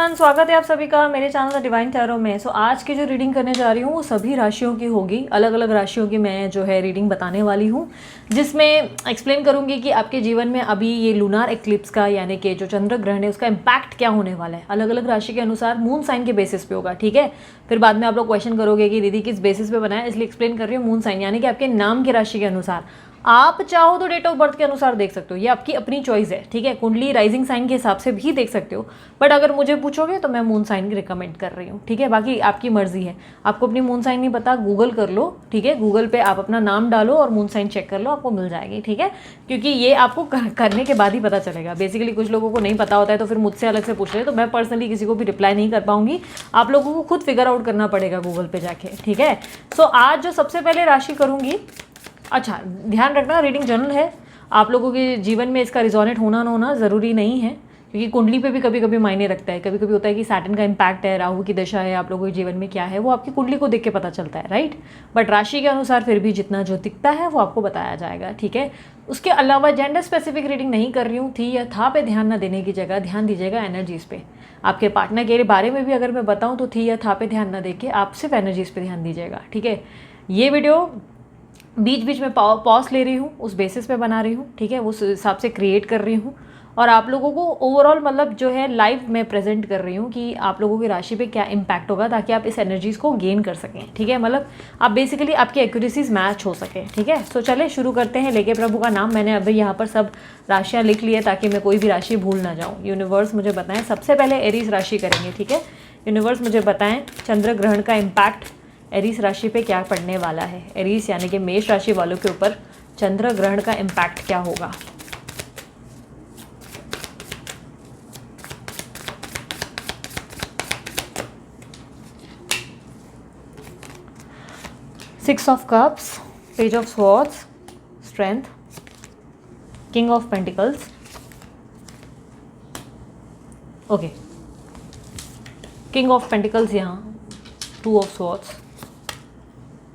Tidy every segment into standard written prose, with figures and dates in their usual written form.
Everyone, स्वागत है आप सभी का मेरे चैनल द डिवाइन टैरो में। आज की जो रीडिंग करने जा रही हूँ वो सभी राशियों की होगी। अलग अलग राशियों की मैं जो है रीडिंग बताने वाली हूँ, जिसमें एक्सप्लेन करूँगी कि आपके जीवन में अभी ये लूनार एक्लिप्स का यानी कि जो चंद्र ग्रहण है उसका इम्पैक्ट क्या होने वाला है। अलग अलग राशि के अनुसार मून साइन के बेसिस पे होगा, ठीक है। फिर बाद में आप लोग क्वेश्चन करोगे कि दीदी किस बेसिस पे बनाया, इसलिए एक्सप्लेन कर रही हूँ। मून साइन यानी कि आपके नाम की राशि के अनुसार। आप चाहो तो डेट ऑफ बर्थ के अनुसार देख सकते हो, ये आपकी अपनी चॉइस है, ठीक है। कुंडली राइजिंग साइन के हिसाब से भी देख सकते हो, बट अगर मुझे पूछोगे तो मैं मून साइन की रिकमेंड कर रही हूँ, ठीक है। बाकी आपकी मर्जी है, आपको अपनी मून साइन नहीं पता गूगल कर लो, ठीक है। गूगल पे आप अपना नाम डालो और मून साइन चेक कर लो, आपको मिल जाएगी, ठीक है। क्योंकि ये आपको करने के बाद ही पता चलेगा। बेसिकली कुछ लोगों को नहीं पता होता है तो फिर मुझसे अलग से पूछ रहे हैं, तो मैं पर्सनली किसी को भी रिप्लाई नहीं कर पाऊंगी। आप लोगों को खुद फिगर आउट करना पड़ेगा गूगल पे जाके, ठीक है। आज जो सबसे पहले राशि करूँगी, अच्छा ध्यान रखना रीडिंग जनरल है, आप लोगों के जीवन में इसका रिजोनेट होना ना होना ज़रूरी नहीं है, क्योंकि कुंडली पे भी कभी कभी मायने रखता है। कभी कभी होता है कि सैटर्न का इम्पैक्ट है, राहु की दशा है, आप लोगों के जीवन में क्या है वो आपकी कुंडली को देख के पता चलता है, राइट। बट राशि के अनुसार फिर भी जितना जो दिखता है वो आपको बताया जाएगा, ठीक है। उसके अलावा जेंडर स्पेसिफिक रीडिंग नहीं कर रही हूँ। थी या था पे ध्यान ना देने की जगह ध्यान दीजिएगा एनर्जीज़ पे। आपके पार्टनर के बारे में भी अगर मैं बताऊँ तो थी या था पे ध्यान ना देके आप सिर्फ एनर्जीज़ पे ध्यान दीजिएगा, ठीक है। ये वीडियो बीच बीच में पॉज ले रही हूँ, उस बेसिस पे बना रही हूँ, ठीक है। उस हिसाब से क्रिएट कर रही हूँ और आप लोगों को ओवरऑल मतलब जो है लाइव में प्रेजेंट कर रही हूँ कि आप लोगों की राशि पे क्या इम्पैक्ट होगा, ताकि आप इस एनर्जीज़ को गेन कर सकें, ठीक है। मतलब आप बेसिकली आपकी एक्यूरेसीज मैच हो सके, ठीक है। चले शुरू करते हैं। लेके प्रभु का नाम मैंने अभी यहाँ पर सब राशियाँ लिख ली है ताकि मैं कोई भी राशि भूल ना जाऊँ। यूनिवर्स मुझे बताएं, सबसे पहले एरीज राशि करेंगे, ठीक है। यूनिवर्स मुझे बताएं चंद्र ग्रहण का इम्पैक्ट एरीस राशि पे क्या पड़ने वाला है। एरीस यानी कि मेष राशि वालों के ऊपर चंद्र ग्रहण का इम्पैक्ट क्या होगा। Six of cups, page of swords, strength, king of pentacles, okay, king of pentacles यहाँ, two of swords,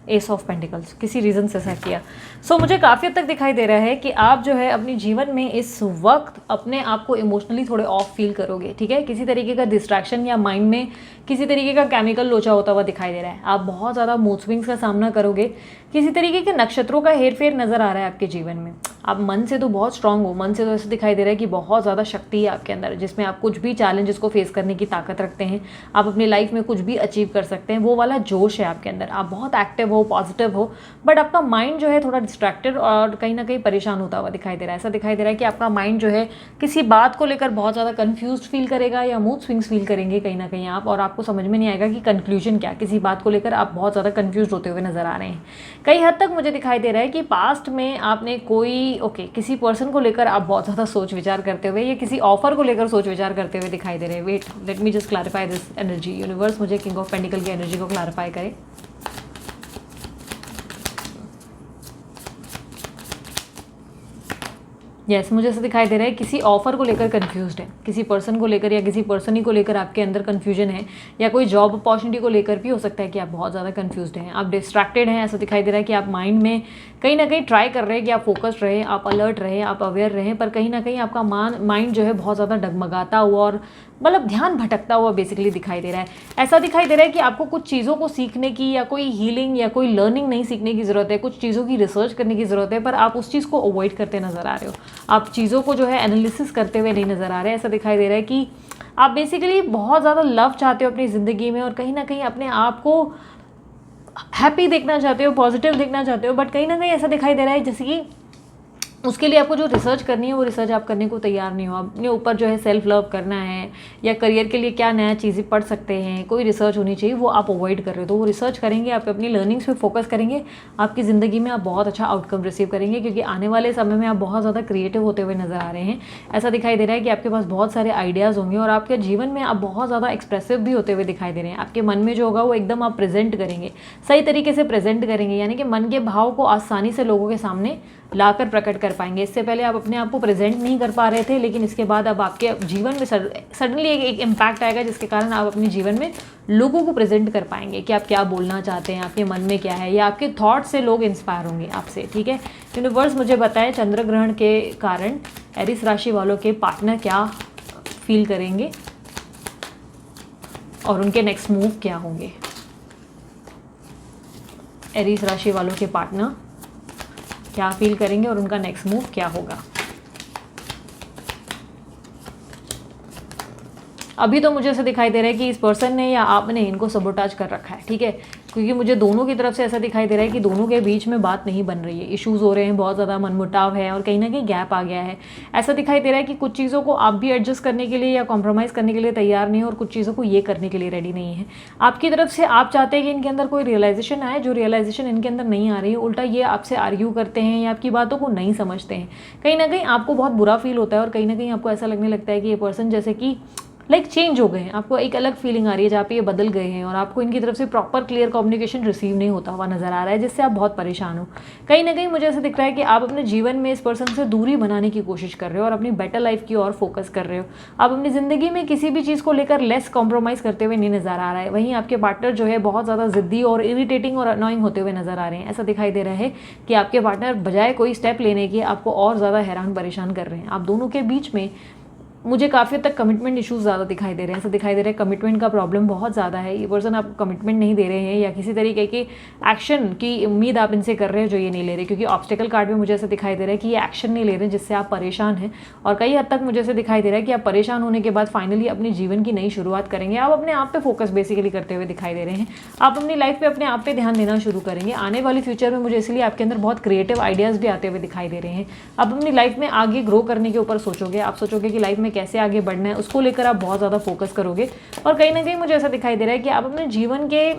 ace of pentacles. किसी रीज़न से ऐसा किया। मुझे काफ़ी हद तक दिखाई दे रहा है कि आप जो है अपने जीवन में इस वक्त अपने आप को इमोशनली थोड़े ऑफ फील करोगे, ठीक है। किसी तरीके का डिस्ट्रैक्शन या माइंड में किसी तरीके का केमिकल लोचा होता हुआ दिखाई दे रहा है। आप बहुत ज़्यादा मूड स्विंग्स का सामना करोगे। किसी तरीके के नक्षत्रों का हेरफेर नज़र आ रहा है आपके जीवन में। आप मन से तो बहुत स्ट्रांग हो, मन से तो ऐसा दिखाई दे रहा है कि बहुत ज़्यादा शक्ति है आपके अंदर, जिसमें आप कुछ भी चैलेंजेस को फेस करने की ताकत रखते हैं। आप अपनी लाइफ में कुछ भी अचीव कर सकते हैं, वो वाला जोश है आपके अंदर। आप बहुत एक्टिव हो, पॉजिटिव हो, बट आपका माइंड जो है थोड़ा डिस्ट्रैक्टेड और कहीं ना कहीं परेशान होता हुआ दिखाई दे रहा है। ऐसा दिखाई दे रहा है कि आपका माइंड जो है किसी बात को लेकर बहुत ज़्यादा कन्फ्यूज फील करेगा या मूड स्विंग्स फील करेंगे कहीं ना कहीं आप, और आपको समझ में नहीं आएगा कि कंक्लूजन क्या। किसी बात को लेकर आप बहुत ज़्यादा कन्फ्यूज होते हुए नजर आ रहे हैं। कई हद तक मुझे दिखाई दे रहा है कि पास्ट में आपने कोई किसी पर्सन को लेकर आप बहुत ज़्यादा सोच विचार करते हुए या किसी ऑफर को लेकर सोच विचार करते हुए दिखाई दे रहे हैं। Wait, let me just clarify this energy. Universe मुझे किंग ऑफ पेंटिकल की एनर्जी को क्लैरिफाई करे। यस, मुझे ऐसा दिखाई दे रहा है किसी ऑफर को लेकर कंफ्यूज्ड है, किसी पर्सन को लेकर या किसी पर्सन ही को लेकर आपके अंदर कंफ्यूजन है, या कोई जॉब अपॉर्चुनिटी को लेकर भी हो सकता है कि आप बहुत ज़्यादा कंफ्यूज्ड हैं, आप डिस्ट्रैक्टेड हैं। ऐसा दिखाई दे रहा है कि आप माइंड में कहीं ना कहीं ट्राई कर रहे हैं कि आप फोकस्ड रहें, आप अलर्ट रहें, आप अवेयर रहें, पर कहीं ना कहीं आपका माइंड जो है बहुत ज़्यादा डगमगाता हुआ और मतलब ध्यान भटकता हुआ बेसिकली दिखाई दे रहा है। ऐसा दिखाई दे रहा है कि आपको कुछ चीज़ों को सीखने की या कोई हीलिंग या कोई लर्निंग नहीं सीखने की ज़रूरत है, कुछ चीज़ों की रिसर्च करने की ज़रूरत है, पर आप उस चीज़ को अवॉइड करते नज़र आ रहे हो। आप चीज़ों को जो है एनालिसिस करते हुए नहीं नज़र आ रहे। ऐसा दिखाई दे रहा है कि आप बेसिकली बहुत ज़्यादा लव चाहते हो अपनी ज़िंदगी में और कहीं ना कहीं अपने आप को हैप्पी देखना चाहते हो, पॉजिटिव देखना चाहते हो, बट कहीं ना कहीं ऐसा दिखाई दे रहा है जैसे कि उसके लिए आपको जो रिसर्च करनी है वो रिसर्च आप करने को तैयार नहीं हो। अपने ऊपर जो है सेल्फ लव करना है या करियर के लिए क्या नया चीज़ें पढ़ सकते हैं, कोई रिसर्च होनी चाहिए, वो आप अवॉइड कर रहे हो। तो वो रिसर्च करेंगे, आप अपनी लर्निंग्स पे फोकस करेंगे, आपकी ज़िंदगी में आप बहुत अच्छा आउटकम रिसीव करेंगे, क्योंकि आने वाले समय में आप बहुत ज़्यादा क्रिएटिव होते हुए नजर आ रहे हैं। ऐसा दिखाई दे रहा है कि आपके पास बहुत सारे आइडियाज़ होंगे और आपके जीवन में आप बहुत ज़्यादा एक्सप्रेसिव भी होते हुए दिखाई दे रहे हैं। आपके मन में जो होगा वो एकदम आप प्रेजेंट करेंगे, सही तरीके से प्रेजेंट करेंगे, यानी कि मन के भाव को आसानी से लोगों के सामने लाकर प्रकट कर पाएंगे। इससे पहले आप अपने आप को प्रेजेंट नहीं कर पा रहे थे, लेकिन इसके बाद अब आपके जीवन में सडनली एक इम्पैक्ट आएगा जिसके कारण आप अपने जीवन में लोगों को प्रेजेंट कर पाएंगे कि आप क्या बोलना चाहते हैं, आपके मन में क्या है, या आपके थॉट से लोग इंस्पायर होंगे आपसे, ठीक है। यूनिवर्स मुझे बताएं चंद्र ग्रहण के कारण एरिस राशि वालों के पार्टनर क्या फील करेंगे। और उनके नेक्स्ट मूव क्या होंगे। एरीज राशि वालों के पार्टनर क्या फील करेंगे और उनका नेक्स्ट मूव क्या होगा। अभी तो मुझे ऐसा दिखाई दे रहा है कि इस पर्सन ने या आपने इनको सबोटाज कर रखा है, ठीक है, क्योंकि मुझे दोनों की तरफ से ऐसा दिखाई दे रहा है कि दोनों के बीच में बात नहीं बन रही है, इश्यूज हो रहे हैं, बहुत ज़्यादा मनमुटाव है और कहीं ना कहीं गैप आ गया है। ऐसा दिखाई दे रहा है कि कुछ चीज़ों को आप भी एडजस्ट करने के लिए या कॉम्प्रोमाइज़ करने के लिए तैयार नहीं है और कुछ चीज़ों को ये करने के लिए रेडी नहीं है। आपकी तरफ से आप चाहते हैं कि इनके अंदर कोई रियलाइजेशन आए, जो रियलाइजेशन इनके अंदर नहीं आ रही है, उल्टा ये आपसे आर्ग्यू करते हैं या आपकी बातों को नहीं समझते हैं। कहीं ना कहीं आपको बहुत बुरा फील होता है और कहीं ना कहीं आपको ऐसा लगने लगता है कि ये पर्सन जैसे कि चेंज हो गए हैं, आपको एक अलग फीलिंग आ रही है जहाँ पे ये बदल गए हैं और आपको इनकी तरफ से प्रॉपर क्लियर कम्युनिकेशन रिसीव नहीं होता हुआ नजर आ रहा है, जिससे आप बहुत परेशान हो। कहीं ना कहीं मुझे ऐसा दिख रहा है कि आप अपने जीवन में इस पर्सन से दूरी बनाने की कोशिश कर रहे हो और अपनी बेटर लाइफ की ओर फोकस कर रहे हो। आप अपनी ज़िंदगी में किसी भी चीज़ को लेकर लेस कॉम्प्रोमाइज़ करते हुए नहीं नजर आ रहा है। वहीं आपके पार्टनर जो है बहुत ज़्यादा जिद्दी और इरिटेटिंग और अनोइंग होते हुए नजर आ रहे हैं। ऐसा दिखाई दे रहा है कि आपके पार्टनर बजाय कोई स्टेप लेने के आपको और ज़्यादा हैरान परेशान कर रहे हैं। आप दोनों के बीच में मुझे काफ़ी हद तक कमिटमेंट इश्यूज ज़्यादा दिखाई दे रहे हैं। ऐसा दिखाई दे रहा है कमिटमेंट का प्रॉब्लम बहुत ज़्यादा है। ये पर्सन आपको कमिटमेंट नहीं दे रहे हैं या किसी तरीके की एक्शन की उम्मीद आप इनसे कर रहे हैं जो ये नहीं ले रहे, क्योंकि ऑब्स्टिकल कार्ड में मुझे ऐसा दिखाई दे रहा है कि ये एक्शन नहीं ले रहे हैं जिससे आप परेशान हैं। और कई हद तक मुझे ऐसा दिखाई दे रहा है कि आप परेशान होने के बाद फाइनली अपने जीवन की नई शुरुआत करेंगे। आप अपने आप पे फोकस बेसिकली करते हुए दिखाई दे रहे हैं। आप अपनी लाइफ पे अपने आप पे ध्यान देना शुरू करेंगे आने वाली फ्यूचर में। मुझे इसलिए आपके अंदर बहुत क्रिएटिव आइडियाज़ भी आते हुए दिखाई दे रहे हैं। आप अपनी लाइफ में आगे ग्रो करने के ऊपर सोचोगे। आप सोचोगे कि लाइफ में कैसे आगे बढ़ना है, उसको लेकर आप बहुत ज़्यादा फोकस करोगे। और कहीं ना कहीं मुझे ऐसा दिखाई दे रहा है कि आप अपने जीवन के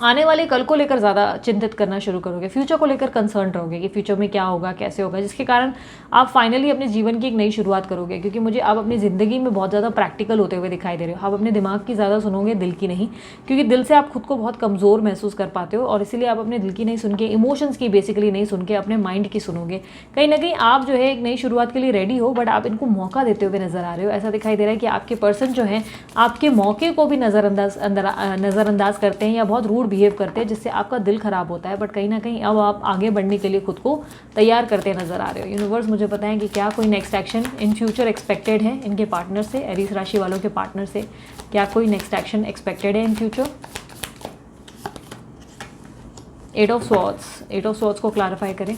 आने वाले कल को लेकर ज़्यादा चिंतित करना शुरू करोगे, फ्यूचर को लेकर कंसर्न रहोगे कि फ्यूचर में क्या होगा, कैसे होगा, जिसके कारण आप फाइनली अपने जीवन की एक नई शुरुआत करोगे। क्योंकि मुझे आप अपनी ज़िंदगी में बहुत ज़्यादा प्रैक्टिकल होते हुए दिखाई दे रहे हो। आप अपने दिमाग की ज़्यादा सुनोगे, दिल की नहीं, क्योंकि दिल से आप खुद को बहुत कमज़ोर महसूस कर पाते हो और इसीलिए आप अपने दिल की नहीं सुन के, इमोशंस की बेसिकली नहीं सुन के अपने माइंड की सुनोगे। कहीं ना कहीं आप जो है एक नई शुरुआत के लिए रेडी हो, बट आप इनको मौका देते हुए नजर आ रहे हो। ऐसा दिखाई दे रहा है कि आपके पर्सन जो है आपके मौके को भी नज़रअंदाज करते हैं या बहुत रूड बिहेव करते हैं, जिससे आपका दिल खराब होता है। बट कहीं ना कहीं अब आप आगे बढ़ने के लिए खुद को तैयार करते नजर आ रहे हो। यूनिवर्स मुझे बताएं कि क्या कोई next action in future expected है इनके पार्टनर से, एरीज राशि वालों के पार्टनर से क्या कोई नेक्स्ट एक्शन एक्सपेक्टेड है इन फ्यूचर। 8 ऑफ स्वॉर्ड्स को क्लैरिफाई करें।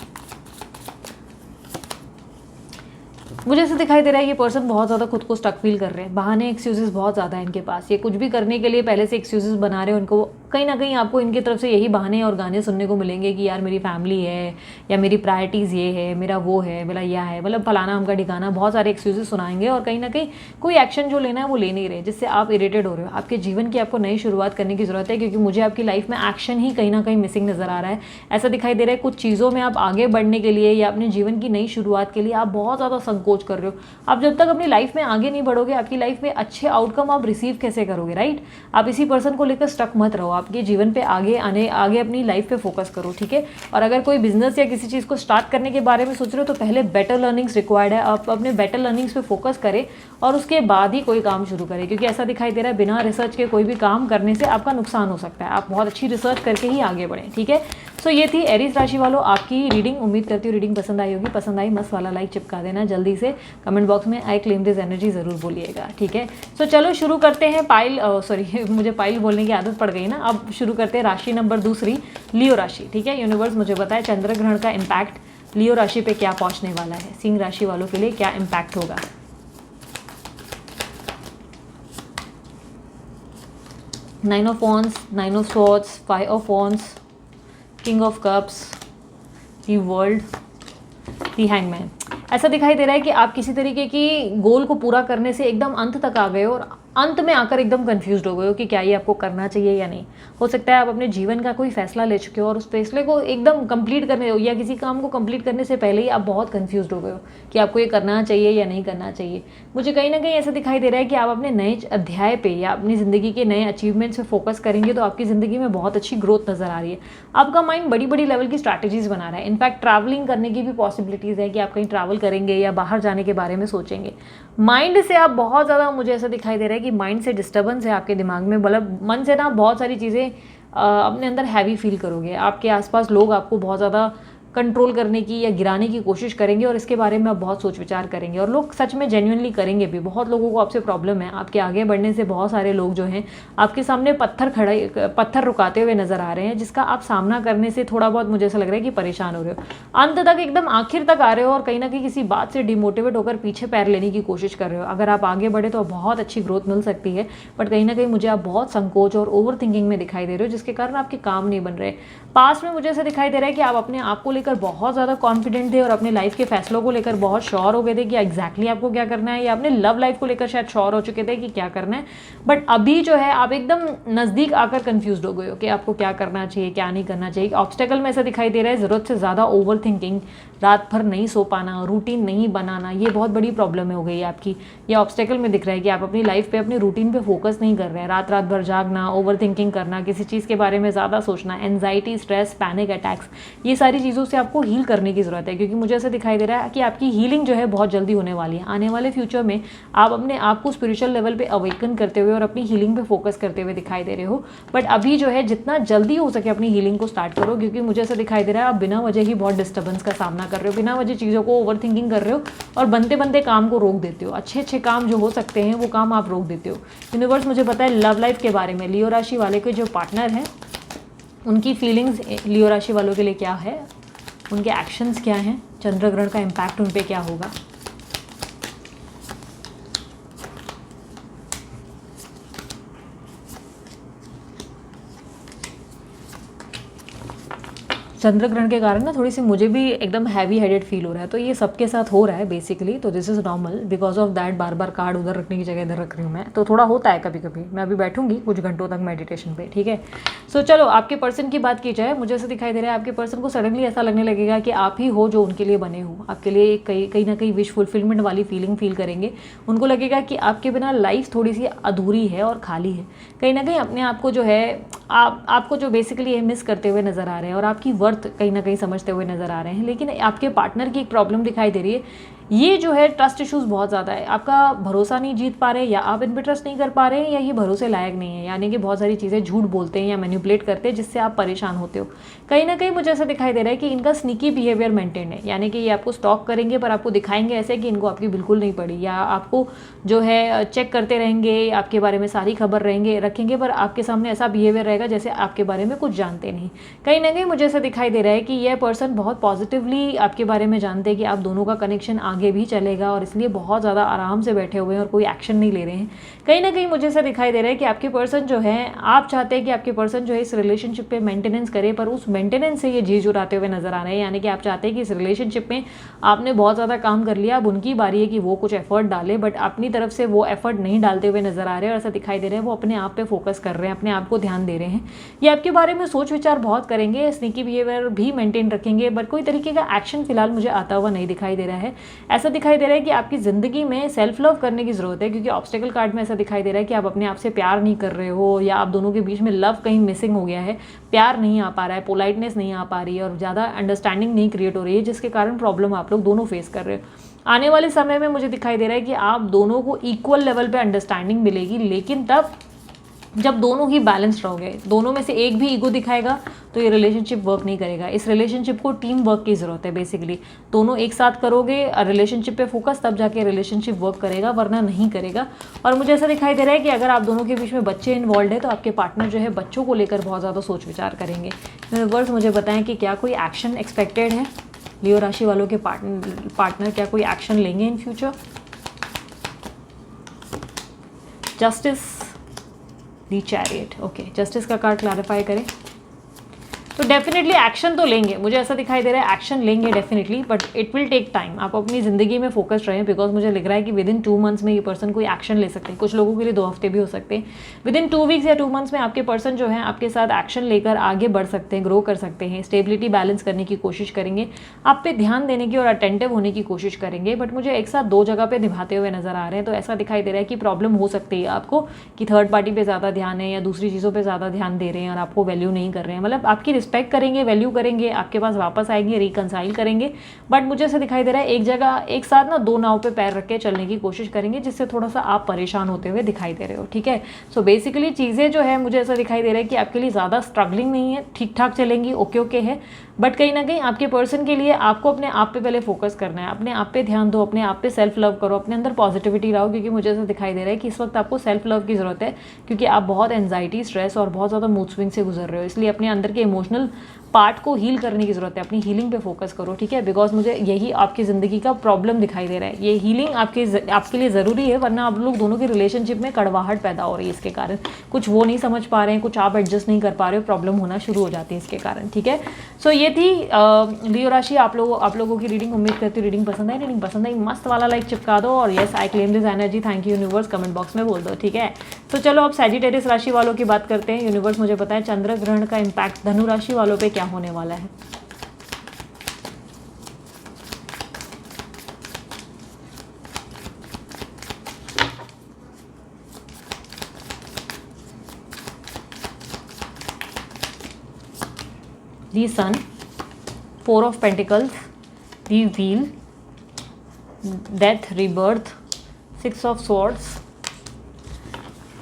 मुझे ऐसे दिखाई दे रहा है ये पर्सन बहुत ज़्यादा खुद को स्टक फील कर रहे हैं। बहाने, एक्सक्यूजेस बहुत ज़्यादा है इनके पास। ये कुछ भी करने के लिए पहले से एक्सक्यूजेस बना रहे हैं। उनको कहीं ना कहीं आपको इनकी तरफ से यही बहाने और गाने सुनने को मिलेंगे कि यार मेरी फैमिली है या मेरी प्रायोरिटीज़ ये है, मेरा वो है, मेरा यह है, मतलब फलाना हमका ठिकाना, बहुत सारे एक्सक्यूजेस सुनाएंगे और कहीं ना कहीं कोई एक्शन जो लेना है वो ले नहीं रहे, जिससे आप इरिटेट हो रहे हो। आपके जीवन की आपको नई शुरुआत करने की ज़रूरत है, क्योंकि मुझे आपकी लाइफ में एक्शन ही कहीं ना कहीं मिसिंग नज़र आ रहा है। ऐसा दिखाई दे रहा है कुछ चीज़ों में आप आगे बढ़ने के लिए या अपने जीवन की नई शुरुआत के लिए आप बहुत ज़्यादा संकोच कर रहे हो। आप जब तक अपनी लाइफ में आगे नहीं बढ़ोगे, आपकी लाइफ में अच्छे आउटकम आप रिसीव कैसे करोगे, राइट। आप इसी पर्सन को लेकर स्टक मत रहो, आपके जीवन पे आगे अपनी लाइफ पे फोकस करो, ठीक है। और अगर कोई बिजनेस या किसी चीज़ को स्टार्ट करने के बारे में सोच रहे हो तो पहले बेटर लर्निंग्स रिक्वायर्ड है। आप अपने बेटर लर्निंग्स पे फोकस करें और उसके बाद ही कोई काम शुरू करें, क्योंकि ऐसा दिखाई दे रहा है बिना रिसर्च के कोई भी काम करने से आपका नुकसान हो सकता है। आप बहुत अच्छी रिसर्च करके ही आगे बढ़ें, ठीक है। सो ये थी एरीज राशि वालों आपकी रीडिंग। उम्मीद करती हूँ रीडिंग पसंद आई होगी। पसंद आई मस्त वाला लाइक चिपका देना जल्दी से। कमेंट बॉक्स में आई क्लेम दिस एनर्जी ज़रूर बोलिएगा, ठीक है। सो चलो शुरू करते हैं। मुझे पाइल बोलने की आदत पड़ गई ना। अब शुरू करते हैं राशि नंबर 2, लियो राशि, ठीक है। यूनिवर्स मुझे बताए चंद्र ग्रहण का इम्पैक्ट लियो राशि पे क्या पहुंचने वाला है, सिंह राशि वालों के लिए क्या इम्पैक्ट होगा। Nine of wands, 9 of swords, 5 of wands, king of cups, the world, the hangman. ऐसा दिखाई दे रहा है कि आप किसी तरीके की गोल को पूरा करने से एकदम अंत तक आ गए हो और अंत में आकर एकदम कंफ्यूज्ड हो गए हो कि क्या ये आपको करना चाहिए या नहीं। हो सकता है आप अपने जीवन का कोई फैसला ले चुके हो और उस फैसले को एकदम कंप्लीट करने या किसी काम को कंप्लीट करने से पहले ही आप बहुत कंफ्यूज्ड हो गए हो कि आपको ये करना चाहिए या नहीं करना चाहिए। मुझे कहीं ना कहीं ऐसा दिखाई दे रहा है कि आप अपने नए अध्याय पे या अपनी ज़िंदगी के नए अचीवमेंट्स पे फोकस करेंगे तो आपकी ज़िंदगी में बहुत अच्छी ग्रोथ नज़र आ रही है। आपका माइंड बड़ी बड़ी लेवल की स्ट्रैटेजीज बना रहा है। इनफैक्ट ट्रैवलिंग करने की भी पॉसिबिलिटीज़ है कि आप कहीं ट्रैवल करेंगे या बाहर जाने के बारे में सोचेंगे। माइंड से आप बहुत ज़्यादा, मुझे ऐसा दिखाई दे रहा है कि माइंड से डिस्टर्बेंस है आपके दिमाग में। मतलब मन से ना बहुत सारी चीज़ें अपने अंदर हैवी फील करोगे। आपके आसपास लोग आपको बहुत ज़्यादा कंट्रोल करने की या गिराने की कोशिश करेंगे और इसके बारे में आप बहुत सोच विचार करेंगे। और लोग सच में जेन्युइनली करेंगे भी। बहुत लोगों को आपसे प्रॉब्लम है, आपके आगे बढ़ने से बहुत सारे लोग जो हैं आपके सामने पत्थर रुकाते हुए नजर आ रहे हैं, जिसका आप सामना करने से थोड़ा बहुत मुझे ऐसा लग रहा है कि परेशान हो रहे हो। अंत तक एकदम आखिर तक आ रहे हो और कहीं ना कहीं किसी बात से डिमोटिवेट होकर पीछे पैर लेने की कोशिश कर रहे हो। अगर आप आगे बढ़े तो बहुत अच्छी ग्रोथ मिल सकती है, बट कहीं ना कहीं मुझे आप बहुत संकोच और ओवर थिंकिंग में दिखाई दे रहे हो, जिसके कारण आपके काम नहीं बन रहे। पास में मुझे ऐसा दिखाई दे रहा है कि आप अपने आप को लेकर बहुत ज़्यादा कॉन्फिडेंट थे और अपने लाइफ के फैसलों को लेकर बहुत श्योर हो गए थे कि एग्जैक्टली आपको क्या करना है, या अपने लव लाइफ को लेकर शायद श्योर हो चुके थे कि क्या करना है। बट अभी जो है आप एकदम नज़दीक आकर कंफ्यूज हो गए हो कि आपको क्या करना चाहिए, क्या नहीं करना चाहिए। ऑब्स्टेकल में ऐसा दिखाई दे रहा है ज़रूरत से ज़्यादा ओवर थिंकिंग, रात भर नहीं सो पाना, रूटीन नहीं बनाना, ये बहुत बड़ी प्रॉब्लम हो गई है आपकी। ये ऑब्स्टेकल में दिख रहा है कि आप अपनी लाइफ पे, अपनी रूटीन पे फोकस नहीं कर रहे हैं। रात भर जागना, ओवर थिंकिंग करना, किसी चीज़ के बारे में ज़्यादा सोचना, एंजाइटी, स्ट्रेस, पैनिक अटैक्स, ये सारी चीज़ों से आपको हील करने की ज़रूरत है। क्योंकि मुझे ऐसा दिखाई दे रहा है कि आपकी हीलिंग जो है बहुत जल्दी होने वाली है। आने वाले फ्यूचर में आप अपने आप को स्पिरिचुअल लेवल पे अवेकन करते हुए और अपनी हीलिंग पे फोकस करते हुए दिखाई दे रहे हो। बट अभी जो है जितना जल्दी हो सके अपनी हीलिंग को स्टार्ट करो, क्योंकि मुझे ऐसा दिखाई दे रहा है आप बिना वजह ही बहुत डिस्टर्बेंस का सामना कर रहे हो, बिना वजह चीज़ों को ओवर थिंकिंग कर रहे हो और बनते बनते काम को रोक देते हो। अच्छे अच्छे काम जो हो सकते हैं वो काम आप रोक देते हो। यूनिवर्स मुझे पता है लव लाइफ के बारे में, लियो राशि वाले के जो पार्टनर हैं उनकी फीलिंग्स लियो राशि वालों के लिए क्या है, उनके एक्शंस क्या हैं, चंद्र ग्रहण का इम्पैक्ट उन पे क्या होगा। चंद्र ग्रहण के कारण ना थोड़ी सी मुझे भी एकदम हैवी हेडेड फील हो रहा है, तो ये सबके साथ हो रहा है बेसिकली। तो this is normal, because of that bar bar card उधर रखने की जगह इधर रख रही हूँ मैं, तो थोड़ा होता है कभी कभी। मैं अभी बैठूंगी कुछ घंटों तक मेडिटेशन पे, ठीक है। सो चलो आपके पर्सन की बात की जाए। मुझे ऐसा दिखाई दे रहा है आपके पर्सन को सडनली ऐसा लगने लगेगा कि आप ही हो जो उनके लिए बने हो। आपके लिए कहीं ना कहीं विश फुलफिलमेंट वाली फीलिंग फील करेंगे। उनको लगेगा कि आपके बिना लाइफ थोड़ी सी अधूरी है और खाली है। कहीं ना कहीं अपने आप को जो है आपको जो बेसिकली है मिस करते हुए नजर आ रहे हैं और आपकी वर्थ कहीं ना कहीं समझते हुए नजर आ रहे हैं। लेकिन आपके पार्टनर की एक प्रॉब्लम दिखाई दे रही है, ये जो है ट्रस्ट इश्यूज बहुत ज़्यादा है। आपका भरोसा नहीं जीत पा रहे, या आप इन पर ट्रस्ट नहीं कर पा रहे हैं, या ये भरोसे लायक नहीं है। यानी कि बहुत सारी चीज़ें झूठ बोलते हैं या मैनिपुलेट करते हैं, जिससे आप परेशान होते हो। कहीं ना कहीं मुझे ऐसा दिखाई दे रहा है कि इनका स्नीकी बिहेवियर मेंटेन है। यानी कि ये आपको स्टॉक करेंगे पर आपको दिखाएंगे ऐसे कि इनको आपकी बिल्कुल नहीं पड़ी, या आपको जो है चेक करते रहेंगे, आपके बारे में सारी खबर रखेंगे, पर आपके सामने ऐसा बिहेवियर रहेगा जैसे आपके बारे में कुछ जानते नहीं। कहीं ना कहीं मुझे ऐसा दिखाई दे रहा है कि यह पर्सन बहुत पॉजिटिवली आपके बारे में जानते हैं कि आप दोनों का कनेक्शन आगे भी चलेगा, और इसलिए बहुत ज़्यादा आराम से बैठे हुए हैं और कोई एक्शन नहीं ले रहे हैं। कहीं ना कहीं मुझे ऐसा दिखाई दे रहा है कि आपके पर्सन जो है, आप चाहते हैं कि आपके पर्सन जो है इस रिलेशनशिप पे मेंटेनेंस करे, पर उस मेंटेनेंस से ये जी जुड़ाते हुए नजर आ रहे हैं। यानी कि आप चाहते हैं कि इस रिलेशनशिप में आपने बहुत ज़्यादा काम कर लिया, अब उनकी बारी है कि वो कुछ एफर्ट डाले, बट अपनी तरफ से वो एफर्ट नहीं डालते हुए नजर आ रहे हैं। और ऐसा दिखाई दे रहा है वो अपने आप पे फोकस कर रहे हैं, अपने आप को ध्यान दे रहे हैं। ये आपके बारे में सोच विचार बहुत करेंगे, स्नीकी बिहेवियर भी मेंटेन रखेंगे, बट कोई तरीके का एक्शन फिलहाल मुझे आता हुआ नहीं दिखाई दे रहा है। ऐसा दिखाई दे रहा है कि आपकी ज़िंदगी में सेल्फ लव करने की ज़रूरत है, क्योंकि ऑब्स्टेकल कार्ड में ऐसा दिखाई दे रहा है कि आप अपने आप से प्यार नहीं कर रहे हो, या आप दोनों के बीच में लव कहीं मिसिंग हो गया है, प्यार नहीं आ पा रहा है, पोलाइटनेस नहीं आ पा रही है, और ज़्यादा अंडरस्टैंडिंग नहीं क्रिएट हो रही है, जिसके कारण प्रॉब्लम आप लोग दोनों फेस कर रहे हो। आने वाले समय में मुझे दिखाई दे रहा है कि आप दोनों को इक्वल लेवल पे अंडरस्टैंडिंग मिलेगी, लेकिन तब जब दोनों ही बैलेंस्ड रहोगे। दोनों में से एक भी ईगो दिखाएगा तो ये रिलेशनशिप वर्क नहीं करेगा। इस रिलेशनशिप को टीम वर्क की ज़रूरत है बेसिकली। दोनों एक साथ करोगे रिलेशनशिप पे फोकस, तब जाके रिलेशनशिप वर्क करेगा, वरना नहीं करेगा। और मुझे ऐसा दिखाई दे रहा है कि अगर आप दोनों के बीच में बच्चे इन्वॉल्व है तो आपके पार्टनर जो है बच्चों को लेकर बहुत ज़्यादा सोच विचार करेंगे। यूनिवर्स मुझे बताएं कि क्या कोई एक्शन एक्सपेक्टेड है, लियो राशि वालों के पार्टनर क्या कोई एक्शन लेंगे in future. Justice, the chariot, okay, justice का कार्ड क्लैरिफाई करें। तो डेफिनेटली एक्शन तो लेंगे, मुझे ऐसा दिखाई दे रहा है एक्शन लेंगे definitely, but it will take time. आप अपनी ज़िंदगी में फोकस रहें, बिकॉज मुझे लग रहा है कि विद इन 2 मंथ्स में ये पर्सन कोई एक्शन ले सकते हैं। कुछ लोगों के लिए 2 हफ्ते भी हो सकते हैं। विद इन 2 वीक्स या 2 मंथ्स में आपके पर्सन जो है आपके साथ एक्शन लेकर आगे बढ़ सकते हैं, ग्रो कर सकते हैं, स्टेबिलिटी बैलेंस करने की कोशिश करेंगे, आप पे ध्यान देने की और अटेंटिव होने की कोशिश करेंगे। बट मुझे एक साथ 2 जगह पे निभाते हुए नजर आ रहे हैं, तो ऐसा दिखाई दे रहा है कि प्रॉब्लम हो सकती है आपको कि थर्ड पार्टी पे ज़्यादा ध्यान है या दूसरी चीज़ों पर ज़्यादा ध्यान दे रहे हैं और आपको वैल्यू नहीं कर रहे हैं, मतलब आपकी रिस्पेक्ट रिस्पेक्ट करेंगे, वैल्यू करेंगे, आपके पास वापस आएंगे, रिकनसाइल करेंगे। बट मुझे ऐसा दिखाई दे रहा है एक जगह एक साथ ना दो नाव पे पैर रख के चलने की कोशिश करेंगे, जिससे थोड़ा सा आप परेशान होते हुए दिखाई दे रहे हो। ठीक है, सो बेसिकली चीज़ें जो है मुझे ऐसा दिखाई दे रहा है कि आपके लिए ज़्यादा स्ट्रगलिंग नहीं है, ठीक ठाक चलेंगी, ओके ओके है। बट कहीं ना कहीं आपके पर्सन के लिए आपको अपने आप पे पहले फोकस करना है, अपने आप पे ध्यान दो, अपने आप पे सेल्फ लव करो, अपने अंदर पॉजिटिविटी लाओ, क्योंकि मुझे ऐसा दिखाई दे रहा है कि इस वक्त आपको सेल्फ लव की ज़रूरत है, क्योंकि आप बहुत एंजाइटी, स्ट्रेस और बहुत ज़्यादा मूड स्विंग से गुजर रहे हो। इसलिए अपने अंदर के इमोशनल पार्ट को हील करने की ज़रूरत है, अपनी हीलिंग पे फोकस करो। ठीक है, बिकॉज मुझे यही आपकी ज़िंदगी का प्रॉब्लम दिखाई दे रहा है, ये हीलिंग आपके लिए ज़रूरी है, वरना आप लोग दोनों के रिलेशनशिप में कड़वाहट पैदा हो रही है इसके कारण। कुछ वो नहीं समझ पा रहे हैं, कुछ आप एडजस्ट नहीं कर पा रहे हो, प्रॉब्लम होना शुरू हो जाती है इसके कारण। ठीक है, सो ये थी लियो राशि आप लोगों की रीडिंग। उम्मीद करती हूँ रीडिंग पसंद आई मस्त वाला लाइक चिपका दो, और yes I claim this energy, thank you universe comment box में बोल दो। ठीक है, तो चलो अब सैजिटेरियस राशि वालों की बात करते हैं। यूनिवर्स मुझे पता है चंद्र ग्रहण का इम्पैक्ट धनु राशि वालों पे क्या होने वाला है। The Sun, Four of Pentacles, the Wheel, Death, Rebirth, Six of Swords,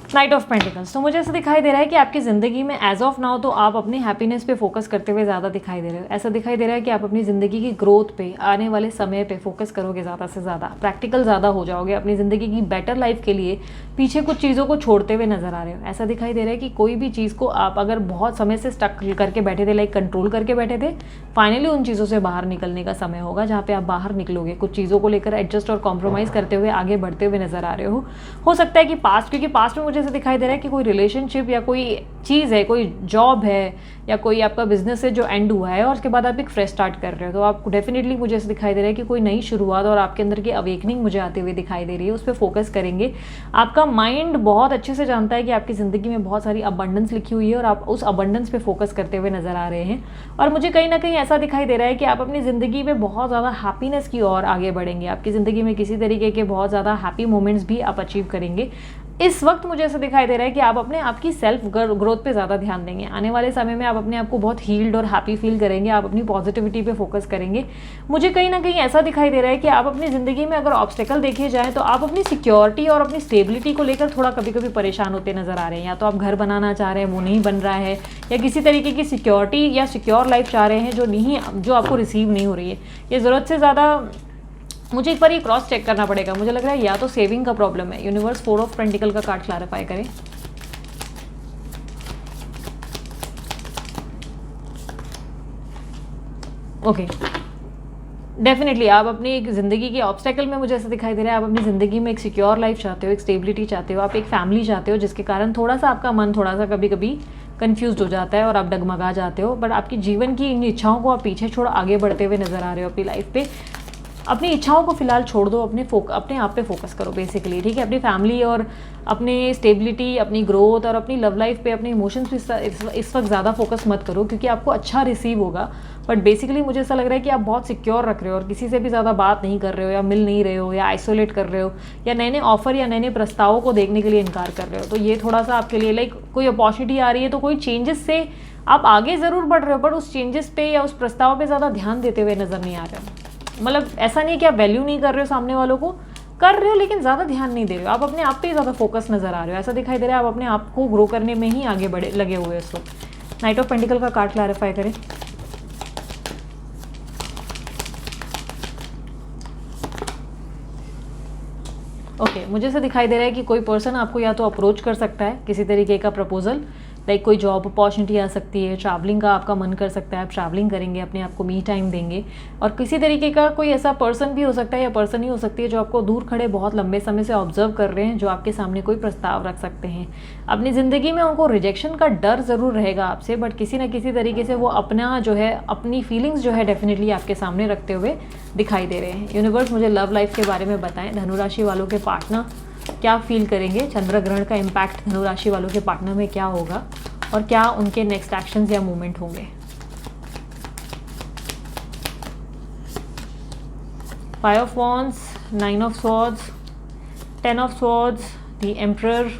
night of pentacles. तो मुझे ऐसा दिखाई दे रहा है कि आपकी ज़िंदगी में एज ऑफ नाउ तो आप अपनी हैप्पीनेस पे फोकस करते हुए ज़्यादा दिखाई दे रहे हो। ऐसा दिखाई दे रहा है कि आप अपनी ज़िंदगी की ग्रोथ पे, आने वाले समय पे फोकस करोगे ज़्यादा से ज़्यादा, प्रैक्टिकल ज़्यादा हो जाओगे, अपनी ज़िंदगी की बेटर लाइफ के लिए पीछे कुछ चीज़ों को छोड़ते हुए नजर आ रहे हो। ऐसा दिखाई दे रहा है कि कोई भी चीज़ को आप अगर बहुत समय से स्टक करके बैठे थे, लाइक कंट्रोल करके बैठे थे, फाइनली उन चीज़ों से बाहर निकलने का समय होगा, जहाँ पे आप बाहर निकलोगे, कुछ चीज़ों को लेकर एडजस्ट और कॉम्प्रोमाइज़ करते हुए आगे बढ़ते हुए नजर आ रहे हो सकता है कि पास्ट, क्योंकि पास्ट में मुझे ऐसा दिखाई दे रहा है कि कोई रिलेशनशिप या कोई चीज़ है, कोई जॉब है या कोई आपका बिजनेस है जो एंड हुआ है, और उसके बाद आप एक फ्रेश स्टार्ट कर रहे हो, तो आपको डेफिनेटली मुझे ऐसा दिखाई दे रहा है कि कोई नई शुरुआत और आपके अंदर की अवेकनिंग मुझे आते हुए दिखाई दे रही है। उस पर फोकस करेंगे। आपका माइंड बहुत अच्छे से जानता है कि आपकी ज़िंदगी में बहुत सारी अबंडेंस लिखी हुई है, और आप उस अबंडेंस पे फोकस करते हुए नजर आ रहे हैं। और मुझे कहीं ना कहीं ऐसा दिखाई दे रहा है कि आप अपनी ज़िंदगी में बहुत ज़्यादा हैप्पीनेस की ओर आगे बढ़ेंगे। आपकी ज़िंदगी में किसी तरीके के बहुत ज़्यादा हैप्पी मोमेंट्स भी आप अचीव करेंगे। इस वक्त मुझे ऐसा दिखाई दे रहा है कि आप अपने आप की सेल्फ ग्रोथ पे ज़्यादा ध्यान देंगे। आने वाले समय में आप अपने आप को बहुत हील्ड और हैप्पी फील करेंगे, आप अपनी पॉजिटिविटी पे फोकस करेंगे। मुझे कहीं ना कहीं ऐसा दिखाई दे रहा है कि आप अपनी ज़िंदगी में अगर ऑब्स्टेकल देखे जाए तो आप अपनी सिक्योरिटी और अपनी स्टेबिलिटी को लेकर थोड़ा कभी कभी परेशान होते नजर आ रहे हैं। या तो आप घर बनाना चाह रहे हैं, वो नहीं बन रहा है, या किसी तरीके की सिक्योरिटी या सिक्योर लाइफ चाह रहे हैं जो आपको रिसीव नहीं हो रही है। ये ज़रूरत से ज़्यादा मुझे एक बार ये क्रॉस चेक करना पड़ेगा। मुझे लग रहा है या तो सेविंग का प्रॉब्लम है। यूनिवर्स फोर ऑफ पेंटिकल का कार्ड क्लैरिफाई करें। ओके, डेफिनेटली आप अपनी एक ज़िंदगी की ऑब्स्टेकल में, मुझे ऐसा दिखाई दे रहा है आप अपनी ज़िंदगी में एक सिक्योर लाइफ चाहते हो, एक स्टेबिलिटी चाहते हो, आप एक फैमिली चाहते हो, जिसके कारण थोड़ा सा आपका मन थोड़ा सा कभी कभी कंफ्यूज हो जाता है और आप डगमगा जाते हो। बट आपकी जीवन की इन इच्छाओं को आप पीछे छोड़ आगे बढ़ते हुए नजर आ रहे हो अपनी लाइफ पे। अपनी इच्छाओं को फिलहाल छोड़ दो, अपने आप पे फोकस करो बेसिकली। ठीक है, अपनी फैमिली और अपने स्टेबिलिटी, अपनी ग्रोथ और अपनी लव लाइफ पे, अपने इमोशंस पे इस वक्त ज़्यादा फोकस मत करो, क्योंकि आपको अच्छा रिसीव होगा। बट बेसिकली मुझे ऐसा लग रहा है कि आप बहुत सिक्योर रख रहे हो और किसी से भी ज़्यादा बात नहीं कर रहे हो, या मिल नहीं रहे हो, या आइसोलेट कर रहे हो, या नए नए ऑफर या नए नए प्रस्तावों को देखने के लिए इनकार कर रहे हो। तो ये थोड़ा सा आपके लिए लाइक कोई अपॉर्चुनिटी आ रही है तो कोई चेंजेस से आप आगे ज़रूर बढ़ रहे हो, बट उस चेंजेस पे या उस प्रस्ताव पे ज़्यादा ध्यान देते हुए नज़र नहीं आ रहे हो। मतलब ऐसा नहीं है कि आप वैल्यू नहीं कर रहे हो, सामने वालों को कर रहे हो, लेकिन ज़्यादा ध्यान नहीं दे रहे हो। आप अपने आप पे ही ज़्यादा फोकस नजर आ रहे हो। ऐसा दिखाई दे रहा है आप अपने आप को ग्रो करने में ही आगे बढ़े लगे हुए इस वक्त। नाइट ऑफ पेंटिकल का कार्ड क्लैरिफाई करें। ओके, मुझे ऐसा दिखाई दे रहा है कि कोई पर्सन आपको या तो अप्रोच कर सकता है किसी तरीके का प्रपोजल, लाइक कोई जॉब अपॉर्चुनिटी आ सकती है, ट्रैवलिंग का आपका मन कर सकता है, आप ट्रैवलिंग करेंगे, अपने आप को मी टाइम देंगे। और किसी तरीके का कोई ऐसा पर्सन भी हो सकता है या पर्सन ही हो सकती है जो आपको दूर खड़े बहुत लंबे समय से ऑब्जर्व कर रहे हैं, जो आपके सामने कोई प्रस्ताव रख सकते हैं। अपनी ज़िंदगी में उनको रिजेक्शन का डर ज़रूर रहेगा आपसे, बट किसी न किसी तरीके से वो अपना जो है, अपनी फीलिंग्स जो है डेफिनेटली आपके सामने रखते हुए दिखाई दे रहे हैं। यूनिवर्स मुझे लव लाइफ के बारे में बताएं। धनु राशि वालों के पार्टनर क्या फील करेंगे, चंद्र ग्रहण का इम्पैक्ट धनु राशि वालों के पार्टनर में क्या होगा, और क्या उनके नेक्स्ट एक्शंस या मूवमेंट होंगे। 5 of wands, 9 of swords, 10 of swords, the emperor,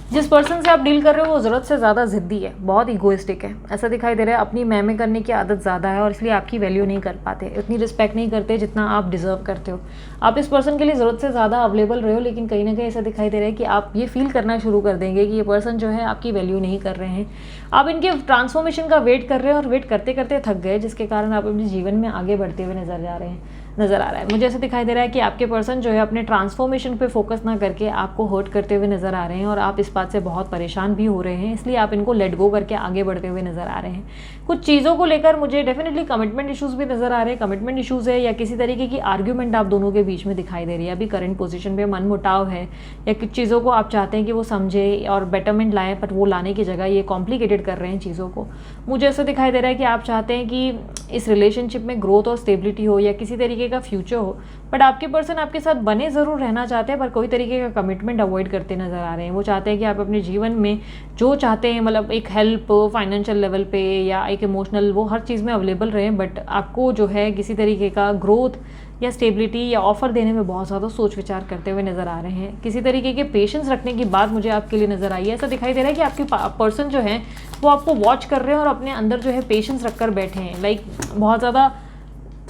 जिस पर्सन से आप डील कर रहे हो वो ज़रूरत से ज़्यादा ज़िद्दी है, बहुत ईगोइस्टिक है, ऐसा दिखाई दे रहा है। अपनी मैं करने की आदत ज़्यादा है और इसलिए आपकी वैल्यू नहीं कर पाते, इतनी रिस्पेक्ट नहीं करते जितना आप डिज़र्व करते हो। आप इस पर्सन के लिए ज़रूरत से ज़्यादा अवेलेबल रहे हो, लेकिन कहीं ना कहीं ऐसा दिखाई दे रहा है कि आप ये फील करना शुरू कर देंगे कि ये पर्सन जो है आपकी वैल्यू नहीं कर रहे हैं। आप इनके ट्रांसफॉर्मेशन का वेट कर रहे हैं और वेट करते करते थक गए, जिसके कारण आप अपने जीवन में आगे बढ़ते हुए नज़र आ रहा है। मुझे ऐसा दिखाई दे रहा है कि आपके पर्सन जो है अपने ट्रांसफॉर्मेशन पे फोकस ना करके आपको हर्ट करते हुए नज़र आ रहे हैं और आप इस बात से बहुत परेशान भी हो रहे हैं, इसलिए आप इनको लेट गो करके आगे बढ़ते हुए नज़र आ रहे हैं। कुछ चीज़ों को लेकर मुझे डेफिनेटली कमिटमेंट इशूज़ भी नज़र आ रहे हैं। कमिटमेंट इशूज़ है या किसी तरीके की आर्ग्यूमेंट आप दोनों के बीच में दिखाई दे रही है। अभी करंट पोजीशन पे मनमुटाव है या कुछ चीज़ों को आप चाहते हैं कि वो समझे और बेटरमेंट लाएँ, बट वो लाने की जगह ये कॉम्प्लिकेटेड कर रहे हैं चीज़ों को। मुझे ऐसा दिखाई दे रहा है कि आप चाहते हैं कि इस रिलेशनशिप में ग्रोथ और स्टेबिलिटी हो या किसी तरीके का फ्यूचर हो, बट आपके पर्सन आपके साथ बने ज़रूर रहना चाहते हैं पर कोई तरीके का कमिटमेंट अवॉइड करते नज़र आ रहे हैं। वो चाहते हैं कि आप अपने जीवन में जो चाहते हैं, मतलब एक हेल्प फाइनेंशियल लेवल पे या एक इमोशनल, वो हर चीज़ में अवेलेबल रहें, बट आपको जो है किसी तरीके का ग्रोथ या स्टेबिलिटी या ऑफर देने में बहुत ज़्यादा सोच विचार करते हुए नज़र आ रहे हैं। किसी तरीके के पेशेंस रखने की बात मुझे आपके लिए नज़र आई है। ऐसा दिखाई दे रहा है कि आपके पर्सन जो है वो आपको वॉच कर रहे हैं और अपने अंदर जो है पेशेंस रखकर बैठे हैं। लाइक बहुत ज़्यादा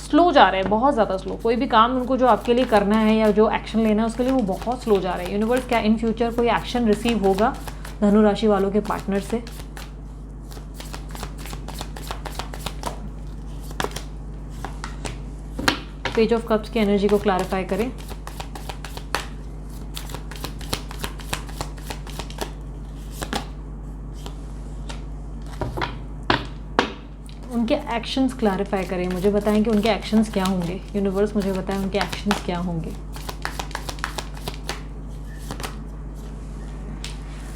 स्लो जा रहे हैं, बहुत ज़्यादा स्लो। कोई भी काम उनको जो आपके लिए करना है या जो एक्शन लेना है उसके लिए वो बहुत स्लो जा रहे हैं। यूनिवर्स, क्या इन फ्यूचर कोई एक्शन रिसीव होगा धनु राशि वालों के पार्टनर से? पेज ऑफ कप्स की एनर्जी को क्लैरिफाई करें। उनके एक्शंस क्लैरिफाई करें, मुझे बताएं कि उनके एक्शंस क्या होंगे। यूनिवर्स मुझे बताएं उनके एक्शंस क्या होंगे।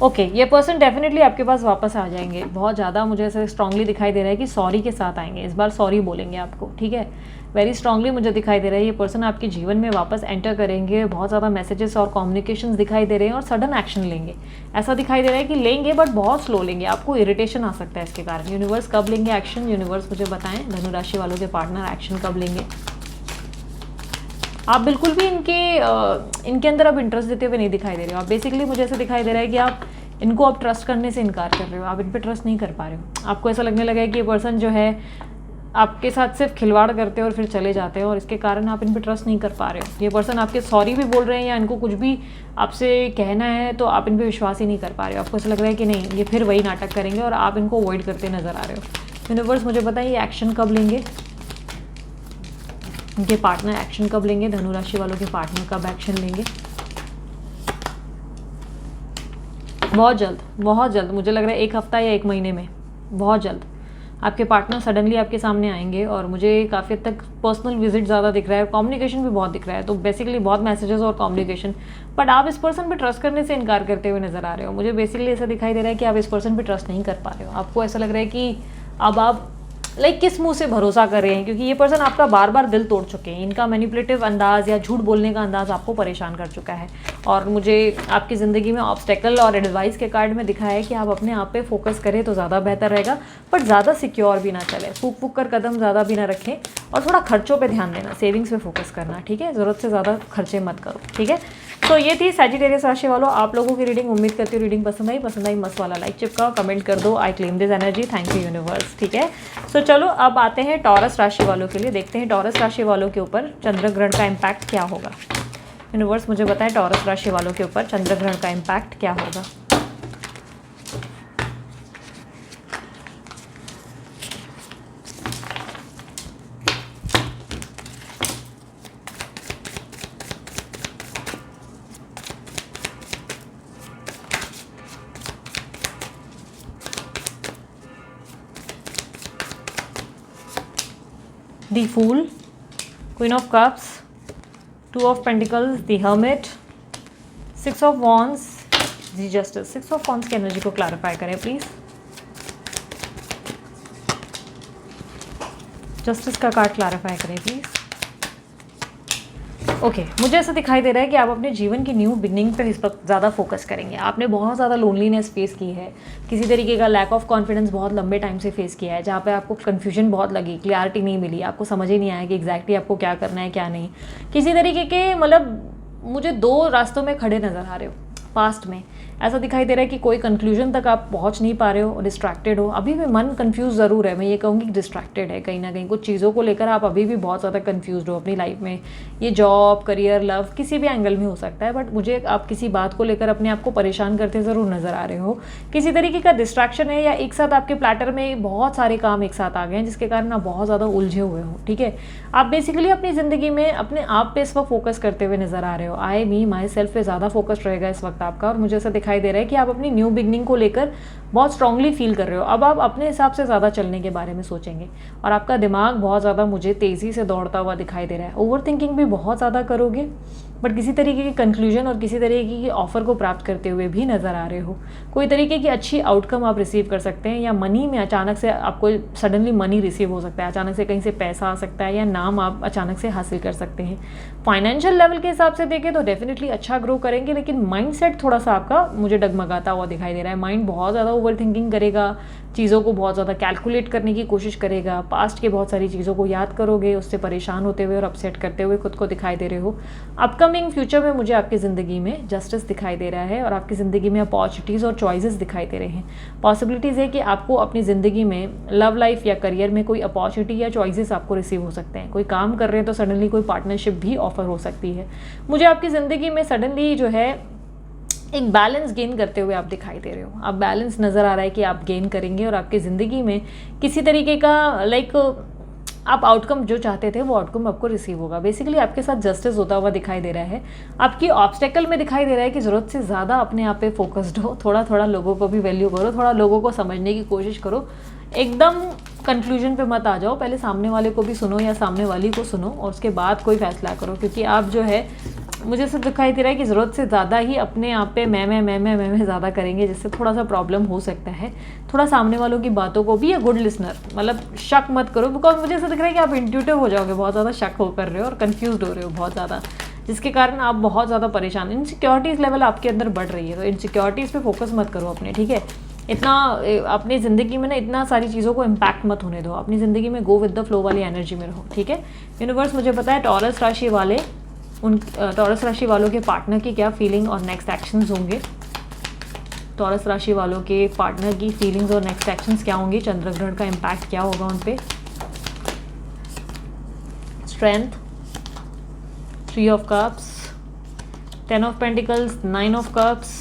ओके, ये पर्सन डेफिनेटली आपके पास वापस आ जाएंगे। बहुत ज़्यादा मुझे ऐसे स्ट्रांगली दिखाई दे रहा है कि सॉरी के साथ आएंगे, इस बार सॉरी बोलेंगे आपको, ठीक है। वेरी स्ट्रांगली मुझे दिखाई दे रहा है ये पर्सन आपके जीवन में वापस एंटर करेंगे। बहुत ज़्यादा मैसेजेस और कम्युनिकेशंस दिखाई दे रहे हैं और सडन एक्शन लेंगे। ऐसा दिखाई दे रहा है कि लेंगे बट बहुत स्लो लेंगे, आपको इरिटेशन आ सकता है इसके कारण। यूनिवर्स कब लेंगे एक्शन? यूनिवर्स मुझे बताएं धनु राशि वालों के पार्टनर एक्शन कब लेंगे? आप बिल्कुल भी इनके अंदर अब इंटरेस्ट देते हुए नहीं दिखाई दे रहे हो। आप बेसिकली मुझे ऐसा दिखाई दे रहा है कि आप इनको अब ट्रस्ट करने से इनकार कर रहे हो, आप इन पे ट्रस्ट नहीं कर पा रहे हो। आपको ऐसा लगने लगा है कि ये पर्सन जो है आपके साथ सिर्फ खिलवाड़ करते हैं और फिर चले जाते हैं और इसके कारण आप इन पे ट्रस्ट नहीं कर पा रहे हो। ये पर्सन आपके सॉरी भी बोल रहे हैं या इनको कुछ भी आपसे कहना है तो आप इन पे विश्वास ही नहीं कर पा रहे हो। आपको ऐसा लग रहा है कि नहीं, ये फिर वही नाटक करेंगे और आप इनको अवॉइड करते नजर आ रहे हो। यूनिवर्स मुझे बताइए एक्शन कब लेंगे? इनके पार्टनर एक्शन कब लेंगे? धनु राशि वालों के पार्टनर कब एक्शन लेंगे? बहुत जल्द, मुझे लग रहा है 1 हफ्ता या 1 महीने में, बहुत जल्द आपके पार्टनर सडनली आपके सामने आएंगे। और मुझे काफ़ी हद तक पर्सनल विजिट ज़्यादा दिख रहा है, कम्युनिकेशन भी बहुत दिख रहा है। तो बेसिकली बहुत मैसेजेस और कम्युनिकेशन, बट आप इस पर्सन पे ट्रस्ट करने से इनकार करते हुए नजर आ रहे हो। मुझे बेसिकली ऐसा दिखाई दे रहा है कि आप इस पर्सन पे ट्रस्ट नहीं कर पा रहे हो। आपको ऐसा लग रहा है कि अब आप किस मुंह से भरोसा कर रहे हैं, क्योंकि ये पर्सन आपका बार बार दिल तोड़ चुके हैं। इनका मैनिपुलेटिव अंदाज या झूठ बोलने का अंदाज आपको परेशान कर चुका है। और मुझे आपकी ज़िंदगी में ऑब्स्टेकल और एडवाइस के कार्ड में दिखा है कि आप अपने आप पे फोकस करें तो ज़्यादा बेहतर रहेगा, बट ज़्यादा सिक्योर भी ना चले, फूक फूक कर कदम ज़्यादा भी ना रखें और थोड़ा खर्चों पे ध्यान देना, सेविंग्स पे फोकस करना, ठीक है। ज़रूरत से ज़्यादा खर्चे मत करो, ठीक है। तो ये थी सैजिटेरियस राशि वालों आप लोगों की रीडिंग। उम्मीद करती हूँ रीडिंग पसंद आई मस्त वाला लाइक चिपकाओ, कमेंट कर दो, I claim this energy, thank you universe, ठीक है। सो चलो अब आते हैं टॉरस राशि वालों के लिए। देखते हैं टॉरस राशि वालों के ऊपर चंद्र ग्रहण का इम्पैक्ट क्या होगा। यूनिवर्स मुझे बताएं टॉरस राशि वालों के ऊपर चंद्र ग्रहण का इम्पैक्ट क्या होगा। The Fool, Queen of Cups, 2 of Pentacles, The Hermit, 6 of Wands, The Justice। 6 of Wands की एनर्जी को क्लैरिफाई करें प्लीज। जस्टिस का कार्ड क्लैरिफाई करें प्लीज। ओके, मुझे ऐसा दिखाई दे रहा है कि आप अपने जीवन की न्यू बिगनिंग पर इस पर ज़्यादा फोकस करेंगे। आपने बहुत ज़्यादा लोनलीनेस फेस की है, किसी तरीके का लैक ऑफ कॉन्फिडेंस बहुत लंबे टाइम से फेस किया है, जहाँ पे आपको कन्फ्यूजन बहुत लगी, क्लियरिटी नहीं मिली, आपको समझ ही नहीं आया कि एग्जैक्टली आपको क्या करना है क्या नहीं। किसी तरीके के मुझे 2 रास्तों में खड़े नज़र आ रहे हो। पास्ट में ऐसा दिखाई दे रहा है कि कोई कंक्लूजन तक आप पहुंच नहीं पा रहे हो, डिस्ट्रैक्टेड हो। अभी भी मन कंफ्यूज ज़रूर है, मैं ये कहूँगी डिस्ट्रैक्टेड है कहीं ना कहीं, कुछ चीज़ों को लेकर आप अभी भी बहुत ज़्यादा कंफ्यूज हो अपनी लाइफ में। ये जॉब, करियर, लव, किसी भी एंगल में हो सकता है, बट मुझे आप किसी बात को लेकर अपने आप को परेशान करते ज़रूर नज़र आ रहे हो। किसी तरीके का डिस्ट्रैक्शन है, या एक साथ आपके प्लेटर में बहुत सारे काम एक साथ आ गए हैं जिसके कारण आप बहुत ज़्यादा उलझे हुए हो। ठीक है, आप बेसिकली अपनी ज़िंदगी में अपने आप पे इस वक्त फोकस करते हुए नज़र आ रहे हो। आई मी माई सेल्फ पे ज़्यादा फोकस रहेगा इस वक्त आपका, और मुझे ऐसा दिखाई दे रहा है कि आप अपनी न्यू बिगनिंग को लेकर बहुत स्ट्रांगली फील कर रहे हो। अब आप अपने हिसाब से ज़्यादा चलने के बारे में सोचेंगे, और आपका दिमाग बहुत ज़्यादा मुझे तेज़ी से दौड़ता हुआ दिखाई दे रहा है। ओवर थिंकिंग भी बहुत ज़्यादा करोगे, बट किसी तरीके की कंक्लूजन और किसी तरीके की ऑफर को प्राप्त करते हुए भी नज़र आ रहे हो। कोई तरीके की अच्छी आउटकम आप रिसीव कर सकते हैं, या मनी में अचानक से आपको सडनली मनी रिसीव हो सकता है, अचानक से कहीं से पैसा आ सकता है, या नाम आप अचानक से हासिल कर सकते हैं। फाइनेंशियल लेवल के हिसाब से देखें तो डेफिनेटली अच्छा ग्रो करेंगे, लेकिन माइंडसेट थोड़ा सा आपका मुझे डगमगाता हुआ दिखाई दे रहा है। माइंड बहुत ज़्यादा ओवर थिंकिंग करेगा, चीज़ों को बहुत ज़्यादा कैलकुलेट करने की कोशिश करेगा, पास्ट के बहुत सारी चीज़ों को याद करोगे, उससे परेशान होते हुए और अपसेट करते हुए खुद को दिखाई दे रहे हो। अपकमिंग फ्यूचर में मुझे आपकी ज़िंदगी में जस्टिस दिखाई दे रहा है, और आपकी ज़िंदगी में अपॉर्चुनिटीज़ और चॉइसेस दिखाई दे रहे हैं। पॉसिबिलिटीज़ है कि आपको अपनी ज़िंदगी में लव लाइफ या करियर में कोई अपॉर्चुनिटी या चॉइसेस आपको रिसीव हो सकते हैं। कोई काम कर रहे हैं तो सडनली कोई पार्टनरशिप भी ऑफर हो सकती है। मुझे आपकी ज़िंदगी में सडनली जो है एक बैलेंस गेन करते हुए आप दिखाई दे रहे हो। आप बैलेंस नज़र आ रहा है कि आप गेन करेंगे, और आपकी ज़िंदगी में किसी तरीके का आप आउटकम जो चाहते थे वो आउटकम आपको रिसीव होगा। बेसिकली आपके साथ जस्टिस होता हुआ दिखाई दे रहा है। आपकी ऑब्स्टेकल में दिखाई दे रहा है कि ज़रूरत से ज़्यादा अपने आप पे फोकस्ड हो, थोड़ा थोड़ा लोगों को भी वैल्यू करो, थोड़ा लोगों को समझने की कोशिश करो। एकदम कंक्लूजन पे मत आ जाओ, पहले सामने वाले को भी सुनो या सामने वाली को सुनो, और उसके बाद कोई फैसला करो। क्योंकि आप जो है, मुझे ऐसा दिखाई दे रहा है कि ज़रूरत से ज़्यादा ही अपने आप पे मैं ज़्यादा करेंगे, जिससे थोड़ा सा प्रॉब्लम हो सकता है। थोड़ा सामने वालों की बातों को भी, या गुड लिसनर, मतलब शक मत करो, बिकॉज मुझे ऐसा दिख रहा है कि आप इंट्यूटिव हो जाओगे, बहुत ज़्यादा शक हो कर रहे हो और कन्फ्यूज़ हो रहे हो बहुत ज़्यादा, जिसके कारण आप बहुत ज़्यादा परेशान, इनसिक्योरिटीज़ लेवल आपके अंदर बढ़ रही है। तो इनसिक्योरिटीज़ पे फोकस मत करो अपने, ठीक है। इतना अपनी ज़िंदगी में ना इतना सारी चीज़ों को इम्पैक्ट मत होने दो। अपनी ज़िंदगी में गो विद द फ्लो वाली एनर्जी में रहो, ठीक है। यूनिवर्स मुझे पता है टॉरस राशि वाले, उन टॉरस राशि वालों के पार्टनर की क्या फीलिंग और नेक्स्ट एक्शंस होंगे। टॉरस राशि वालों के पार्टनर की फीलिंग्स और नेक्स्ट एक्शंस क्या होंगे, चंद्रग्रहण का इम्पैक्ट क्या होगा उन पे। Strength, 3 of cups, 10 of pentacles, 9 of cups,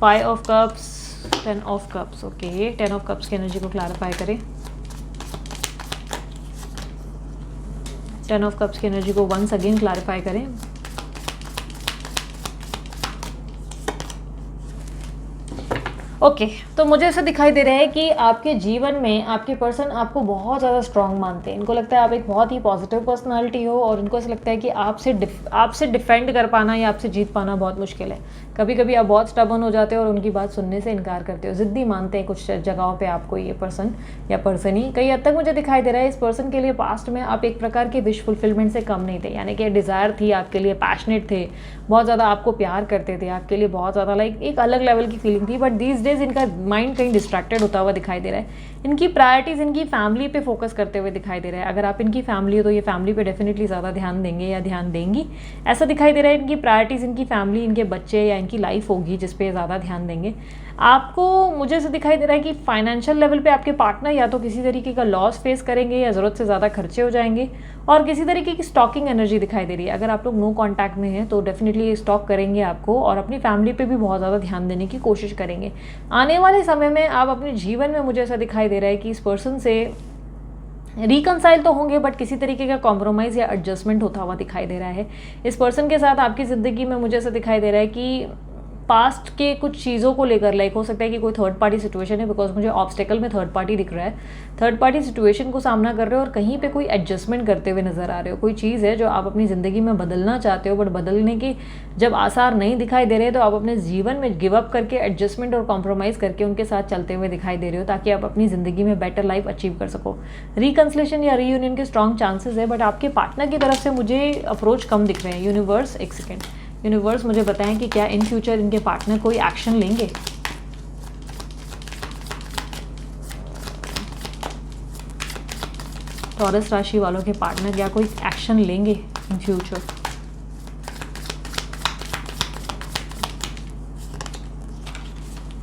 5 of cups, 10 of cups. Okay, 10 of cups की एनर्जी को क्लैरिफाई करें। 10 ऑफ कप्स की एनर्जी को वंस अगेन क्लैरिफाई करें। ओके, तो मुझे ऐसा दिखाई दे रहा है कि आपके जीवन में आपके पर्सन आपको बहुत ज़्यादा स्ट्रांग मानते हैं। इनको लगता है आप एक बहुत ही पॉजिटिव पर्सनालिटी हो, और इनको ऐसा लगता है कि आपसे डिफेंड कर पाना या आपसे जीत पाना बहुत मुश्किल है। कभी कभी आप बहुत स्टबर्न हो जाते हो और उनकी बात सुनने से इनकार करते हो, ज़िद्दी मानते हैं कुछ जगहों पे आपको ये पर्सन या पर्सन ही। कई हद तक मुझे दिखाई दे रहा है इस पर्सन के लिए पास्ट में आप एक प्रकार के विश फुलफिलमेंट से कम नहीं थे, यानी कि डिज़ायर थी आपके लिए, पैशनेट थे, बहुत ज़्यादा आपको प्यार करते थे, आपके लिए बहुत ज़्यादा एक अलग लेवल की फीलिंग थी। बट दीज डेज इनका माइंड कहीं डिस्ट्रैक्टेड होता हुआ दिखाई दे रहा है। इनकी प्रायोरिटीज़ इनकी फैमिली पे फोकस करते हुए दिखाई दे रहा है। अगर आप इनकी फैमिली हो तो ये फैमिली पे डेफिनेटली ज़्यादा ध्यान देंगे या ध्यान देंगी, ऐसा दिखाई दे रहा है। इनकी प्रायोरिटीज़ इनकी फैमिली, इनके बच्चे या इनकी लाइफ होगी जिस पे ज़्यादा ध्यान देंगे। आपको मुझे ऐसा दिखाई दे रहा है कि फाइनेंशियल लेवल पे आपके पार्टनर या तो किसी तरीके का लॉस फेस करेंगे, या ज़रूरत से ज़्यादा खर्चे हो जाएंगे, और किसी तरीके की स्टॉकिंग एनर्जी दिखाई दे रही है। अगर आप लोग नो कॉन्टैक्ट में हैं तो डेफिनेटली स्टॉक करेंगे आपको, और अपनी फैमिली पे भी बहुत ज़्यादा ध्यान देने की कोशिश करेंगे। आने वाले समय में आप अपने जीवन में, मुझे ऐसा दिखाई दे रहा है कि इस पर्सन से रिकनसाइल तो होंगे, बट किसी तरीके का कॉम्प्रोमाइज़ या एडजस्टमेंट होता हुआ दिखाई दे रहा है। इस पर्सन के साथ आपकी ज़िंदगी में मुझे ऐसा दिखाई दे रहा है कि पास्ट के कुछ चीज़ों को लेकर हो सकता है कि कोई थर्ड पार्टी सिचुएशन है, बिकॉज मुझे ऑब्स्टेकल में थर्ड पार्टी दिख रहा है। थर्ड पार्टी सिचुएशन को सामना कर रहे हो और कहीं पे कोई एडजस्टमेंट करते हुए नज़र आ रहे हो। कोई चीज़ है जो आप अपनी ज़िंदगी में बदलना चाहते हो, बट बदलने के जब आसार नहीं दिखाई दे रहे, तो आप अपने जीवन में गिव अप करके एडजस्टमेंट और कॉम्प्रोमाइज़ करके उनके साथ चलते हुए दिखाई दे रहे हो, ताकि आप अपनी ज़िंदगी में बेटर लाइफ अचीव कर सको। रिकन्सिलेशन या रीयूनियन के स्ट्रॉन्ग चांसेस है, बट आपके पार्टनर की तरफ से मुझे अप्रोच कम दिख रहे हैं। यूनिवर्स, एक सेकेंड, यूनिवर्स मुझे बताएं कि क्या इन फ्यूचर इनके पार्टनर कोई एक्शन लेंगे। टॉरस राशि वालों के पार्टनर क्या कोई एक्शन लेंगे इन फ्यूचर।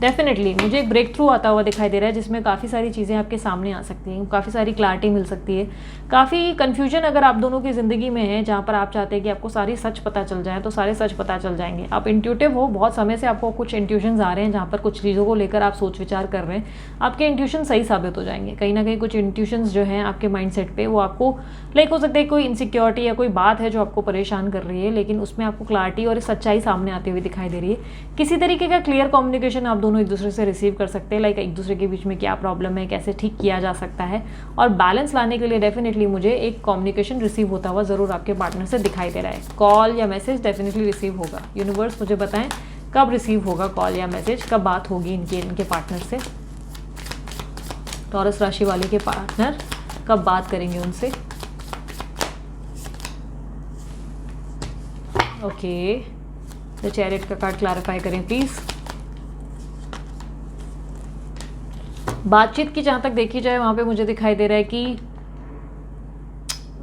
डेफिनेटली मुझे एक ब्रेक थ्रू आता हुआ दिखाई दे रहा है, जिसमें काफ़ी सारी चीज़ें आपके सामने आ सकती हैं, काफ़ी सारी क्लैरिटी मिल सकती है। काफ़ी कन्फ्यूजन अगर आप दोनों की ज़िंदगी में है, जहाँ पर आप चाहते हैं कि आपको सारी सच पता चल जाए, तो सारे सच पता चल जाएंगे। आप इंट्यूटिव हो, बहुत समय से आपको कुछ इंट्यूशंस आ रहे हैं, जहाँ पर कुछ चीज़ों को लेकर आप सोच विचार कर रहे हैं, आपके इंट्यूशन सही साबित हो जाएंगे। कहीं ना कहीं कुछ इंट्यूशंस जो हैं आपके माइंडसेट पे, वो आपको लाइक हो सकता है कोई इनसिक्योरिटी या कोई बात है जो आपको परेशान कर रही है, लेकिन उसमें आपको क्लैरिटी और सच्चाई सामने आती हुई दिखाई दे रही है। किसी तरीके का क्लियर कम्युनिकेशन आप दोनों एक दूसरे से रिसीव कर सकते हैं, लाइक एक दूसरे के बीच में क्या प्रॉब्लम है, कैसे ठीक किया जा सकता है। और बैलेंस लाने के लिए डेफिनेटली मुझे एक कम्युनिकेशन रिसीव होता हुआ ज़रूर आपके पार्टनर से दिखाई दे रहा है। कॉल या मैसेज डेफिनेटली रिसीव होगा। यूनिवर्स मुझे बताएं कब रिसीव होगा कॉल या मैसेज, कब बात होगी इनके पार्टनर से। टॉरस राशि वाले के पार्टनर कब बात करेंगे उनसे। ओके, द चैरियट का कार्ड क्लैरिफाई करें प्लीज़। बातचीत की जहाँ तक देखी जाए, वहाँ पे मुझे दिखाई दे रहा है कि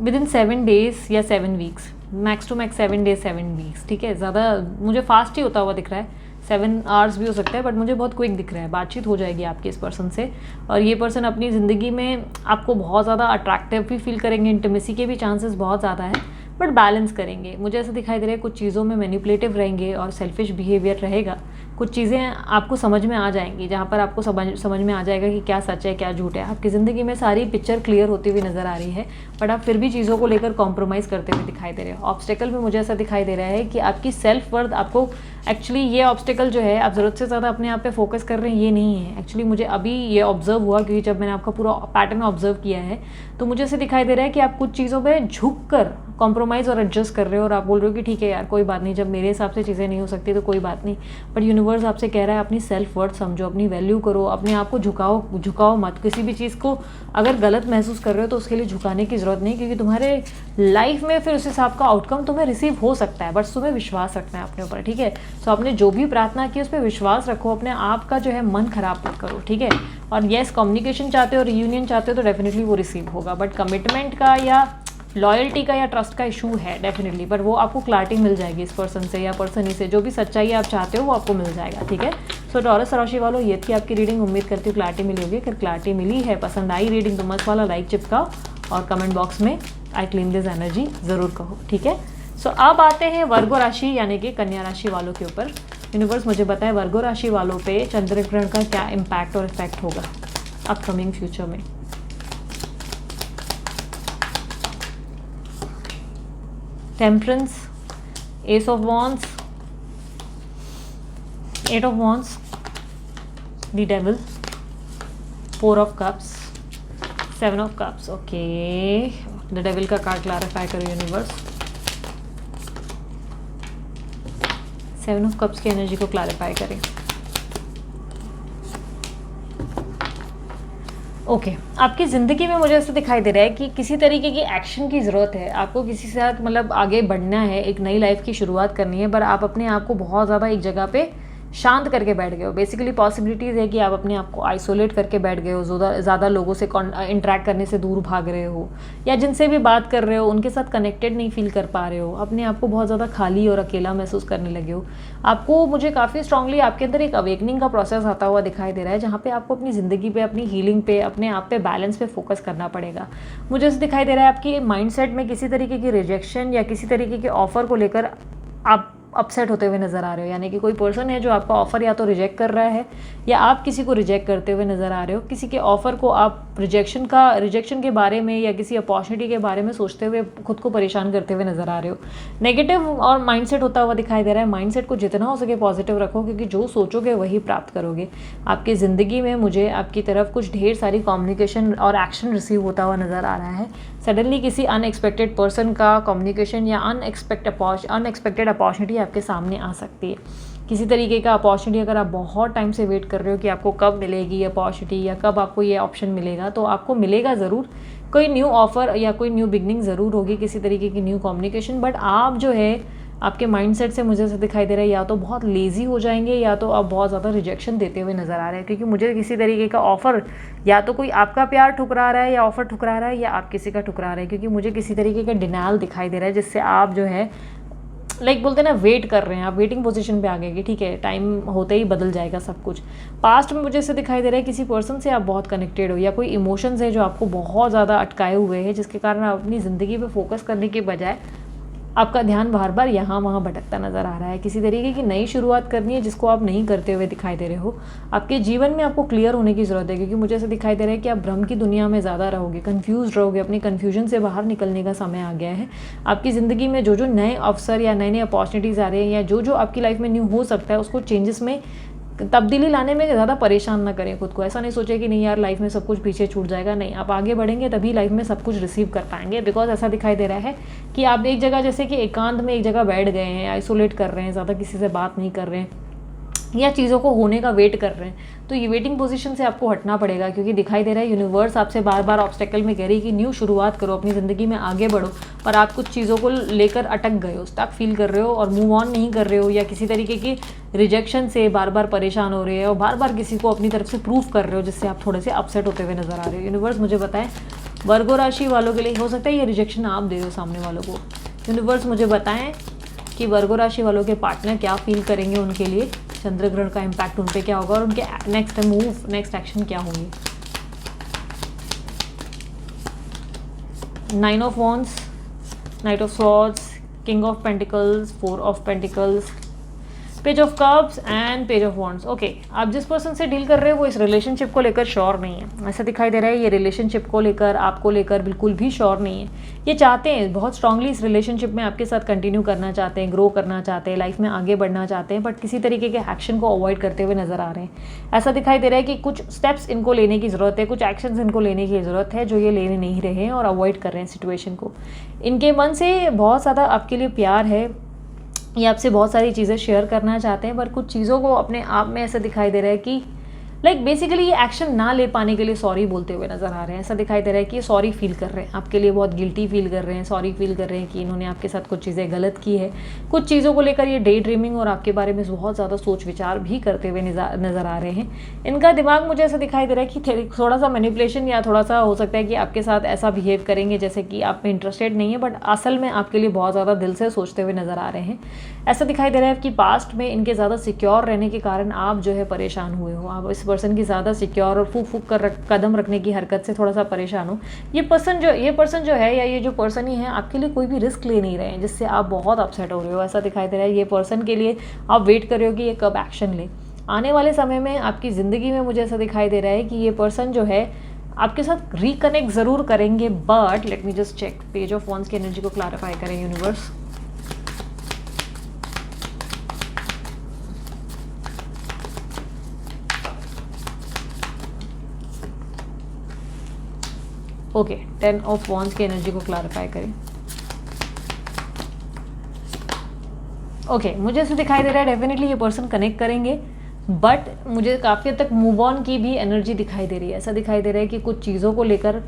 विद इन 7 डेज या 7 weeks, max to max 7 days 7 weeks, ठीक है। ज़्यादा मुझे फास्ट ही होता हुआ दिख रहा है, 7 आवर्स भी हो सकता है, बट मुझे बहुत क्विक दिख रहा है। बातचीत हो जाएगी आपके इस पर्सन से, और ये पर्सन अपनी ज़िंदगी में आपको बहुत ज़्यादा अट्रैक्टिव भी फील करेंगे, इंटीमेसी के भी चांसेस बहुत ज़्यादा है, बट बैलेंस करेंगे। मुझे ऐसा दिखाई दे रहा है कुछ चीज़ों में मैनिपुलेटिव रहेंगे और सेल्फिश बिहेवियर रहेगा। कुछ चीज़ें आपको समझ में आ जाएंगी, जहाँ पर आपको समझ में आ जाएगा कि क्या सच है क्या झूठ है। आपकी ज़िंदगी में सारी पिक्चर क्लियर होती हुई नज़र आ रही है, बट आप फिर भी चीज़ों को लेकर कॉम्प्रोमाइज़ करते हुए दिखाई दे रहे हो। ऑब्स्टेकल में मुझे ऐसा दिखाई दे रहा है कि आपकी सेल्फ वर्थ, आपको एक्चुअली ये ऑब्स्टेकल जो है, आप ज़रूरत से ज़्यादा अपने आप पे फोकस कर रहे हैं, ये नहीं है। एक्चुअली मुझे अभी ये ऑब्जर्व हुआ, क्योंकि जब मैंने आपका पूरा पैटर्न ऑब्जर्व किया है, तो मुझे ऐसे दिखाई दे रहा है कि आप कुछ चीज़ों पे झुक कर कॉम्प्रोमाइज़ और एडजस्ट कर रहे हो, और आप बोल रहे हो कि ठीक है यार कोई बात नहीं, जब मेरे हिसाब से चीज़ें नहीं हो सकती तो कोई बात नहीं। बट यूनिवर्स आपसे कह रहा है अपनी सेल्फ वर्थ समझो, अपनी वैल्यू करो, अपने आप को झुकाओ मत। किसी भी चीज़ को अगर गलत महसूस कर रहे हो तो उसके लिए झुकाने की ज़रूरत नहीं, क्योंकि तुम्हारे लाइफ में फिर उस हिसाब का आउटकम तुम्हें रिसीव हो सकता है, बट तुम्हें विश्वास रखना है अपने ऊपर, ठीक है। सो आपने जो भी प्रार्थना की उस पर विश्वास रखो, अपने आप का जो है मन खराब मत करो, ठीक है। और येस, कम्युनिकेशन चाहते हो, रियूनियन चाहते हो, तो डेफिनेटली वो रिसीव होगा, बट कमिटमेंट का या लॉयल्टी का या ट्रस्ट का इशू है डेफिनेटली, पर वो आपको क्लैरिटी मिल जाएगी इस पर्सन से या पर्सन ही से। जो भी सच्चाई आप चाहते हो वो आपको मिल जाएगा, ठीक है। सो टॉरस राशि वालों, ये थी आपकी रीडिंग। उम्मीद करती हूँ क्लैरिटी मिली होगी। अगर क्लैरिटी मिली है, पसंद आई रीडिंग, तो मस्त वाला लाइक चिपकाओ और कमेंट बॉक्स में आई क्लीन दिस एनर्जी ज़रूर कहो, ठीक है। सो अब आते हैं वर्गो राशि यानी कि कन्या राशि वालों के ऊपर। यूनिवर्स मुझे बताए वर्गो राशि वालों पे चंद्र ग्रहण का क्या इम्पैक्ट और इफेक्ट होगा अपकमिंग फ्यूचर में। Temperance, S of wands, 8 of wands, the devil, 4 of cups, 7 of cups. Okay, the devil का कार्ड क्लैरिफाई करो यूनिवर्स। 7 ऑफ कप्स की एनर्जी को क्लैरिफाई करें। ओके, आपकी ज़िंदगी में मुझे ऐसा दिखाई दे रहा है कि किसी तरीके की एक्शन की ज़रूरत है। आपको किसी के साथ मतलब आगे बढ़ना है, एक नई लाइफ की शुरुआत करनी है, पर आप अपने आप को बहुत ज़्यादा एक जगह पे शांत करके बैठ गए हो। बेसिकली पॉसिबिलिटीज़ है कि आप अपने आप को आइसोलेट करके बैठ गए हो, ज़्यादा लोगों से इंटरेक्ट करने से दूर भाग रहे हो, या जिनसे भी बात कर रहे हो उनके साथ कनेक्टेड नहीं फील कर पा रहे हो, अपने आप को बहुत ज़्यादा खाली और अकेला महसूस करने लगे हो। आपको मुझे काफ़ी स्ट्रांगली आपके अंदर एक अवेकनिंग का प्रोसेस आता हुआ दिखाई दे रहा है, जहाँ पे आपको अपनी ज़िंदगी पे, अपनी हीलिंग पे, अपने आप पे बैलेंस पे फोकस करना पड़ेगा। मुझे ऐसा दिखाई दे रहा है आपकी माइंडसेट में किसी तरीके की रिजेक्शन या किसी तरीके के ऑफर को लेकर आप अपसेट होते हुए नज़र आ रहे हो। यानी कि कोई पर्सन है जो आपका ऑफ़र या तो रिजेक्ट कर रहा है, या आप किसी को रिजेक्ट करते हुए नज़र आ रहे हो। किसी के ऑफ़र को आप रिजेक्शन के बारे में या किसी अपॉर्चुनिटी के बारे में सोचते हुए खुद को परेशान करते हुए नज़र आ रहे हो। नेगेटिव और माइंडसेट होता हुआ दिखाई दे रहा है। माइंडसेट को जितना हो सके पॉजिटिव रखो, क्योंकि जो सोचोगे वही प्राप्त करोगे। आपकी ज़िंदगी में मुझे आपकी तरफ कुछ ढेर सारी कम्युनिकेशन और एक्शन रिसीव होता हुआ नज़र आ रहा है। सडनली किसी अनएक्सपेक्टेड पर्सन का कम्युनिकेशन या अनएक्सपेक्टेड अपॉर्चुनिटी आपके सामने आ सकती है। किसी तरीके का अपॉर्चुनिटी अगर आप बहुत टाइम से वेट कर रहे हो कि आपको कब मिलेगी ये अपॉर्चुनिटी या कब आपको ये ऑप्शन मिलेगा, तो आपको मिलेगा ज़रूर। कोई न्यू ऑफ़र या कोई न्यू बिगनिंग ज़रूर होगी, किसी तरीके की न्यू कम्युनिकेशन। बट आप जो है आपके माइंडसेट से मुझे ऐसा दिखाई दे रहा है, या तो बहुत लेज़ी हो जाएंगे या तो आप बहुत ज़्यादा रिजेक्शन देते हुए नज़र आ रहे हैं। क्योंकि मुझे किसी तरीके का ऑफ़र, या तो कोई आपका प्यार ठुकरा रहा है या ऑफ़र ठुकरा रहा है, या आप किसी का ठुकरा रहे हैं। क्योंकि मुझे किसी तरीके का डिनायल दिखाई दे रहा है, जिससे आप जो है लाइक बोलते हैं ना, वेट कर रहे हैं आप, वेटिंग पोजीशन पे आ गए कि ठीक है टाइम होते ही बदल जाएगा सब कुछ। पास्ट में मुझे ऐसे दिखाई दे रहा है किसी पर्सन से आप बहुत कनेक्टेड हो, या कोई इमोशंस है जो आपको बहुत ज़्यादा अटकाए हुए हैं, जिसके कारण आप अपनी ज़िंदगी पे फोकस करने के बजाय आपका ध्यान बार बार यहाँ वहाँ भटकता नज़र आ रहा है। किसी तरीके की नई शुरुआत करनी है जिसको आप नहीं करते हुए दिखाई दे रहे हो। आपके जीवन में आपको क्लियर होने की ज़रूरत है, क्योंकि मुझे ऐसा दिखाई दे रहा है कि आप भ्रम की दुनिया में ज़्यादा रहोगे, कन्फ्यूज रहोगे, अपनी कन्फ्यूजन से बाहर निकलने का समय आ गया है। आपकी ज़िंदगी में जो जो नए अवसर या नए नए अपॉर्चुनिटीज़ आ रहे हैं, या जो जो आपकी लाइफ में न्यू हो सकता है, उसको चेंजेस में तब्दीली लाने में ज़्यादा परेशान ना करें खुद को। ऐसा नहीं सोचे कि नहीं यार लाइफ में सब कुछ पीछे छूट जाएगा, नहीं, आप आगे बढ़ेंगे तभी लाइफ में सब कुछ रिसीव कर पाएंगे। बिकॉज ऐसा दिखाई दे रहा है कि आप एक जगह जैसे कि एकांत में एक जगह बैठ गए हैं, आइसोलेट कर रहे हैं, ज़्यादा किसी से बात नहीं कर रहे हैं, या चीज़ों को होने का वेट कर रहे हैं। तो ये वेटिंग पोजीशन से आपको हटना पड़ेगा, क्योंकि दिखाई दे रहा है यूनिवर्स आपसे बार बार ऑब्स्टेकल में कह रही है कि न्यू शुरुआत करो, अपनी ज़िंदगी में आगे बढ़ो, पर आप कुछ चीज़ों को लेकर अटक गए हो, स्टक फील कर रहे हो और मूव ऑन नहीं कर रहे हो, या किसी तरीके की रिजेक्शन से बार बार परेशान हो रहे हैं और बार बार किसी को अपनी तरफ से प्रूव कर रहे हो, जिससे आप थोड़े से अपसेट होते हुए नजर आ रहे हो। यूनिवर्स मुझे बताएं वर्गो राशि वालों के लिए, हो सकता है ये रिजेक्शन आप दे हो सामने वालों को। यूनिवर्स मुझे बताएं कि वर्गो राशि वालों के पार्टनर क्या फील करेंगे, उनके लिए चंद्र ग्रहण का इम्पैक्ट उन पे क्या होगा, और उनके नेक्स्ट मूव, नेक्स्ट एक्शन क्या होंगे। 9 of wands, night of swords, king of pentacles, 4 of pentacles, page of cups and page of wands. Okay, आप जिस पर्सन से डील कर रहे हो वो इस रिलेशनशिप को लेकर श्योर नहीं है। ऐसा दिखाई दे रहा है ये रिलेशनशिप को लेकर, आपको लेकर बिल्कुल भी श्योर नहीं है। ये चाहते हैं बहुत स्ट्रांगली इस रिलेशनशिप में आपके साथ कंटिन्यू करना चाहते हैं, ग्रो करना चाहते हैं, लाइफ में आगे बढ़ना चाहते हैं, बट किसी तरीके के एक्शन को अवॉइड करते हुए नजर आ रहे हैं। ऐसा दिखाई दे रहा है कि कुछ स्टेप्स इनको लेने की ज़रूरत है, कुछ एक्शंस इनको लेने की ज़रूरत है जो ये लेने नहीं रहे हैं और अवॉइड कर रहे हैं सिचुएशन को। इनके मन से बहुत ज़्यादा आपके लिए प्यार है, ये आपसे बहुत सारी चीज़ें शेयर करना चाहते हैं, पर कुछ चीज़ों को अपने आप में ऐसा दिखाई दे रहा है कि लाइक बेसिकली ये एक्शन ना ले पाने के लिए सॉरी बोलते हुए नजर आ रहे हैं। ऐसा दिखाई दे रहा है कि ये सॉरी फील कर रहे हैं, आपके लिए बहुत गिल्टी फील कर रहे हैं, सॉरी फील कर रहे हैं कि इन्होंने आपके साथ कुछ चीज़ें गलत की है। कुछ चीज़ों को लेकर ये डे ड्रीमिंग और आपके बारे में बहुत ज़्यादा सोच विचार भी करते हुए नज़र आ रहे हैं। इनका दिमाग मुझे ऐसा दिखाई दे रहा है कि थोड़ा सा मैनिपुलेशन, या थोड़ा सा हो सकता है कि आपके साथ ऐसा बिहेव करेंगे जैसे कि आप में इंटरेस्टेड नहीं है, बट असल में आपके लिए बहुत ज़्यादा दिल से सोचते हुए नजर आ रहे हैं। ऐसा दिखाई दे रहा है कि पास्ट में इनके ज़्यादा सिक्योर रहने के कारण आप जो है परेशान हुए हो, आप इस पर्सन की ज़्यादा सिक्योर और फूक फूक कर कदम रखने की हरकत से थोड़ा सा परेशान हो। ये पर्सन जो है, या ये जो पर्सन ही है, आपके लिए कोई भी रिस्क ले नहीं रहे हैं, जिससे आप बहुत अपसेट हो रहे हो। ऐसा दिखाई दे रहा है ये पर्सन के लिए आप वेट कर रहे हो कि ये कब एक्शन ले। आने वाले समय में आपकी ज़िंदगी में मुझे ऐसा दिखाई दे रहा है कि ये पर्सन जो है आपके साथ रिकनेक्ट ज़रूर करेंगे, but let me just check page of wands की एनर्जी को क्लैरिफाई करें यूनिवर्स। ओके, 10 ऑफ वॉन्ड्स की एनर्जी को क्लैरिफाई करें। ओके, मुझे ऐसे दिखाई दे रहा है डेफिनेटली ये पर्सन कनेक्ट करेंगे, बट मुझे काफ़ी हद तक मूव ऑन की भी एनर्जी दिखाई दे रही है। ऐसा दिखाई दे रहा है कि कुछ चीज़ों को लेकर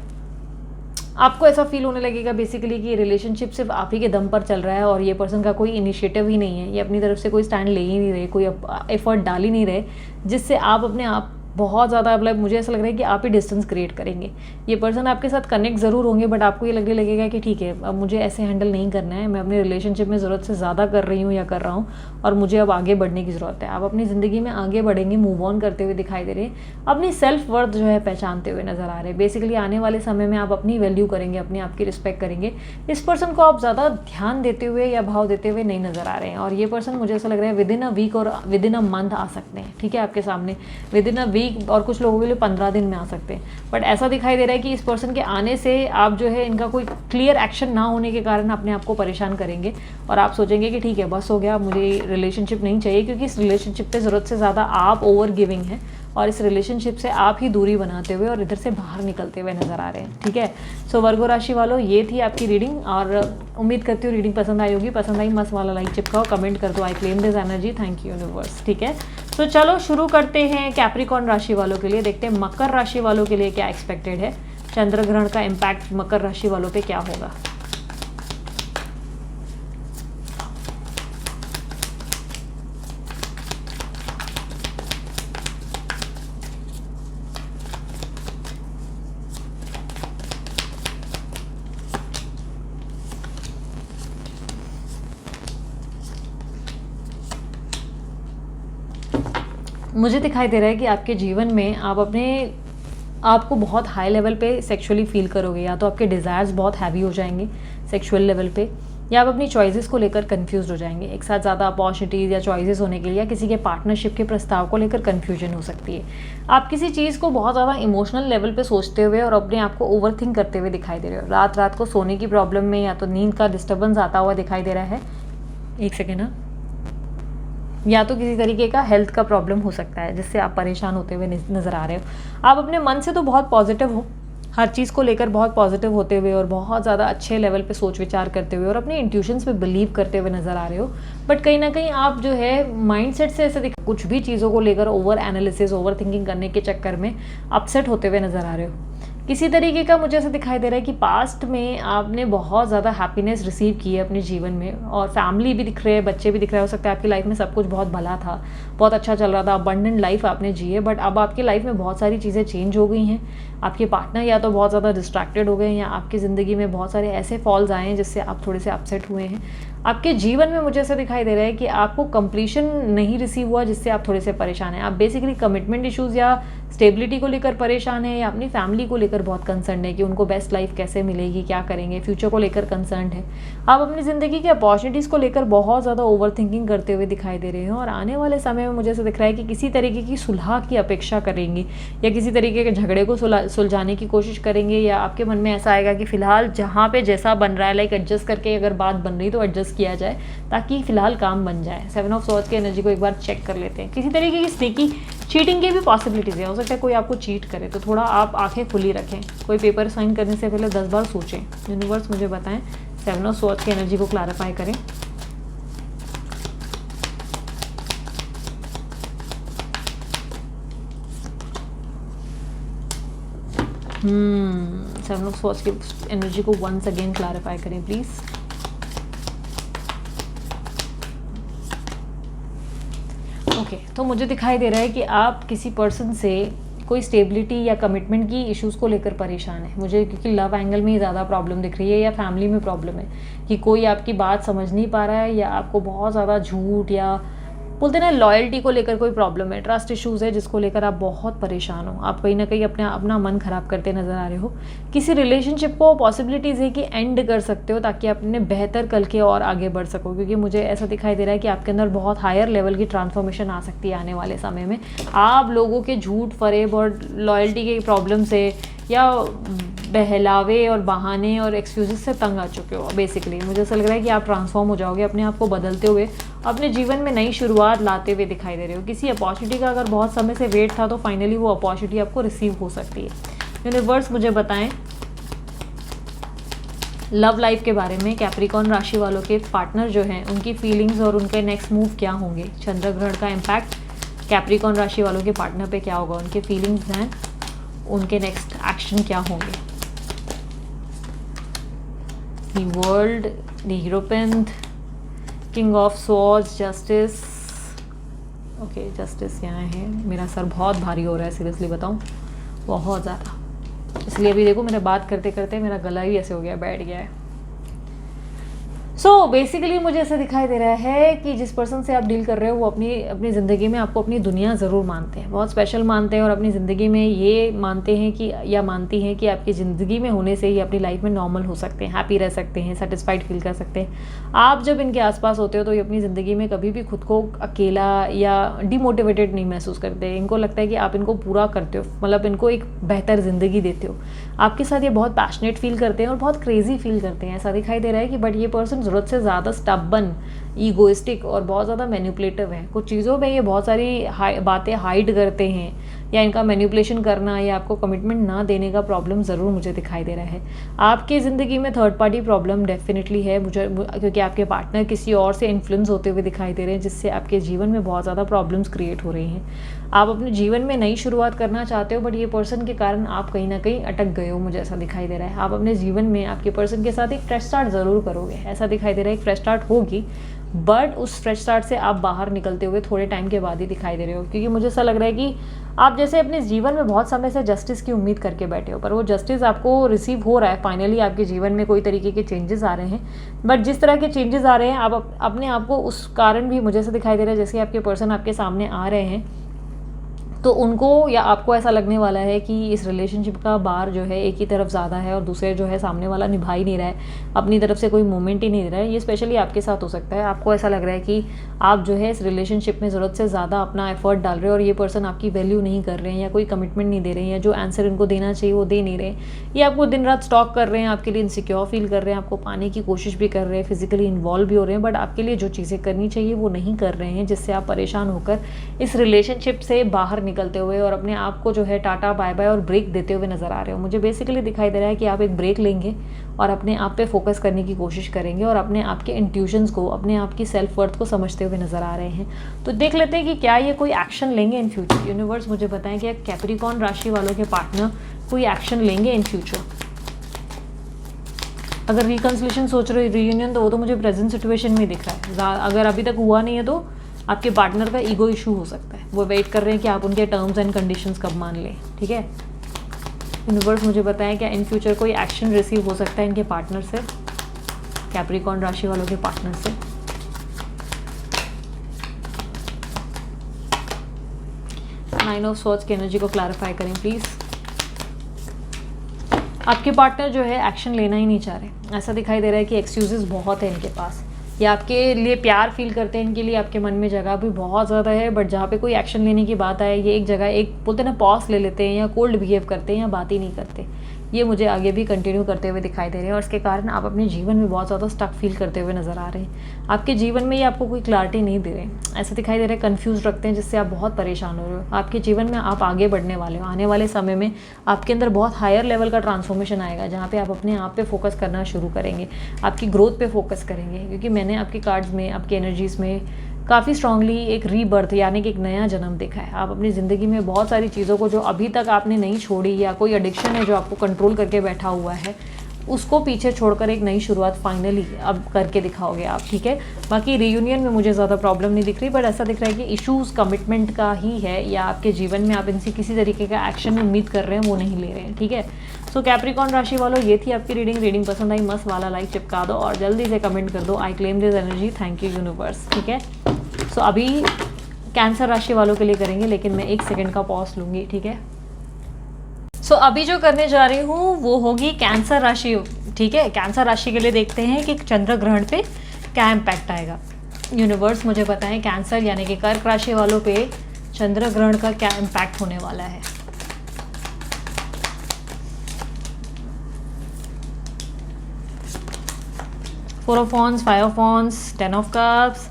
आपको ऐसा फील होने लगेगा बेसिकली कि रिलेशनशिप सिर्फ आप ही के दम पर चल रहा है और ये पर्सन का कोई इनिशिएटिव ही नहीं है, ये अपनी तरफ से कोई स्टैंड ले ही नहीं रहे, कोई एफर्ट डाल ही नहीं रहे, जिससे आप अपने आप बहुत ज़्यादा, मतलब मुझे ऐसा लग रहा है कि आप ही डिस्टेंस क्रिएट करेंगे। ये पर्सन आपके साथ कनेक्ट ज़रूर होंगे, बट आपको ये लगने लगेगा कि ठीक है अब मुझे ऐसे हैंडल नहीं करना है, मैं अपने रिलेशनशिप में ज़रूरत से ज़्यादा कर रही हूँ या कर रहा हूँ, और मुझे अब आगे बढ़ने की ज़रूरत है। आप अपनी ज़िंदगी में आगे बढ़ेंगे, मूव ऑन करते हुए दिखाई दे रहे हैं, अपनी सेल्फ वर्थ जो है पहचानते हुए नज़र आ रहे हैं। बेसिकली आने वाले समय में आप अपनी वैल्यू करेंगे, अपने आप की रिस्पेक्ट करेंगे। इस पर्सन को आप ज़्यादा ध्यान देते हुए या भाव देते हुए नहीं नज़र आ रहे हैं, और ये पर्सन मुझे ऐसा लग रहा है विद इन अ वीक और विद इन अ मंथ आ सकते हैं, ठीक है, आपके सामने विद इन अ वीक, और कुछ लोगों के लिए 15 दिन में आ सकते हैं। बट ऐसा दिखाई दे रहा है कि इस पर्सन के आने से आप जो है इनका कोई क्लियर एक्शन ना होने के कारण अपने आप को परेशान करेंगे, और आप सोचेंगे कि ठीक है बस हो गया, मुझे रिलेशनशिप नहीं चाहिए, क्योंकि इस रिलेशनशिप पे ज़रूरत से ज़्यादा आप ओवर गिविंग हैं, और इस रिलेशनशिप से आप ही दूरी बनाते हुए और इधर से बाहर निकलते हुए नजर आ रहे हैं, ठीक है। सो वर्गो राशि वालों, ये थी आपकी रीडिंग, और उम्मीद करती हूँ रीडिंग पसंद आई होगी। पसंद आई मस्त वाला लाइक चिपकाओ, कमेंट कर दो I claim this energy, thank you universe, ठीक है। तो चलो शुरू करते हैं कैप्रिकॉर्न राशि वालों के लिए, देखते हैं मकर राशि वालों के लिए क्या एक्सपेक्टेड है, चंद्र ग्रहण का इम्पैक्ट मकर राशि वालों पे क्या होगा। मुझे दिखाई दे रहा है कि आपके जीवन में आप अपने आपको बहुत हाई लेवल पे सेक्सुअली फील करोगे, या तो आपके डिज़ायर्स बहुत हैवी हो जाएंगे सेक्सुअल लेवल पे, या आप अपनी चॉइसेस को लेकर कंफ्यूज हो जाएंगे। एक साथ ज़्यादा अपॉर्चुनिटीज़ या चॉइसेस होने के लिए, या किसी के पार्टनरशिप के प्रस्ताव को लेकर कन्फ्यूजन हो सकती है। आप किसी चीज़ को बहुत ज़्यादा इमोशनल लेवल पे सोचते हुए और अपने आप को ओवरथिंक करते हुए दिखाई दे रहे हो। रात रात को सोने की प्रॉब्लम में या तो नींद का डिस्टर्बेंस आता हुआ दिखाई दे रहा है। एक सेकेंड ना, या तो किसी तरीके का हेल्थ का प्रॉब्लम हो सकता है जिससे आप परेशान होते हुए नज़र आ रहे हो। आप अपने मन से तो बहुत पॉजिटिव हो, हर चीज़ को लेकर बहुत पॉजिटिव होते हुए और बहुत ज़्यादा अच्छे लेवल पे सोच विचार करते हुए और अपने इंट्यूशंस पे बिलीव करते हुए नज़र आ रहे हो। बट कहीं ना कहीं आप जो है माइंडसेट से ऐसे कुछ भी चीज़ों को लेकर ओवर एनालिसिस, ओवर थिंकिंग करने के चक्कर में अपसेट होते हुए नज़र आ रहे हो। किसी तरीके का मुझे ऐसा दिखाई दे रहा है कि पास्ट में आपने बहुत ज़्यादा हैप्पीनेस रिसीव की है अपने जीवन में, और फैमिली भी दिख रहे हैं, बच्चे भी दिख रहे हैं। हो सकता है आपकी लाइफ में सब कुछ बहुत भला था, बहुत अच्छा चल रहा था, अबंडेंट लाइफ आपने जी है। बट अब आपकी लाइफ में बहुत सारी चीज़ें चेंज हो गई हैं। आपके पार्टनर या तो बहुत ज़्यादा डिस्ट्रैक्टेड हो गए हैं, या आपकी ज़िंदगी में बहुत सारे ऐसे फॉल्स आए हैं जिससे आप थोड़े से अपसेट हुए हैं। आपके जीवन में मुझे ऐसा दिखाई दे रहा है कि आपको कंप्लीशन नहीं रिसीव हुआ, जिससे आप थोड़े से परेशान हैं। आप बेसिकली कमिटमेंट इश्यूज़ या स्टेबिलिटी को लेकर परेशान है, या अपनी फैमिली को लेकर बहुत कंसर्न है कि उनको बेस्ट लाइफ कैसे मिलेगी, क्या करेंगे, फ्यूचर को लेकर कंसर्न है। आप अपनी ज़िंदगी की अपॉर्चुनिटीज़ को लेकर बहुत ज़्यादा ओवर थिंकिंग करते हुए दिखाई दे रहे हैं, और आने वाले समय में मुझे ऐसा दिख रहा है कि किसी तरीके की सुलह की अपेक्षा करेंगे, या किसी तरीके के झगड़े को सुलझाने की कोशिश करेंगे, या आपके मन में ऐसा आएगा कि फ़िलहाल जहाँ पे जैसा बन रहा है, लाइक एडजस्ट करके अगर बात बन रही तो एडजस्ट किया जाए ताकि फ़िलहाल काम बन जाए। 7 ऑफ स्वॉर्ड्स की एनर्जी को एक बार चेक कर लेते हैं। किसी तरीके की स्नेकी चीटिंग की भी पॉसिबिलिटीज़ है, हो सकता है कोई आपको चीट करे, तो थोड़ा आप आंखें खुली रखें। कोई पेपर साइन करने से पहले 10 बार सोचें। यूनिवर्स मुझे बताएं 7 ऑफ स्वॉर्ड्स की एनर्जी को क्लैरिफाई करें। सेवन ऑफ स्वॉर्ड्स की एनर्जी को वंस अगेन क्लैरिफाई करें प्लीज़। ओके, तो मुझे दिखाई दे रहा है कि आप किसी पर्सन से कोई स्टेबिलिटी या कमिटमेंट की इश्यूज़ को लेकर परेशान है मुझे, क्योंकि लव एंगल में ही ज़्यादा प्रॉब्लम दिख रही है, या फैमिली में प्रॉब्लम है कि कोई आपकी बात समझ नहीं पा रहा है, या आपको बहुत ज़्यादा झूठ या बोलते हैं ना लॉयल्टी को लेकर कोई प्रॉब्लम है, ट्रस्ट इश्यूज़ है जिसको लेकर आप बहुत परेशान हो। आप कहीं ना कहीं अपना मन ख़राब करते नज़र आ रहे हो। किसी रिलेशनशिप को पॉसिबिलिटीज़ है कि एंड कर सकते हो ताकि आप अपने बेहतर कल के और आगे बढ़ सको, क्योंकि मुझे ऐसा दिखाई दे रहा है कि आपके अंदर बहुत हायर लेवल की ट्रांसफॉर्मेशन आ सकती है आने वाले समय में। आप लोगों के झूठ फरेब और लॉयल्टी के प्रॉब्लम से या बहलावे और बहाने और एक्सक्यूजेस से तंग आ चुके हो। बेसिकली मुझे ऐसा लग रहा है कि आप ट्रांसफॉर्म हो जाओगे, अपने आप को बदलते हुए अपने जीवन में नई शुरुआत लाते हुए दिखाई दे रहे हो। किसी अपॉर्चुनिटी का अगर बहुत समय से वेट था तो फाइनली वो अपॉर्चुनिटी आपको रिसीव हो सकती है। यूनिवर्स मुझे बताएं लव लाइफ के बारे में, कैप्रिकॉर्न राशि वालों के पार्टनर जो हैं उनकी फीलिंग्स और उनके नेक्स्ट मूव क्या होंगे। चंद्र ग्रहण का इम्पैक्ट कैप्रिकॉर्न राशि वालों के पार्टनर पे क्या होगा, उनके फीलिंग्स हैं, उनके नेक्स्ट एक्शन क्या होंगे। The world, the hierophant, king of swords, justice. Okay, justice यहाँ है। मेरा सर बहुत भारी हो रहा है, सीरियसली बताऊँ, बहुत ज़्यादा। इसलिए अभी देखो मेरे बात करते करते मेरा गला ही ऐसे हो गया, बैठ गया है। बेसिकली मुझे ऐसा दिखाई दे रहा है कि जिस पर्सन से आप डील कर रहे हो वो अपनी ज़िंदगी में आपको अपनी दुनिया ज़रूर मानते हैं, बहुत स्पेशल मानते हैं, और अपनी ज़िंदगी में ये मानते हैं कि या मानती हैं कि आपकी ज़िंदगी में होने से ही अपनी लाइफ में नॉर्मल हो सकते हैं, हैप्पी रह सकते हैं, सेटिस्फाइड फील कर सकते हैं। आप जब इनके आसपास होते हो तो ये अपनी ज़िंदगी में कभी भी खुद को अकेला या डिमोटिवेटेड नहीं महसूस करते। इनको लगता है कि आप इनको पूरा करते हो, मतलब इनको एक बेहतर ज़िंदगी देते हो। आपके साथ ये बहुत पैशनेट फील करते हैं और बहुत क्रेजी फील करते हैं, ऐसा दिखाई दे रहा है कि बट ये पर्सन ज़रूरत से ज़्यादा स्टबन, ईगोइस्टिक और बहुत ज़्यादा मैनिपुलेटिव है। कुछ चीज़ों में ये बहुत सारी बातें हाइड करते हैं, या इनका मैनिपुलेशन करना या आपको कमिटमेंट ना देने का प्रॉब्लम ज़रूर मुझे दिखाई दे रहा है। आपकी ज़िंदगी में थर्ड पार्टी प्रॉब्लम डेफिनेटली है मुझे, क्योंकि आपके पार्टनर किसी और से इन्फ्लुएंस होते हुए दिखाई दे रहे हैं, जिससे आपके जीवन में बहुत ज़्यादा प्रॉब्लम्स क्रिएट हो रही हैं। आप अपने जीवन में नई शुरुआत करना चाहते हो, बट ये पर्सन के कारण आप कहीं ना कहीं अटक गए हो, मुझे ऐसा दिखाई दे रहा है। आप अपने जीवन में आपके पर्सन के साथ एक फ्रेश स्टार्ट ज़रूर करोगे, ऐसा दिखाई दे रहा है। एक फ्रेश स्टार्ट होगी, बट उस फ्रेश स्टार्ट से आप बाहर निकलते हुए थोड़े टाइम के बाद ही दिखाई दे रहे हो, क्योंकि मुझे ऐसा लग रहा है कि आप जैसे अपने जीवन में बहुत समय से जस्टिस की उम्मीद करके बैठे हो, पर वो जस्टिस आपको रिसीव हो रहा है। फाइनली आपके जीवन में कोई तरीके के चेंजेस आ रहे हैं, बट जिस तरह के चेंजेस आ रहे हैं आप अपने आप को उस कारण भी मुझे ऐसा दिखाई दे रहा है जैसे आपके पर्सन आपके सामने आ रहे हैं तो उनको या आपको ऐसा लगने वाला है कि इस रिलेशनशिप का बार जो है एक ही तरफ ज़्यादा है और दूसरे जो है सामने वाला निभा ही नहीं रहा है, अपनी तरफ से कोई मूवमेंट ही नहीं दे रहा है। ये स्पेशली आपके साथ हो सकता है। आपको ऐसा लग रहा है कि आप जो है इस रिलेशनशिप में ज़रूरत से ज़्यादा अपना एफर्ट डाल रहे हैं और ये पर्सन आपकी वैल्यू नहीं कर रहे हैं या कोई कमिटमेंट नहीं दे रहे हैं, या जो आंसर इनको देना चाहिए वो दे नहीं रहे हैं। ये आपको दिन रात स्टॉक कर रहे हैं, आपके लिए इनसिक्योर फील कर रहे हैं, आपको पाने की कोशिश भी कर रहे हैं, फिजिकली इन्वॉल्व भी हो रहे हैं, बट आपके लिए जो चीज़ें करनी चाहिए वो नहीं कर रहे हैं, जिससे आप परेशान होकर इस रिलेशनशिप से बाहर निकलते हुए और अपने आप को जो है टाटा बाय बाय और ब्रेक देते हुए नज़र आ रहे हो। मुझे बेसिकली दिखाई दे रहा है कि आप एक ब्रेक लेंगे और अपने आप पे फोकस करने की कोशिश करेंगे और अपने आप के इंट्यूशंस को, अपने आप की सेल्फ वर्थ को समझते हुए नज़र आ रहे हैं। तो देख लेते हैं कि क्या ये कोई एक्शन लेंगे इन फ्यूचर। यूनिवर्स मुझे बताएं कि कैप्रिकॉर्न राशि वालों के पार्टनर कोई एक्शन लेंगे इन फ्यूचर। अगर रिकन्सिलेशन सोच रहे हो, रीयूनियन, तो वो तो मुझे प्रेजेंट सिचुएशन में दिख रहा है। अगर अभी तक हुआ नहीं है तो आपके पार्टनर का ईगो इशू हो सकता है, वो वेट कर रहे हैं कि आप उनके टर्म्स एंड कंडीशंस कब मान लें। ठीक है, यूनिवर्स मुझे बताएं क्या इन फ्यूचर कोई एक्शन रिसीव हो सकता है इनके पार्टनर से, कैप्रिकॉर्न राशि वालों के पार्टनर से। नाइन ऑफ स्वॉर्ड्स की एनर्जी को क्लैरिफाई करें प्लीज़। आपके पार्टनर जो है एक्शन लेना ही नहीं चाह रहे। ऐसा दिखाई दे रहा है कि एक्सक्यूजेस बहुत है इनके पास, या आपके लिए प्यार फील करते हैं, इनके लिए आपके मन में जगह भी बहुत ज़्यादा है, बट जहाँ पे कोई एक्शन लेने की बात आए ये एक जगह, एक बोलते हैं ना, पॉज ले लेते हैं या कोल्ड बिहेव करते हैं या बात ही नहीं करते। ये मुझे आगे भी कंटिन्यू करते हुए दिखाई दे रहे हैं और इसके कारण आप अपने जीवन में बहुत ज़्यादा स्टक फील करते हुए नज़र आ रहे हैं। आपके जीवन में ये आपको कोई क्लैरिटी नहीं दे रहे हैं, ऐसा दिखाई दे रहा है, कन्फ्यूज रखते हैं, जिससे आप बहुत परेशान हो रहे हो। आपके जीवन में आप आगे बढ़ने वाले हो, आने वाले समय में आपके अंदर बहुत हायर लेवल का ट्रांसफॉर्मेशन आएगा, जहाँ पे आप अपने आप पे फोकस करना शुरू करेंगे, आपकी ग्रोथ पे फोकस करेंगे, क्योंकि मैंने आपके कार्ड्स में, आपकी एनर्जीज़ में काफ़ी स्ट्रांगली एक रीबर्थ यानी कि एक नया जन्म देखा है। आप अपनी ज़िंदगी में बहुत सारी चीज़ों को जो अभी तक आपने नहीं छोड़ी, या कोई एडिक्शन है जो आपको कंट्रोल करके बैठा हुआ है, उसको पीछे छोड़कर एक नई शुरुआत फाइनली अब करके दिखाओगे आप। ठीक है, बाकी रीयूनियन में मुझे ज़्यादा प्रॉब्लम नहीं दिख रही, बट ऐसा दिख रहा है कि इश्यूज़ कमिटमेंट का ही है, या आपके जीवन में आप इनसे किसी तरीके का एक्शन उम्मीद कर रहे हैं वो नहीं ले रहे हैं। ठीक है, सो कैप्रिकॉर्न राशि वालों, ये थी आपकी रीडिंग पसंद आई मस्त वाला लाइक चिपका दो और जल्दी से कमेंट कर दो I claim this energy, thank you universe. ठीक है, सो अभी कैंसर राशि वालों के लिए करेंगे, लेकिन मैं 1 सेकंड का पॉज लूँगी। ठीक है, सो अभी जो करने जा रही हूँ वो होगी कैंसर राशि। ठीक है, कैंसर राशि के लिए देखते हैं कि चंद्र ग्रहण पे क्या इम्पैक्ट आएगा। यूनिवर्स मुझे बताएं कैंसर यानी कि कर्क राशि वालों पे चंद्र ग्रहण का क्या इम्पैक्ट होने वाला है। Four of wands, 5 of wands, 10 of cups,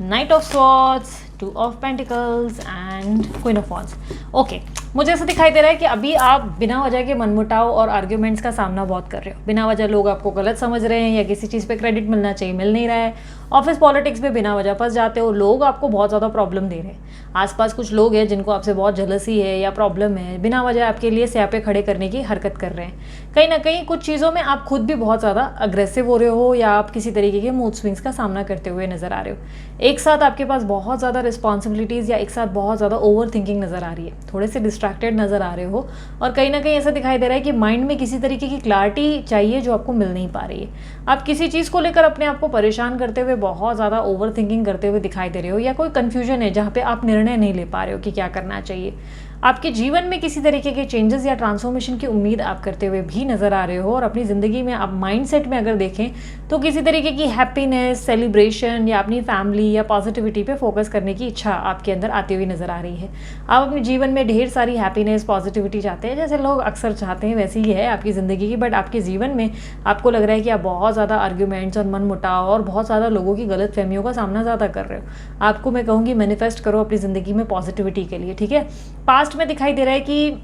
night of swords, 2 of pentacles and queen of wands. Okay, मुझे ऐसा दिखाई दे रहा है कि अभी आप बिना वजह के मनमुटाव और आर्ग्यूमेंट्स का सामना बहुत कर रहे हो। बिना वजह लोग आपको गलत समझ रहे हैं, या किसी चीज़ पे क्रेडिट मिलना चाहिए मिल नहीं रहा है। ऑफिस पॉलिटिक्स में बिना वजह फंस जाते हो, लोग आपको बहुत ज़्यादा प्रॉब्लम दे रहे हैं। आसपास कुछ लोग हैं जिनको आपसे बहुत जलसी है या प्रॉब्लम है, बिना वजह आपके लिए स्यापे खड़े करने की हरकत कर रहे हैं। कहीं ना कहीं कुछ चीज़ों में आप खुद भी बहुत ज़्यादा अग्रेसिव हो रहे हो, या आप किसी तरीके के मूड स्विंग्स का सामना करते हुए नजर आ रहे हो। एक साथ आपके पास बहुत ज़्यादा रिस्पॉन्सिबिलिटीज़ या एक साथ बहुत ज़्यादा ओवर थिंकिंग नज़र आ रही है, थोड़े से डिस्ट्रैक्टेड नज़र आ रहे हो, और कहीं ना कहीं ऐसा दिखाई दे रहा है कि माइंड में किसी तरीके की क्लैरिटी चाहिए जो आपको मिल नहीं पा रही है। आप किसी चीज़ को लेकर अपने आप को परेशान करते हुए बहुत ज़्यादा ओवर थिंकिंग करते हुए दिखाई दे रहे हो, या कोई कन्फ्यूजन है जहाँ पे आप निर्णय नहीं ले पा रहे हो कि क्या करना चाहिए। आपके जीवन में किसी तरीके के चेंजेस या ट्रांसफॉर्मेशन की उम्मीद आप करते हुए भी नजर आ रहे हो, और अपनी ज़िंदगी में आप माइंडसेट में अगर देखें तो किसी तरीके की हैप्पीनेस, सेलिब्रेशन या अपनी फैमिली या पॉजिटिविटी पे फोकस करने की इच्छा आपके अंदर आती हुई नजर आ रही है। आप अपने जीवन में ढेर सारी हैप्पीनेस, पॉजिटिविटी चाहते हैं, जैसे लोग अक्सर चाहते हैं वैसी ही है आपकी ज़िंदगी की, बट आपके जीवन में आपको लग रहा है कि आप बहुत ज़्यादा आर्ग्यूमेंट्स और मनमुटाव और बहुत ज़्यादा लोगों की गलत फहमियों का सामना ज़्यादा कर रहे हो। आपको मैं कहूँगी मैनिफेस्ट करो अपनी ज़िंदगी में पॉजिटिविटी के लिए। ठीक है, पास्ट में दिखाई दे रहा है कि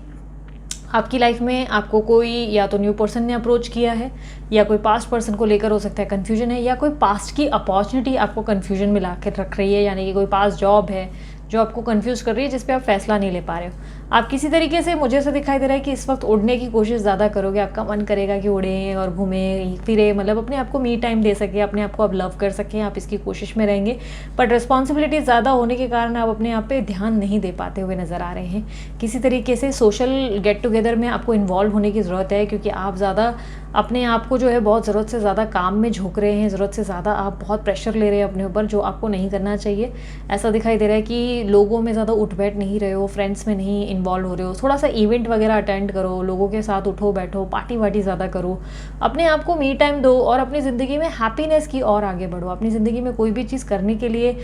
आपकी लाइफ में आपको कोई या तो न्यू पर्सन ने अप्रोच किया है, या कोई पास्ट पर्सन को लेकर हो सकता है कन्फ्यूजन है, या कोई पास्ट की अपॉर्चुनिटी आपको कन्फ्यूजन में ला कर रख रही है, यानी कि कोई पास्ट जॉब है जो आपको कंफ्यूज कर रही है, जिस पे आप फैसला नहीं ले पा रहे हो। आप किसी तरीके से, मुझे ऐसा दिखाई दे रहा है कि इस वक्त उड़ने की कोशिश ज़्यादा करोगे। आपका मन करेगा कि उड़ें और घूमें फिरें, मतलब अपने आप को मी टाइम दे सकें, अपने आप को आप लव कर सकें, आप इसकी कोशिश में रहेंगे। बट रिस्पॉन्सिबिलिटी ज़्यादा होने के कारण आप अपने आप पे ध्यान नहीं दे पाते हुए नज़र आ रहे हैं। किसी तरीके से सोशल गेट टुगेदर में आपको इन्वॉल्व होने की ज़रूरत है, क्योंकि आप ज़्यादा अपने आप को जो है बहुत ज़रूरत से ज़्यादा काम में झोंक रहे हैं, ज़रूरत से ज़्यादा आप बहुत प्रेशर ले रहे हैं अपने ऊपर, जो आपको नहीं करना चाहिए। ऐसा दिखाई दे रहा है कि लोगों में ज़्यादा उठ बैठ नहीं रहे हो, फ्रेंड्स में नहीं इन्वॉल्व हो रहे हो। थोड़ा सा इवेंट वगैरह अटेंड करो, लोगों के साथ उठो बैठो, पार्टी वार्टी ज़्यादा करो, अपने आप को मी टाइम दो और अपनी ज़िंदगी में हैप्पीनेस की और आगे बढ़ो। अपनी ज़िंदगी में कोई भी चीज़ करने के लिए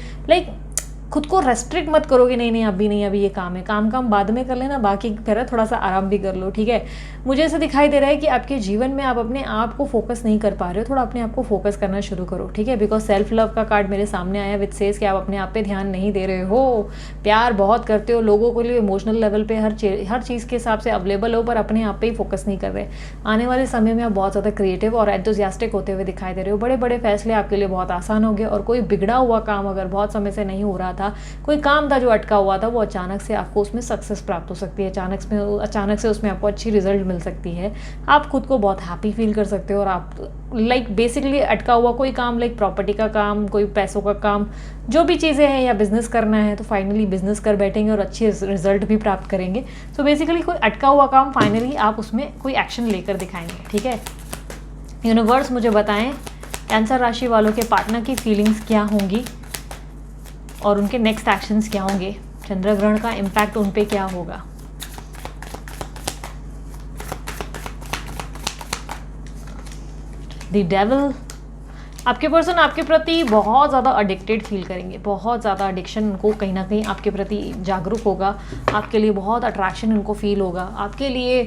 खुद को रेस्ट्रिक्ट मत करोगे, नहीं अभी नहीं, अभी ये काम है, काम बाद में कर लेना, बाकी फिर थोड़ा सा आराम भी कर लो, ठीक है। मुझे ऐसा दिखाई दे रहा है कि आपके जीवन में आप अपने आप को फोकस नहीं कर पा रहे हो, थोड़ा अपने आप को फोकस करना शुरू करो, ठीक है। बिकॉज सेल्फ लव का कार्ड मेरे सामने आया विच सेज कि आप अपने आप पे ध्यान नहीं दे रहे हो, प्यार बहुत करते हो लोगों के लिए, इमोशनल लेवल पे हर चीज़ के हिसाब से अवेलेबल हो, पर अपने आप पे ही फोकस नहीं कर रहे। आने वाले समय में आप बहुत ज़्यादा क्रिएटिव और एंथुसियास्टिक होते हुए दिखाई दे रहे हो। बड़े बड़े फैसले आपके लिए बहुत आसान हो गए, और कोई बिगड़ा हुआ काम अगर बहुत समय से नहीं हो रहा था, कोई काम था जो अटका हुआ था, वो अचानक से आपको उसमें सक्सेस प्राप्त हो सकती है, अचानक से उसमें आपको अच्छी रिजल्ट मिल सकती है। आप खुद को बहुत हैप्पी फील कर सकते हो, और आप बेसिकली अटका हुआ कोई काम, प्रॉपर्टी का काम, कोई पैसों का काम, जो भी चीज़ें हैं, या बिजनेस करना है तो फाइनली बिजनेस कर बैठेंगे और अच्छे रिजल्ट भी प्राप्त करेंगे। तो बेसिकली कोई अटका हुआ काम फाइनली आप उसमें कोई एक्शन लेकर दिखाएंगे, ठीक है। यूनिवर्स मुझे बताएं कैंसर राशि वालों के पार्टनर की फीलिंग्स क्या होंगी और उनके नेक्स्ट एक्शंस क्या होंगे, चंद्र ग्रहण का इम्पैक्ट उन पे क्या होगा। द डेविल, आपके पर्सन आपके प्रति बहुत ज़्यादा एडिक्टेड फील करेंगे, बहुत ज़्यादा एडिक्शन उनको कहीं ना कहीं आपके प्रति जागरूक होगा, आपके लिए बहुत अट्रैक्शन उनको फील होगा, आपके लिए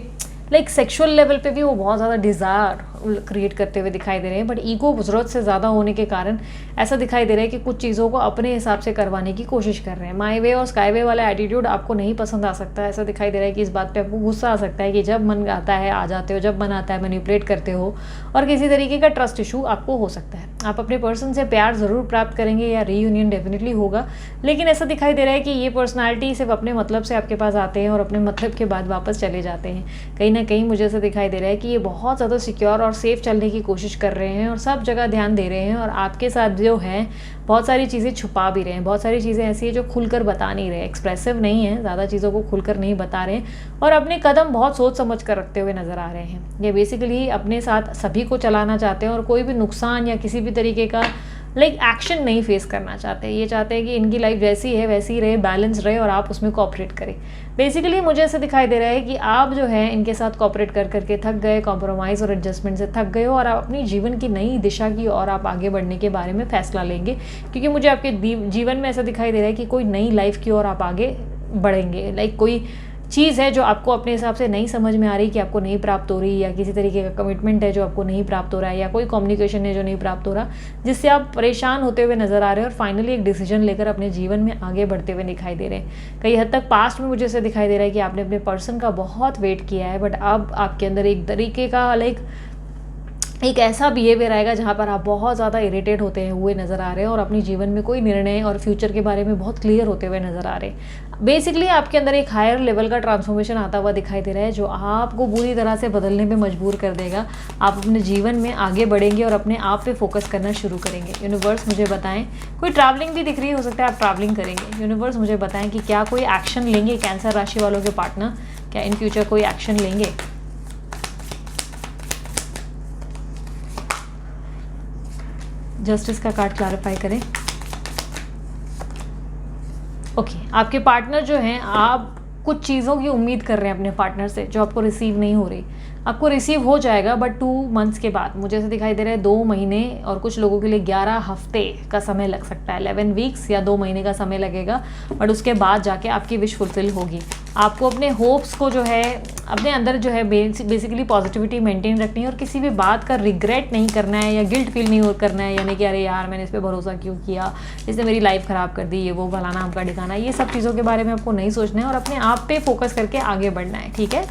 सेक्सुअल लेवल पे भी वो बहुत ज़्यादा डिज़ायर क्रिएट करते हुए दिखाई दे रहे हैं। बट ईगो ज़रूरत से ज़्यादा होने के कारण ऐसा दिखाई दे रहा है कि कुछ चीज़ों को अपने हिसाब से करवाने की कोशिश कर रहे हैं। माई वे और स्काई वे वाला एटीट्यूड आपको नहीं पसंद आ सकता है। ऐसा दिखाई दे रहा है कि इस बात पे आपको गुस्सा आ सकता है कि जब मन आता है आ जाते हो, जब मन आता है मैनिपुलेट करते हो, और किसी तरीके का ट्रस्ट इशू आपको हो सकता है। आप अपने पर्सन से प्यार ज़रूर प्राप्त करेंगे या रीयूनियन डेफिनेटली होगा, लेकिन ऐसा दिखाई दे रहा है कि ये पर्सनैलिटी सिर्फ अपने मतलब से आपके पास आते हैं और अपने मतलब के बाद वापस चले जाते हैं। कहीं ना कहीं मुझे ऐसा दिखाई दे रहा है कि ये बहुत ज़्यादा सिक्योर और सेफ चलने की कोशिश कर रहे हैं और सब जगह ध्यान दे रहे हैं, और आपके साथ जो है बहुत सारी चीज़ें छुपा भी रहे हैं, बहुत सारी चीज़ें ऐसी है जो खुलकर बता नहीं रहे, एक्सप्रेसिव नहीं है, ज़्यादा चीज़ों को खुलकर नहीं बता रहे हैं, और अपने कदम बहुत सोच समझ कर रखते हुए नज़र आ रहे हैं। ये बेसिकली अपने साथ सभी को चलाना चाहते हैं और कोई भी नुकसान या किसी भी तरीके का एक्शन नहीं फेस करना चाहते। ये चाहते हैं कि इनकी लाइफ जैसी है वैसी ही रहे, बैलेंस रहे, और आप उसमें कोऑपरेट करें। बेसिकली मुझे ऐसा दिखाई दे रहा है कि आप जो है इनके साथ कोऑपरेट कर करके थक गए, कॉम्प्रोमाइज़ और एडजस्टमेंट से थक गए हो, और आप अपनी जीवन की नई दिशा की और आप आगे बढ़ने के बारे में फैसला लेंगे, क्योंकि मुझे आपके जीवन में ऐसा दिखाई दे रहा है कि कोई नई लाइफ की ओर आप आगे बढ़ेंगे। कोई चीज़ है जो आपको अपने हिसाब से नहीं समझ में आ रही कि आपको नहीं प्राप्त हो रही, या किसी तरीके का कमिटमेंट है जो आपको नहीं प्राप्त हो रहा है, या कोई कम्युनिकेशन है जो नहीं प्राप्त हो रहा, जिससे आप परेशान होते हुए नजर आ रहे हैं और फाइनली एक डिसीजन लेकर अपने जीवन में आगे बढ़ते हुए दिखाई दे रहे हैं। कई हद तक पास्ट में मुझे ऐसे दिखाई दे रहा है कि आपने अपने पर्सन का बहुत वेट किया है, बट अब आपके अंदर एक तरीके का एक ऐसा बिहेवियर आएगा जहाँ पर आप बहुत ज़्यादा इरिटेट होते हुए नज़र आ रहे हैं और अपनी जीवन में कोई निर्णय और फ्यूचर के बारे में बहुत क्लियर होते हुए नज़र आ रहे हैं। बेसिकली आपके अंदर एक हायर लेवल का ट्रांसफॉर्मेशन आता हुआ दिखाई दे रहा है, जो आपको बुरी तरह से बदलने पे मजबूर कर देगा। आप अपने जीवन में आगे बढ़ेंगे और अपने आप पे फोकस करना शुरू करेंगे। यूनिवर्स मुझे बताएं, कोई ट्रैवलिंग भी दिख रही हो सकता है आप ट्रैवलिंग करेंगे। यूनिवर्स मुझे बताएं कि क्या कोई एक्शन लेंगे कैंसर राशि वालों के पार्टनर, क्या इन फ्यूचर कोई एक्शन लेंगे। जस्टिस का कार्ड क्लैरिफाई करें। ओके, आपके पार्टनर जो हैं, आप कुछ चीज़ों की उम्मीद कर रहे हैं अपने पार्टनर से जो आपको रिसीव नहीं हो रही। आपको रिसीव हो जाएगा बट 2 मंथ्स के बाद। मुझे ऐसे दिखाई दे रहा है 2 महीने और कुछ लोगों के लिए 11 हफ्ते का समय लग सकता है। 11 वीक्स या 2 महीने का समय लगेगा, बट उसके बाद जाके आपकी विश फुलफिल होगी। आपको अपने होप्स को जो है अपने अंदर जो है बेसिकली पॉजिटिविटी मेंटेन रखनी है और किसी भी बात का रिग्रेट नहीं करना है या गिल्ट फील नहीं करना है, यानी कि अरे यार मैंने इस पर भरोसा क्यों किया, इसने मेरी लाइफ ख़राब कर दी, ये वो फलाना आपका ठिकाना, ये सब चीज़ों के बारे में आपको नहीं सोचना है और अपने आप पे फोकस करके आगे बढ़ना है। ठीक है,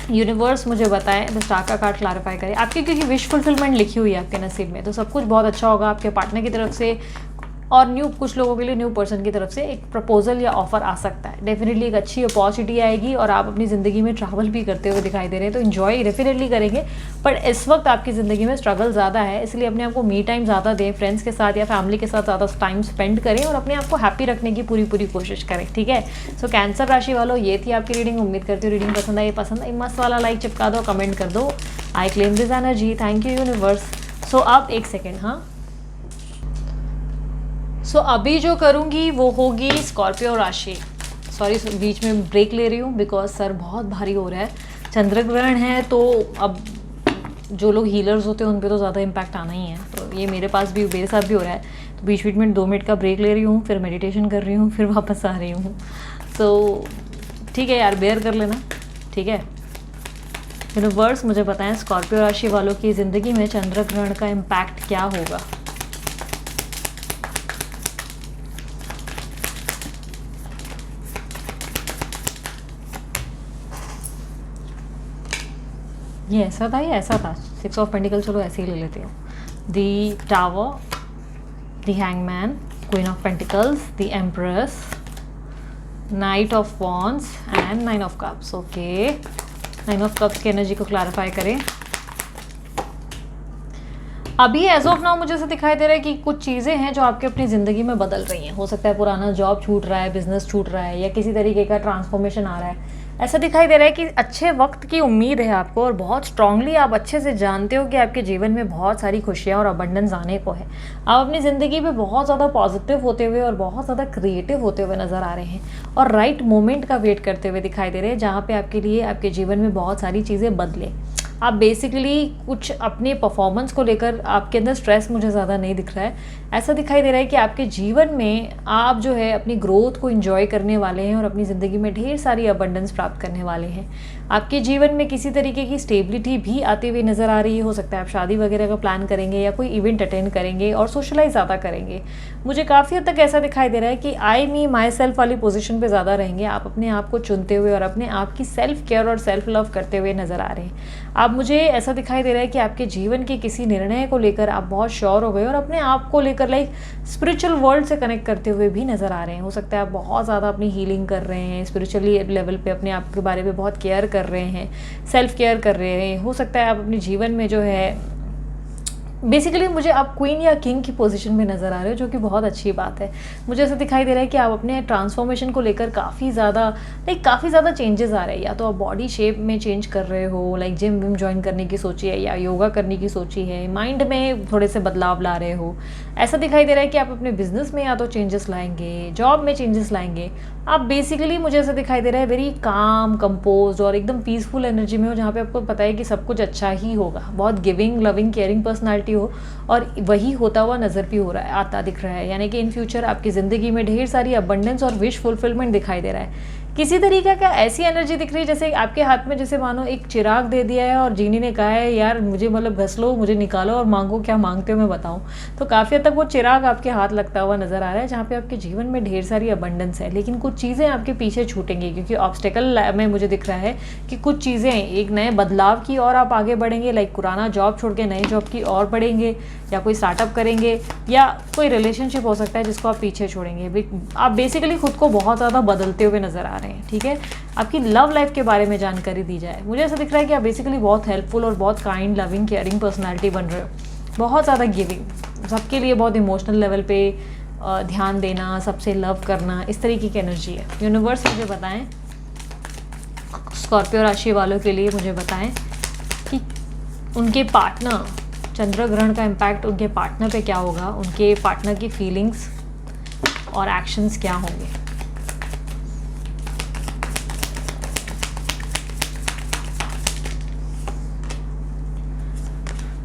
यूनिवर्स मुझे बताएं, द स्टार का कार्ड क्लैरिफाई करें आपकी, क्योंकि विश फुलफिलमेंट लिखी हुई है आपके नसीब में, तो सब कुछ बहुत अच्छा होगा। आपके पार्टनर की तरफ से और न्यू कुछ लोगों के लिए न्यू पर्सन की तरफ से एक प्रपोजल या ऑफर आ सकता है। डेफिनेटली एक अच्छी अपॉर्चुनिटी आएगी और आप अपनी ज़िंदगी में ट्रैवल भी करते हुए दिखाई दे रहे हैं, तो इन्जॉय डेफिनेटली करेंगे। बट इस वक्त आपकी ज़िंदगी में स्ट्रगल ज़्यादा है, इसलिए अपने आप को मी टाइम ज़्यादा दें, फ्रेंड्स के साथ या फैमिली के साथ ज़्यादा टाइम स्पेंड करें और अपने आप को हैप्पी रखने की पूरी कोशिश करें, ठीक है। सो कैंसर राशि वालों, ये थी आपकी रीडिंग। उम्मीद करती हूँ रीडिंग पसंद आई मस्त वाला लाइक चिपका दो, कमेंट कर दो, I claim this energy, thank you universe. So अब एक सेकेंड, हाँ, सो अभी जो करूँगी वो होगी स्कॉर्पियो राशि। सॉरी, बीच में ब्रेक ले रही हूँ बिकॉज सर बहुत भारी हो रहा है, चंद्र ग्रहण है, तो अब जो लोग हीलर्स होते हैं उन पे तो ज़्यादा इम्पैक्ट आना ही है। तो ये मेरे पास भी, मेरे साथ भी हो रहा है, तो बीच में 2 मिनट का ब्रेक ले रही हूँ, फिर मेडिटेशन कर रही हूँ, फिर वापस आ रही हूँ। तो ठीक है यार, बेयर कर लेना, ठीक है। यूनिवर्स मुझे बताएं स्कॉर्पियो राशि वालों की ज़िंदगी में चंद्र ग्रहण का इम्पैक्ट क्या होगा। ये ऐसा था या ऐसा था? 6 ऑफ पेंटिकल, चलो ऐसे ही ले लेती हूँ। The tower, the hangman, queen of pentacles, the empress, knight of wands and 9 of cups. Okay, 9 of cups की एनर्जी को क्लैरिफाई करें। अभी एज ऑफ नाउ मुझे ऐसा दिखाई दे रहा है कि कुछ चीज़ें हैं जो आपके अपनी ज़िंदगी में बदल रही हैं। हो सकता है पुराना जॉब छूट रहा है, बिजनेस छूट रहा है, या किसी तरीके का ट्रांसफॉर्मेशन आ रहा है। ऐसा दिखाई दे रहा है कि अच्छे वक्त की उम्मीद है आपको, और बहुत स्ट्रांगली आप अच्छे से जानते हो कि आपके जीवन में बहुत सारी खुशियाँ और अबंडेंस आने को है। आप अपनी ज़िंदगी में बहुत ज़्यादा पॉजिटिव होते हुए और बहुत ज़्यादा क्रिएटिव होते हुए नज़र आ रहे हैं, और राइट मोमेंट का वेट करते हुए दिखाई दे रहे हैं जहाँ पे आपके लिए आपके जीवन में बहुत सारी चीज़ें बदलें। आप बेसिकली कुछ अपने परफॉर्मेंस को लेकर आपके अंदर स्ट्रेस मुझे ज़्यादा नहीं दिख रहा है। ऐसा दिखाई दे रहा है कि आपके जीवन में आप जो है अपनी ग्रोथ को एंजॉय करने वाले हैं और अपनी ज़िंदगी में ढेर सारी अबंडेंस प्राप्त करने वाले हैं। आपके जीवन में किसी तरीके की स्टेबिलिटी भी आती हुई नज़र आ रही है। हो सकता है आप शादी वगैरह का प्लान करेंगे या कोई इवेंट अटेंड करेंगे और सोशलाइज ज़्यादा करेंगे। मुझे काफ़ी हद तक ऐसा दिखाई दे रहा है कि आई मी माई सेल्फ वाली पोजीशन पे ज़्यादा रहेंगे। आप अपने आप को चुनते हुए और अपने आप की सेल्फ केयर और सेल्फ लव करते हुए नज़र आ रहे हैं। आप, मुझे ऐसा दिखाई दे रहा है कि आपके जीवन के किसी निर्णय को लेकर आप बहुत श्योर हो गए और अपने आप को लेकर लाइक स्पिरिचुअल वर्ल्ड से कनेक्ट करते हुए भी नज़र आ रहे हैं। हो सकता है आप बहुत ज़्यादा अपनी हीलिंग कर रहे हैं, स्पिरिचुअली लेवल पे अपने आप के बारे में बहुत केयर कर रहे हैं, सेल्फ केयर कर रहे हैं। हो सकता है आप अपने जीवन में जो है बेसिकली मुझे आप क्वीन या किंग की पोजीशन में नज़र आ रहे हो, जो कि बहुत अच्छी बात है। मुझे ऐसा दिखाई दे रहा है कि आप अपने ट्रांसफॉर्मेशन को लेकर काफ़ी ज़्यादा चेंजेस आ रहे हैं। या तो आप बॉडी शेप में चेंज कर रहे हो, लाइक जिम विम ज्वाइन करने की सोची है या योगा करने की सोची है, माइंड में थोड़े से बदलाव ला रहे हो। ऐसा दिखाई दे रहा है कि आप अपने बिजनेस में या तो चेंजेस लाएंगे, जॉब में चेंजेस लाएंगे। आप बेसिकली, मुझे ऐसा दिखाई दे रहा है, वेरी काम, कंपोज और एकदम पीसफुल एनर्जी में हो, जहाँ पे आपको पता है कि सब कुछ अच्छा ही होगा। बहुत गिविंग, लविंग, केयरिंग पर्सनालिटी हो, और वही होता हुआ नज़र भी हो रहा है, आता दिख रहा है। यानी कि इन फ्यूचर आपकी ज़िंदगी में ढेर सारी अबंडेंस और विश फुलफिलमेंट दिखाई दे रहा है। किसी तरीके का ऐसी एनर्जी दिख रही है जैसे आपके हाथ में जैसे मानो एक चिराग दे दिया है और जीनी ने कहा है यार मुझे मतलब घस लो, मुझे निकालो और मांगो, क्या मांगते हो मैं बताऊं। तो काफ़ी हद तक वो चिराग आपके हाथ लगता हुआ नज़र आ रहा है, जहाँ पे आपके जीवन में ढेर सारी अबंडेंस है। लेकिन कुछ चीज़ें आपके पीछे छूटेंगी, क्योंकि ऑब्स्टेकल में मुझे दिख रहा है कि कुछ चीज़ें एक नए बदलाव की और आप आगे बढ़ेंगे, लाइक पुराना जॉब छोड़ के नए जॉब की और बढ़ेंगे, या कोई स्टार्टअप करेंगे, या कोई रिलेशनशिप हो सकता है जिसको आप पीछे छोड़ेंगे। आप बेसिकली खुद को बहुत ज़्यादा बदलते हुए नज़र आ रहे हैं, ठीक है। आपकी लव लाइफ के बारे में जानकारी दी जाए, मुझे ऐसा दिख रहा है कि आप बेसिकली बहुत हेल्पफुल और बहुत काइंड, लविंग, केयरिंग पर्सनालिटी बन रहे हो, बहुत ज़्यादा गिविंग, सबके लिए बहुत इमोशनल लेवल पे ध्यान देना, सबसे लव करना, इस तरीके की एनर्जी है। यूनिवर्स मुझे बताएं स्कॉर्पियो राशि वालों के लिए, मुझे बताएं कि उनके पार्टनर, चंद्र ग्रहण का इम्पैक्ट उनके पार्टनर पे क्या होगा, उनके पार्टनर की फीलिंग्स और एक्शंस क्या होंगे।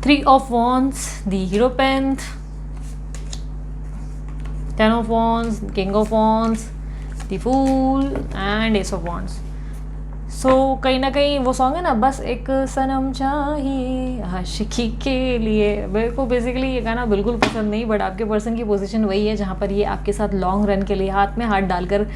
Three of Wands, the Hierophant, Ten of Wands, King of Wands, the Fool and Ace of Wands. कहीं ना कहीं वो सॉन्ग है ना, बस एक सनम चाहिए आशिकी के लिए, मेरे को बेसिकली ये गाना बिल्कुल पसंद नहीं, बट आपके पर्सन की पोजीशन वही है जहाँ पर ये आपके साथ लॉन्ग रन के लिए हाथ में हाथ डालकर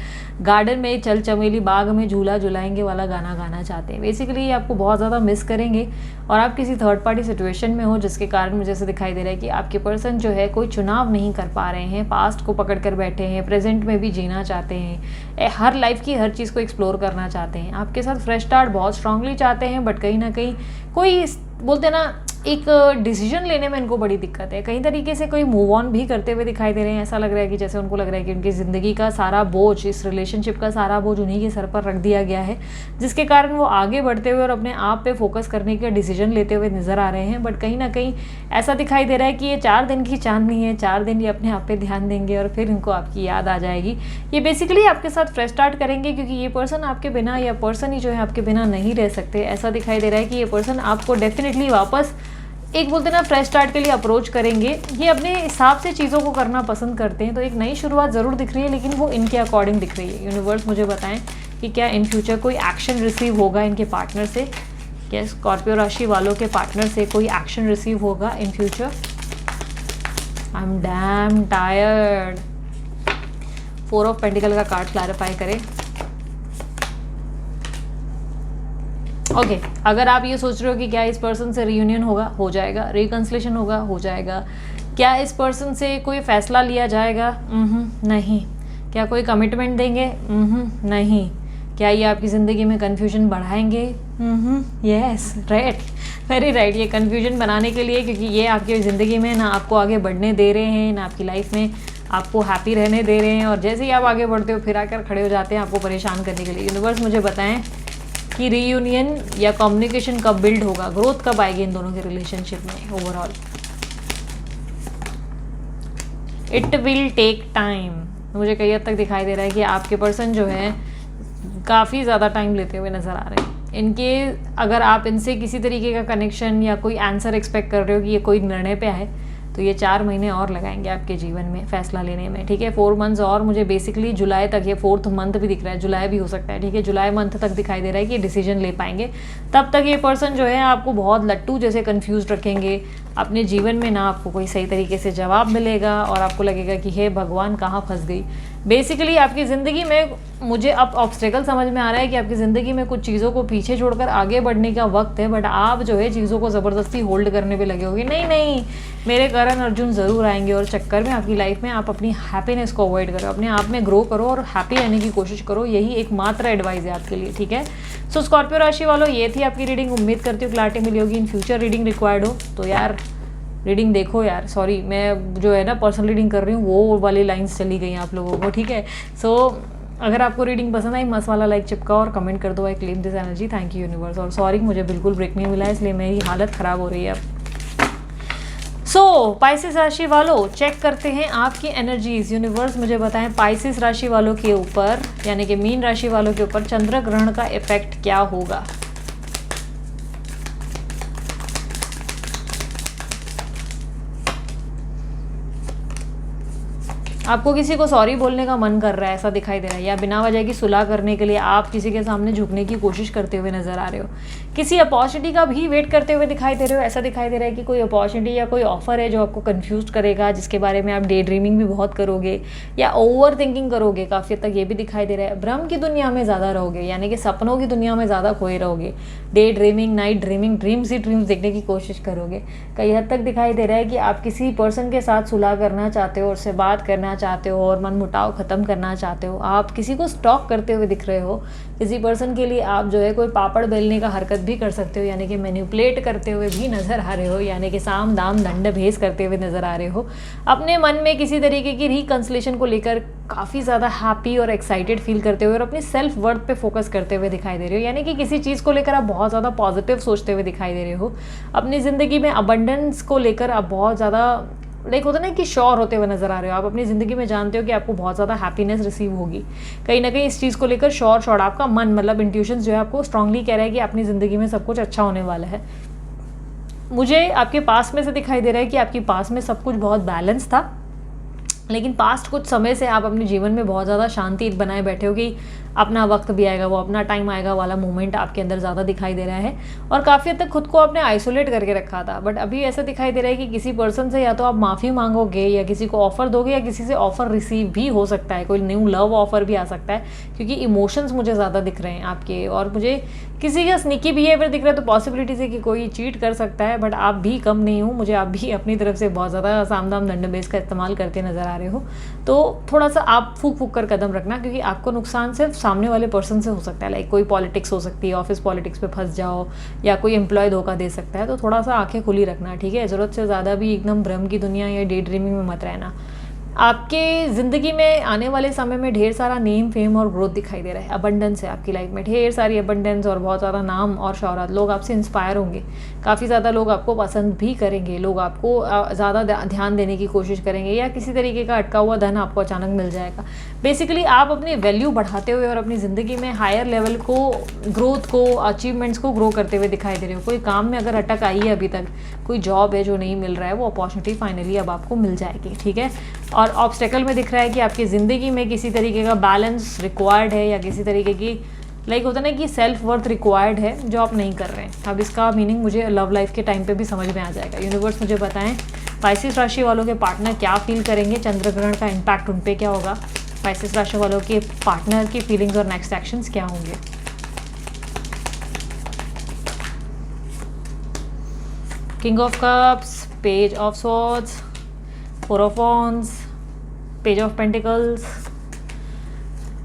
गार्डन में चल चमेली बाग में झूला झुलाएंगे वाला गाना गाना चाहते हैं। बेसिकली ये आपको बहुत ज़्यादा मिस करेंगे और आप किसी थर्ड पार्टी सिचुएशन में हो, जिसके कारण मुझे ऐसे दिखाई दे रहा है कि आपके पर्सन जो है कोई चुनाव नहीं कर पा रहे हैं, पास्ट को पकड़ कर बैठे हैं, प्रेजेंट में भी जीना चाहते हैं, हर लाइफ की हर चीज़ को एक्सप्लोर करना चाहते हैं, आपके साथ फ्रेश स्टार्ट बहुत स्ट्रांगली चाहते हैं, बट कहीं ना कहीं कोई बोलते ना एक डिसीजन लेने में इनको बड़ी दिक्कत है। कई तरीके से कोई मूव ऑन भी करते हुए दिखाई दे रहे हैं। ऐसा लग रहा है कि जैसे उनको लग रहा है कि उनकी ज़िंदगी का सारा बोझ, इस रिलेशनशिप का सारा बोझ उन्हीं के सर पर रख दिया गया है, जिसके कारण वो आगे बढ़ते हुए और अपने आप पे फोकस करने का डिसीजन लेते हुए नज़र आ रहे हैं। बट कहीं ना कहीं ऐसा दिखाई दे रहा है कि ये 4 दिन की चांदनी है, 4 दिन ये अपने आप पे ध्यान देंगे और फिर इनको आपकी याद आ जाएगी। ये बेसिकली आपके साथ फ्रेश स्टार्ट करेंगे, क्योंकि ये पर्सन आपके बिना, या पर्सन ही जो है आपके बिना नहीं रह सकते। ऐसा दिखाई दे रहा है कि ये पर्सन आपको डेफिनेटली वापस एक बोलते ना फ्रेश स्टार्ट के लिए अप्रोच करेंगे। ये अपने हिसाब से चीज़ों को करना पसंद करते हैं, तो एक नई शुरुआत ज़रूर दिख रही है, लेकिन वो इनके अकॉर्डिंग दिख रही है। यूनिवर्स मुझे बताएं कि क्या इन फ्यूचर कोई एक्शन रिसीव होगा इनके पार्टनर से, क्या स्कॉर्पियो राशि वालों के पार्टनर से कोई एक्शन रिसीव होगा in future. I am damn tired. 4 of pentacle का कार्ड क्लैरिफाई करें। ओके, अगर आप ये सोच रहे हो कि क्या इस पर्सन से रियूनियन होगा, हो जाएगा। रिकन्सिलेशन होगा, हो जाएगा। क्या इस पर्सन से कोई फैसला लिया जाएगा, नहीं। क्या कोई कमिटमेंट देंगे, नहीं। क्या ये आपकी ज़िंदगी में कन्फ्यूजन बढ़ाएंगे, यस, राइट, वेरी राइट। ये कन्फ्यूजन बनाने के लिए, क्योंकि ये आपकी ज़िंदगी में ना आपको आगे बढ़ने दे रहे हैं, ना आपकी लाइफ में आपको हैप्पी रहने दे रहे हैं, और जैसे ही आप आगे बढ़ते हो फिर आकर खड़े हो जाते हैं आपको परेशान करने के लिए। यूनिवर्स मुझे बताएं कि रीयूनियन या कम्युनिकेशन कब बिल्ड होगा, ग्रोथ कब आएगी इन दोनों के रिलेशनशिप में overall. It will take time. मुझे कई हद तक दिखाई दे रहा है कि आपके पर्सन जो है काफ़ी ज़्यादा टाइम लेते हुए नज़र आ रहे हैं। इनके अगर आप इनसे किसी तरीके का कनेक्शन या कोई आंसर एक्सपेक्ट कर रहे हो कि ये कोई निर्णय पे आए, तो ये 4 महीने और लगाएंगे आपके जीवन में फैसला लेने में, ठीक है। 4 मंथ्स और, मुझे बेसिकली जुलाई तक, ये 4th मंथ भी दिख रहा है, जुलाई भी हो सकता है, ठीक है। जुलाई मंथ तक दिखाई दे रहा है कि डिसीजन ले पाएंगे। तब तक ये पर्सन जो है आपको बहुत लट्टू जैसे कंफ्यूज रखेंगे अपने जीवन में, ना आपको कोई सही तरीके से जवाब मिलेगा और आपको लगेगा कि हे भगवान कहाँ फंस गई। बेसिकली आपकी ज़िंदगी में मुझे अब ऑब्स्टेकल समझ में आ रहा है कि आपकी ज़िंदगी में कुछ चीज़ों को पीछे छोड़कर आगे बढ़ने का वक्त है, बट आप जो है चीज़ों को ज़बरदस्ती होल्ड करने पे लगे होगे। नहीं, मेरे करण अर्जुन ज़रूर आएंगे, और चक्कर में आपकी लाइफ में आप अपनी हैप्पीनेस को अवॉइड करो, अपने आप में ग्रो करो और हैप्पी रहने की कोशिश करो। यही एकमात्र एडवाइस है आपके लिए, ठीक है। सो स्कॉर्पियो राशि वालों, ये थी आपकी रीडिंग। उम्मीद करती हूँ क्लैरिटी मिली होगी। इन फ्यूचर रीडिंग रिक्वायर्ड हो तो यार रीडिंग देखो यार। सॉरी, मैं जो है ना पर्सनल रीडिंग कर रही हूँ, वो वाली लाइंस चली गई आप लोगों को, ठीक है। सो अगर आपको रीडिंग पसंद आई, मस्त वाला लाइक चिपकाओ और कमेंट कर दो, I claim this energy, thank you universe. और सॉरी, मुझे बिल्कुल ब्रेक नहीं मिला है, इसलिए मेरी हालत ख़राब हो रही है अब। सो पाइसेस राशि वालों, चेक करते हैं आपकी एनर्जीज। यूनिवर्स मुझे बताएं पाइसेस राशि वालों के ऊपर, यानी कि मीन राशि वालों के ऊपर चंद्र ग्रहण का इफेक्ट क्या होगा। आपको किसी को सॉरी बोलने का मन कर रहा है, ऐसा दिखाई दे रहा है, या बिना वजह की सुलह करने के लिए आप किसी के सामने झुकने की कोशिश करते हुए नजर आ रहे हो। किसी अपॉर्चुनिटी का भी वेट करते हुए दिखाई दे रहे हो। ऐसा दिखाई दे रहा है कि कोई अपॉर्चुनिटी या कोई ऑफर है जो आपको कंफ्यूज करेगा, जिसके बारे में आप डे ड्रीमिंग भी बहुत करोगे या ओवर थिंकिंग करोगे काफ़ी हद तक, ये भी दिखाई दे रहा है। भ्रम की दुनिया में ज़्यादा रहोगे, यानी कि सपनों की दुनिया में ज़्यादा खोए रहोगे। Day dreaming, night dreaming, dreams ही ड्रीम्स देखने की कोशिश करोगे। कई हद तक दिखाई दे रहा है कि आप किसी पर्सन के साथ सुलह करना चाहते हो, उससे बात करना चाहते हो और मुटाव ख़त्म करना चाहते हो। आप किसी को स्टॉक करते हुए दिख रहे हो। किसी पर्सन के लिए आप जो है कोई पापड़ बेलने का हरकत भी कर सकते हो, यानी कि मैनिपुलेट करते हुए भी नज़र आ रहे हो, यानी कि साम दाम दंड भेज करते हुए नज़र आ रहे हो। अपने मन में किसी तरीके की रिकन्सिलेशन को लेकर काफ़ी ज़्यादा हैप्पी और एक्साइटेड फील करते हुए और अपनी सेल्फ वर्थ पे फोकस करते हुए दिखाई दे रहे हो, यानी कि किसी चीज़ को लेकर आप बहुत ज़्यादा पॉजिटिव सोचते हुए दिखाई दे रहे हो। अपनी ज़िंदगी में अबंडेंस को लेकर आप बहुत ज़्यादा लाइक होता ना कि श्योर होते हुए नजर आ रहे हो। आप अपनी ज़िंदगी में जानते हो कि आपको बहुत ज़्यादा हैप्पीनेस रिसीव होगी। कहीं ना कहीं इस चीज़ को लेकर श्योर आपका मन, मतलब इंट्यूशंस जो है आपको स्ट्रांगली कह रहा है कि अपनी ज़िंदगी में सब कुछ अच्छा होने वाला है। मुझे आपके पास में से दिखाई दे रहा है कि आपके पास में सब कुछ बहुत बैलेंस था, लेकिन पास्ट कुछ समय से आप अपने जीवन में बहुत ज़्यादा शांति बनाए बैठे हो कि अपना वक्त भी आएगा, वो अपना टाइम आएगा वाला मोमेंट आपके अंदर ज़्यादा दिखाई दे रहा है। और काफ़ी हद तक खुद को आपने आइसोलेट करके रखा था, बट अभी ऐसा दिखाई दे रहा है कि किसी पर्सन से या तो आप माफ़ी मांगोगे या किसी को ऑफ़र दोगे या किसी से ऑफ़र रिसीव भी हो सकता है, कोई न्यू लव ऑफ़र भी आ सकता है, क्योंकि इमोशंस मुझे ज़्यादा दिख रहे हैं आपके। और मुझे किसी का स्निकी बिहेवियर दिख रहा है, तो पॉसिबिलिटीज़ है कि कोई चीट कर सकता है, बट आप भी कम नहीं हो, मुझे आप भी अपनी तरफ से बहुत ज़्यादा साम दाम दंड बेस का इस्तेमाल करते नज़र आ रहे हो। तो थोड़ा सा आप फूक फूक कर कदम रखना, क्योंकि आपको नुकसान सिर्फ सामने वाले पर्सन से हो सकता है। लाइक कोई पॉलिटिक्स हो सकती है, ऑफिस पॉलिटिक्स पे फंस जाओ, या कोई एम्प्लॉय धोखा दे सकता है, तो थोड़ा सा आंखें खुली रखना, ठीक है। ज़रूरत से ज़्यादा भी एकदम भ्रम की दुनिया या डे ड्रीमिंग में मत रहना। आपके ज़िंदगी में आने वाले समय में ढेर सारा नेम, फेम और ग्रोथ दिखाई दे रहा है। अबंडेंस है आपकी लाइफ में, ढेर सारी अबंडेंस और बहुत ज़्यादा नाम और शौहरत। लोग आपसे इंस्पायर होंगे, काफ़ी ज़्यादा लोग आपको पसंद भी करेंगे, लोग आपको ज़्यादा ध्यान देने की कोशिश करेंगे, या किसी तरीके का अटका हुआ धन आपको अचानक मिल जाएगा। बेसिकली आप अपनी वैल्यू बढ़ाते हुए और अपनी ज़िंदगी में हायर लेवल को, ग्रोथ को, अचीवमेंट्स को ग्रो करते हुए दिखाई दे रहे हो। कोई काम में अगर अटक आई है अभी तक, कोई जॉब है जो नहीं मिल रहा है, वो अपॉर्चुनिटी फाइनली अब आपको मिल जाएगी, ठीक है। और ऑब्स्टेकल में दिख रहा है कि आपकी ज़िंदगी में किसी तरीके का बैलेंस रिक्वायर्ड है, या किसी तरीके की लाइक होता है ना कि सेल्फ वर्थ रिक्वायर्ड है जो आप नहीं कर रहे हैं। अब इसका मीनिंग मुझे लव लाइफ के टाइम पे भी समझ में आ जाएगा। यूनिवर्स मुझे बताएं पाइसेस राशि वालों के पार्टनर क्या फील करेंगे, चंद्र ग्रहण का इम्पैक्ट उन पे क्या होगा, पाइसेस राशि वालों के पार्टनर की फीलिंग्स और नेक्स्ट एक्शंस क्या होंगे। King of cups, page of swords, four of wands, page of pentacles,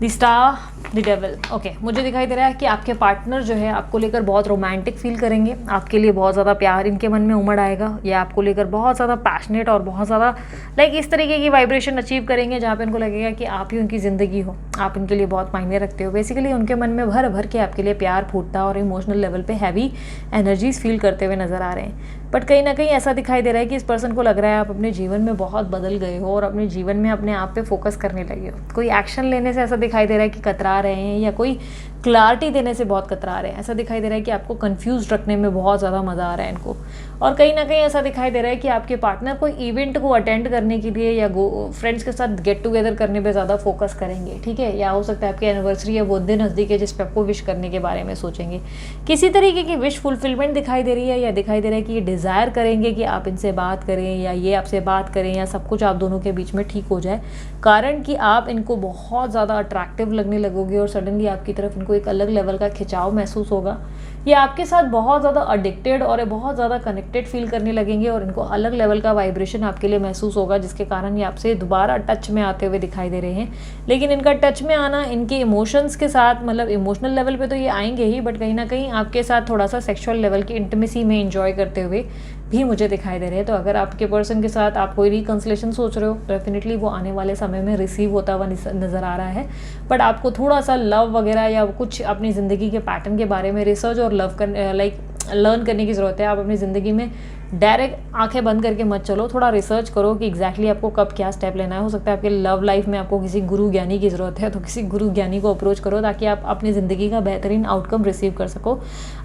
the star, the devil. Okay, मुझे दिखाई दे रहा है कि आपके पार्टनर जो है आपको लेकर बहुत रोमांटिक फील करेंगे, आपके लिए बहुत ज़्यादा प्यार इनके मन में उमड़ आएगा, या आपको लेकर बहुत ज़्यादा पैशनेट और बहुत ज़्यादा लाइक इस तरीके की वाइब्रेशन अचीव करेंगे जहाँ पे इनको लगेगा कि आप ही उनकी ज़िंदगी हो, आप इनके लिए बहुत मायने रखते हो। बेसिकली उनके मन में भर भर के आपके लिए प्यार फूटता और इमोशनल लेवल पे हैवी एनर्जीज फील करते हुए नज़र आ रहे हैं। बट कहीं ना कहीं ऐसा दिखाई दे रहा है कि इस पर्सन को लग रहा है आप अपने जीवन में बहुत बदल गए हो और अपने जीवन में अपने आप पे फोकस करने लगे हो। कोई एक्शन लेने से ऐसा दिखाई दे रहा है कि कतरा रहे हैं, या कोई क्लैरिटी देने से बहुत कतरा रहे हैं। ऐसा दिखाई दे रहा है कि आपको कंफ्यूज रखने में बहुत ज़्यादा मज़ा आ रहा है इनको। और कहीं ना कहीं ऐसा दिखाई दे रहा है कि आपके पार्टनर कोई इवेंट को अटेंड करने के लिए या फ्रेंड्स के साथ गेट टुगेदर करने पे ज़्यादा फोकस करेंगे, ठीक है। या हो सकता है आपकी एनिवर्सरी या वो दिन नज़दीक है जिस पर आपको विश करने के बारे में सोचेंगे। किसी तरीके की विश फुलफिलमेंट दिखाई दे रही है, या दिखाई दे रहा है कि ये डिज़ायर करेंगे कि आप इनसे बात करें या ये आपसे बात करें, या सब कुछ आप दोनों के बीच में ठीक हो जाए, कारण कि आप इनको बहुत ज़्यादा अट्रैक्टिव लगने लगोगे और सडनली आपकी तरफ इनको एक अलग लेवल का खिंचाव महसूस होगा। ये आपके साथ बहुत ज़्यादा एडिक्टेड और बहुत ज़्यादा कनेक्टेड फील करने लगेंगे और इनको अलग लेवल का वाइब्रेशन आपके लिए महसूस होगा, जिसके कारण ये आपसे दोबारा टच में आते हुए दिखाई दे रहे हैं। लेकिन इनका टच में आना इनके इमोशंस के साथ, मतलब इमोशनल लेवल पे तो ये आएंगे ही, बट कहीं ना कहीं आपके साथ थोड़ा सा सेक्सुअल लेवल की इंटीमेसी में एंजॉय करते हुए भी मुझे दिखाई दे रहे हैं। तो अगर आपके पर्सन के साथ आप कोई रिकंसिलेशन सोच रहे हो, डेफिनेटली वो आने वाले समय में रिसीव होता हुआ नज़र आ रहा है। बट आपको थोड़ा सा लव वगैरह या कुछ अपनी ज़िंदगी के पैटर्न के बारे में रिसर्च और लर्न करने की ज़रूरत है। आप अपनी ज़िंदगी में डायरेक्ट आंखें बंद करके मत चलो, थोड़ा रिसर्च करो कि एग्जैक्टली आपको कब क्या स्टेप लेना है। हो सकता है आपके लव लाइफ में आपको किसी गुरु ज्ञानी की ज़रूरत है, तो किसी गुरु ज्ञानी को अप्रोच करो ताकि आप अपनी ज़िंदगी का बेहतरीन आउटकम रिसीव कर सको।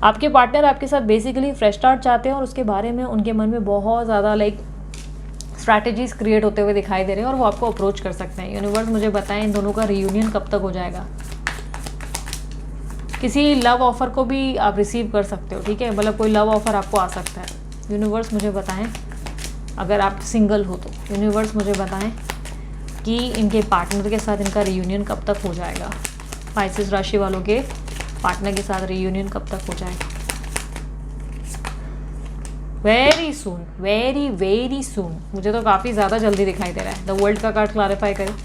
आपके पार्टनर आपके साथ बेसिकली फ्रेश स्टार्ट चाहते हैं और उसके बारे में उनके मन में बहुत ज़्यादा स्ट्रैटेजीज क्रिएट होते हुए दिखाई दे रहे हैं और वो आपको अप्रोच कर सकते हैं। यूनिवर्स मुझे बताएं इन दोनों का रियूनियन कब तक हो जाएगा। किसी लव ऑफ़र को भी आप रिसीव कर सकते हो, ठीक है, मतलब कोई लव ऑफ़र आपको आ सकता है। यूनिवर्स मुझे बताएं अगर आप सिंगल हो तो, यूनिवर्स मुझे बताएं कि इनके पार्टनर के साथ इनका रियूनियन कब तक हो जाएगा। पाइसेस राशि वालों के पार्टनर के साथ रियूनियन कब तक हो जाएगा। Very soon, very very soon. मुझे तो काफ़ी ज़्यादा जल्दी दिखाई दे रहा है। द वर्ल्ड का कार्ड क्लैरिफाई करें।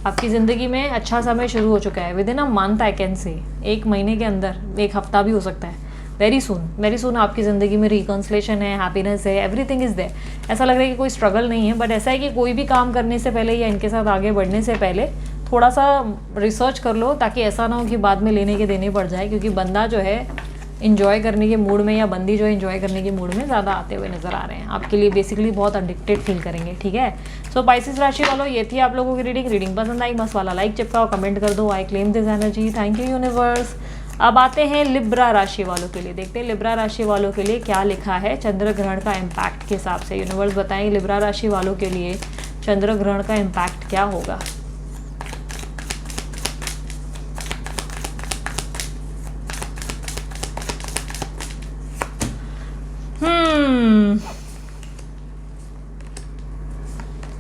आपकी ज़िंदगी में अच्छा समय शुरू हो चुका है। With in a month I can say, एक महीने के अंदर, एक हफ्ता भी हो सकता है। वेरी सून आपकी ज़िंदगी में रिकंसलेशन है, हैप्पीनेस है, एवरीथिंग इज़ देयर। ऐसा लग रहा है कि कोई स्ट्रगल नहीं है, बट ऐसा है कि कोई भी काम करने से पहले या इनके साथ आगे बढ़ने से पहले थोड़ा सा रिसर्च कर लो, ताकि ऐसा ना हो कि बाद में लेने के देने पड़ जाए, क्योंकि बंदा जो है इन्जॉय करने के मूड में, या बंदी जो है इन्जॉय करने के मूड में ज़्यादा आते हुए नज़र आ रहे हैं। आपके लिए बेसिकली बहुत एडिक्टेड फील करेंगे, ठीक है। सो पाइसेस राशि वालों, ये थी आप लोगों की रीडिंग पसंद आई मस्त वाला लाइक चिपकाओ, कमेंट कर दो, I claim this energy, thank you universe. अब आते हैं लिब्रा राशि वालों के लिए, देखते हैं लिब्रा राशि वालों के लिए क्या लिखा है चंद्र ग्रहण का इम्पैक्ट के हिसाब से। यूनिवर्स बताएं लिब्रा राशि वालों के लिए चंद्र ग्रहण का इम्पैक्ट क्या होगा।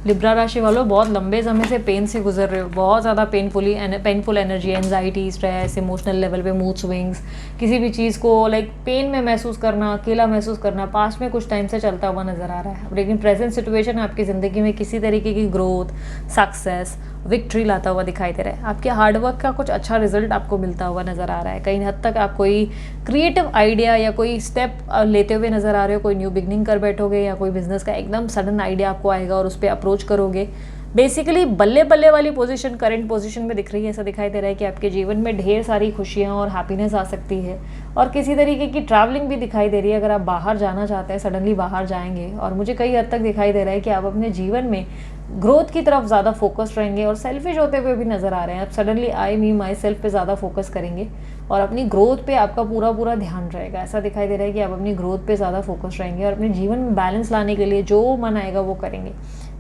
लिब्रा राशि वालों बहुत लंबे समय से पेन से गुजर रहे हो, बहुत ज़्यादा painful energy, anxiety, stress, emotional level पे मूड स्विंग्स, किसी भी चीज़ को लाइक पेन में महसूस करना, अकेला महसूस करना, पास्ट में कुछ टाइम से चलता हुआ नज़र आ रहा है। लेकिन प्रेजेंट सिचुएशन आपकी ज़िंदगी में किसी तरीके की ग्रोथ, सक्सेस, विक्ट्री लाता हुआ दिखाई दे रहा है। आपके हार्डवर्क का कुछ अच्छा रिजल्ट आपको मिलता हुआ नज़र आ रहा है। कहीं हद तक आप कोई क्रिएटिव आइडिया या कोई स्टेप लेते हुए नज़र आ रहे हो, कोई न्यू बिगनिंग कर बैठोगे या कोई बिजनेस का एकदम सडन आइडिया आपको आएगा और उस पर अप्रोच करोगे। बेसिकली बल्ले बल्ले वाली पोजीशन करंट पोजीशन में दिख रही है। ऐसा दिखाई दे रहा है कि आपके जीवन में ढेर सारी खुशियाँ और हैप्पीनेस आ सकती है और किसी तरीके की ट्रैवलिंग भी दिखाई दे रही है। अगर आप बाहर जाना चाहते हैं, सडनली बाहर जाएंगे। और मुझे कई हद तक दिखाई दे रहा है कि आप अपने जीवन में ग्रोथ की तरफ ज़्यादा फोकस्ड रहेंगे और सेल्फिश होते हुए भी नज़र आ रहे हैं। आप suddenly I me my self पे ज़्यादा फोकस करेंगे और अपनी ग्रोथ पे आपका पूरा पूरा ध्यान रहेगा। ऐसा दिखाई दे रहा है कि आप अपनी ग्रोथ पे ज़्यादा फोकस रहेंगे और अपने जीवन में बैलेंस लाने के लिए जो मन आएगा वो करेंगे।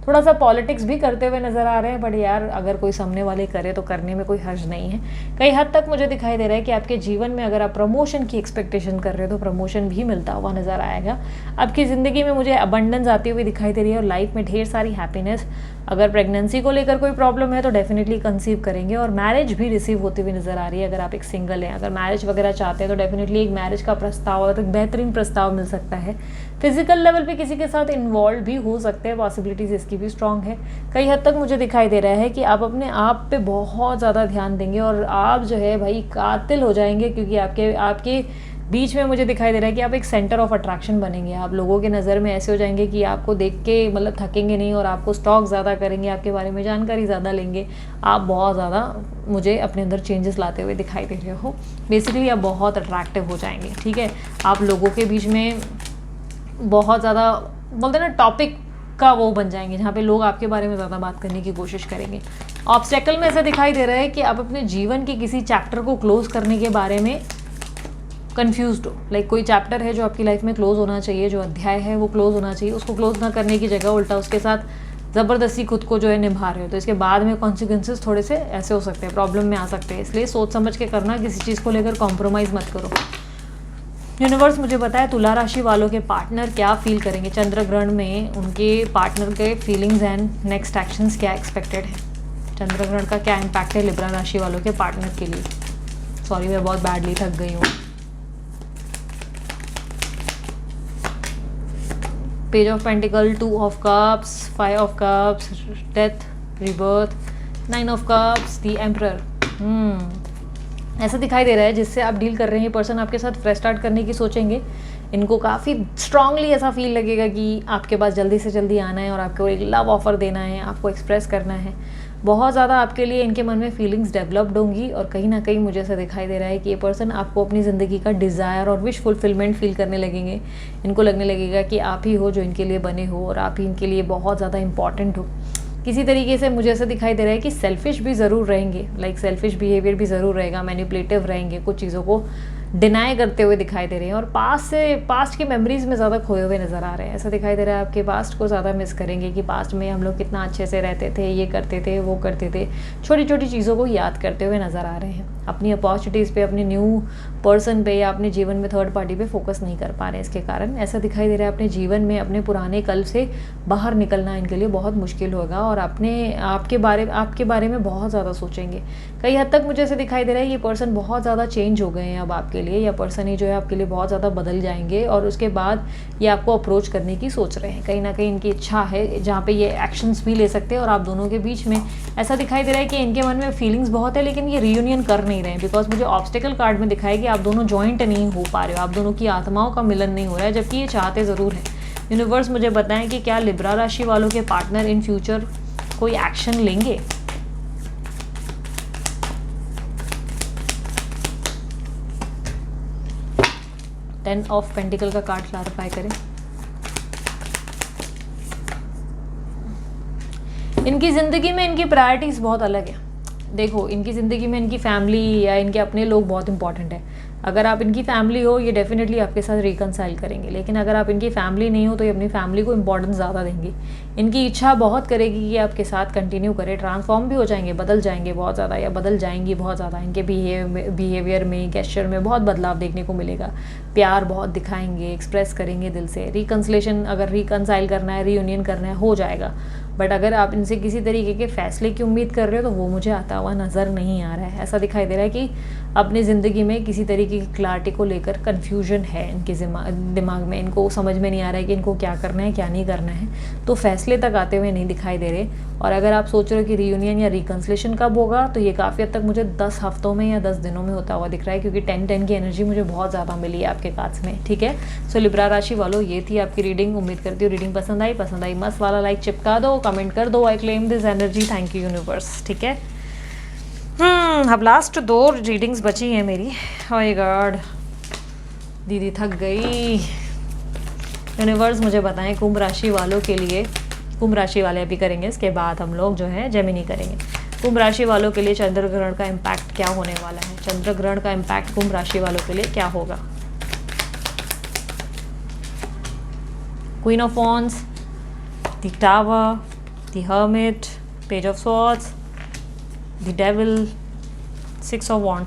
थोड़ा सा पॉलिटिक्स भी करते हुए नज़र आ रहे हैं, बट यार अगर कोई सामने वाले करे तो करने में कोई हर्ज नहीं है। कई हद तक मुझे दिखाई दे रहा है कि आपके जीवन में अगर आप प्रमोशन की एक्सपेक्टेशन कर रहे हो तो प्रमोशन भी मिलता हुआ नज़र आएगा। आपकी ज़िंदगी में मुझे अबंडेंस आती हुई दिखाई दे रही है और लाइफ में ढेर सारी हैप्पीनेस। अगर प्रेगनेंसी को लेकर कोई प्रॉब्लम है तो डेफिनेटली कंसीव करेंगे और मैरिज भी रिसीव होती हुई नज़र आ रही है। अगर आप एक सिंगल हैं, अगर मैरिज वगैरह चाहते हैं तो डेफिनेटली एक मैरिज का प्रस्ताव और एक बेहतरीन प्रस्ताव मिल सकता है। फिजिकल लेवल पे किसी के साथ इन्वॉल्व भी हो सकते हैं, पॉसिबिलिटीज इसकी भी स्ट्रांग है। कई हद तक मुझे दिखाई दे रहा है कि आप अपने आप पे बहुत ज़्यादा ध्यान देंगे और आप जो है भाई कातिल हो जाएंगे, क्योंकि आपके बीच में मुझे दिखाई दे रहा है कि आप एक सेंटर ऑफ अट्रैक्शन बनेंगे। आप लोगों के नज़र में ऐसे हो जाएंगे कि आपको देख के मतलब थकेंगे नहीं और आपको स्टॉक ज़्यादा करेंगे, आपके बारे में जानकारी ज़्यादा लेंगे। आप बहुत ज़्यादा मुझे अपने अंदर चेंजेस लाते हुए दिखाई दे रहे हो। बेसिकली आप बहुत अट्रैक्टिव हो जाएंगे, ठीक है। आप लोगों के बीच में बहुत ज़्यादा बोलते हैं ना टॉपिक का वो बन जाएंगे, जहाँ पे लोग आपके बारे में ज़्यादा बात करने की कोशिश करेंगे। ऑब्स्टेकल में ऐसा दिखाई दे रहा है कि आप अपने जीवन के किसी चैप्टर को क्लोज करने के बारे में कंफ्यूज्ड हो। लाइक कोई चैप्टर है जो आपकी लाइफ में क्लोज होना चाहिए, जो अध्याय है वो क्लोज होना चाहिए, उसको क्लोज ना करने की जगह उल्टा उसके साथ ज़बरदस्ती खुद को जो है निभा रहे हो, तो इसके बाद में कॉन्सिक्वेंसेस थोड़े से ऐसे हो सकते हैं, प्रॉब्लम में आ सकते हैं। इसलिए सोच समझ के करना, किसी चीज़ को लेकर कॉम्प्रोमाइज़ मत करो। यूनिवर्स मुझे बताया तुला राशि वालों के पार्टनर क्या फील करेंगे चंद्र ग्रहण में, उनके पार्टनर के फीलिंग्स एंड नेक्स्ट एक्शंस क्या एक्सपेक्टेड है। चंद्र ग्रहण का क्या इम्पैक्ट है लिब्रा राशि वालों के पार्टनर के लिए। सॉरी मैं बहुत बैडली थक गई हूँ। Page of pentacle, 2 of cups, 5 of cups, death, rebirth, 9 of cups, the emperor. ऐसा दिखाई दे रहा है जिससे आप डील कर रहे हैं पर्सन आपके साथ फ्रेश स्टार्ट करने की सोचेंगे। इनको काफ़ी स्ट्रांगली ऐसा फील लगेगा कि आपके पास जल्दी से जल्दी आना है और आपको एक लव ऑफर देना है, आपको एक्सप्रेस करना है। बहुत ज़्यादा आपके लिए इनके मन में फीलिंग्स डेवलप्ड होंगी और कहीं ना कहीं मुझे ऐसा दिखाई दे रहा है कि ये पर्सन आपको अपनी ज़िंदगी का डिज़ायर और विश फुलफिलमेंट फील करने लगेंगे। इनको लगने लगेगा कि आप ही हो जो इनके लिए बने हो और आप ही इनके लिए बहुत ज़्यादा इंपॉर्टेंट हो। किसी तरीके से मुझे ऐसा दिखाई दे रहा है कि सेल्फिश भी ज़रूर रहेंगे, लाइक सेल्फिश बिहेवियर भी ज़रूर रहेगा, मैनिपुलेटिव रहेंगे, कुछ चीज़ों को डिनाई करते हुए दिखाई दे रहे हैं और पास्ट की मेमोरीज़ में ज़्यादा खोए हुए नज़र आ रहे हैं। ऐसा दिखाई दे रहा है आपके पास्ट को ज़्यादा मिस करेंगे कि पास्ट में हम लोग कितना अच्छे से रहते थे, ये करते थे, वो करते थे, छोटी छोटी चीज़ों को याद करते हुए नज़र आ रहे हैं। अपनी अपॉर्चुनिटीज़ पे, अपने न्यू पर्सन पे या अपने जीवन में थर्ड पार्टी पे फोकस नहीं कर पा रहे हैं। इसके कारण ऐसा दिखाई दे रहा है अपने जीवन में अपने पुराने कल से बाहर निकलना इनके लिए बहुत मुश्किल होगा और आपके बारे में बहुत ज़्यादा सोचेंगे। कई हद तक मुझे ऐसे दिखाई दे रहा है ये पर्सन बहुत ज़्यादा चेंज हो गए हैं अब आपके लिए, या पर्सन ही जो है आपके लिए बहुत ज़्यादा बदल जाएंगे और उसके बाद ये आपको अप्रोच करने की सोच रहे हैं। कहीं ना कहीं इनकी इच्छा है जहाँ पे ये एक्शंस भी ले सकते हैं और आप दोनों के बीच में ऐसा दिखाई दे रहा है कि इनके मन में फीलिंग्स बहुत है लेकिन ये रियूनियन कर नहीं रहे हैं, बिकॉज मुझे ऑब्स्टेकल कार्ड में दिखाया कि आप दोनों जॉइंट नहीं हो पा रहे हो, आप दोनों की आत्माओं का मिलन नहीं हो रहा है, जबकि ये चाहते ज़रूर है। यूनिवर्स मुझे बताएं कि क्या लिब्रा राशि वालों के पार्टनर इन फ्यूचर कोई एक्शन लेंगे। टेन ऑफ पेंटिकल का कार्ड क्लैरिफाई करें। इनकी ज़िंदगी में इनकी प्रायोरिटीज़ बहुत अलग है। देखो, इनकी ज़िंदगी में इनकी फैमिली या इनके अपने लोग बहुत इंपॉर्टेंट है। अगर आप इनकी फैमिली हो ये डेफिनेटली आपके साथ रिकनसाइल करेंगे, लेकिन अगर आप इनकी फैमिली नहीं हो तो ये अपनी फैमिली को इंपॉर्टेंस ज़्यादा देंगे। इनकी इच्छा बहुत करेगी कि आपके साथ कंटिन्यू करें, ट्रांसफॉर्म भी हो जाएंगे, बदल जाएंगे बहुत ज़्यादा या बदल जाएंगी बहुत ज़्यादा। इनके बिहेवियर में, गेस्चर में बहुत बदलाव देखने को मिलेगा। प्यार बहुत दिखाएंगे, एक्सप्रेस करेंगे दिल से। रिकन्सिलेशन, अगर रिकनसाइल करना है, रीयूनियन करना है, हो जाएगा। बट अगर आप इनसे किसी तरीके के फ़ैसले की उम्मीद कर रहे हो तो वो मुझे आता हुआ नज़र नहीं आ रहा है। ऐसा दिखाई दे रहा है कि अपनी ज़िंदगी में किसी तरीके की क्लैरिटी को लेकर कन्फ्यूजन है इनके दिमाग में। इनको समझ में नहीं आ रहा है कि इनको क्या करना है क्या नहीं करना है, तो फैसले तक आते हुए नहीं दिखाई दे रहे। और अगर आप सोच रहे हो कि रीयूनियन या रिकन्सिलेशन कब होगा, तो ये काफ़ी हद तक मुझे 10 हफ्तों में या 10 दिनों में होता हुआ दिख रहा है, क्योंकि 10-10 की एनर्जी मुझे बहुत ज़्यादा मिली है आपके कार्ड्स में। ठीक है, सो लिब्रा राशि वालों, ये थी आपकी रीडिंग। उम्मीद करती हूँ रीडिंग पसंद आई मस्त वाला लाइक चिपका दो, कमेंट कर दो, I claim this energy, thank you universe. ठीक है, अब लास्ट 2 रीडिंग्स बची हैं मेरी। ओह गॉड, दीदी थक गई। यूनिवर्स मुझे बताएं कुंभ राशि वालों के लिए, कुंभ राशि वाले अभी करेंगे, इसके बाद हम लोग जो है जेमिनी करेंगे। कुंभ राशि वालों के लिए चंद्र ग्रहण का इम्पैक्ट क्या होने वाला है? चंद्र ग्रहण का इम्पैक्ट कुंभ राशि वालों के लिए क्या होगा? Queen of wands, the tower, the hermit, page of swords, the devil, 6 of wand.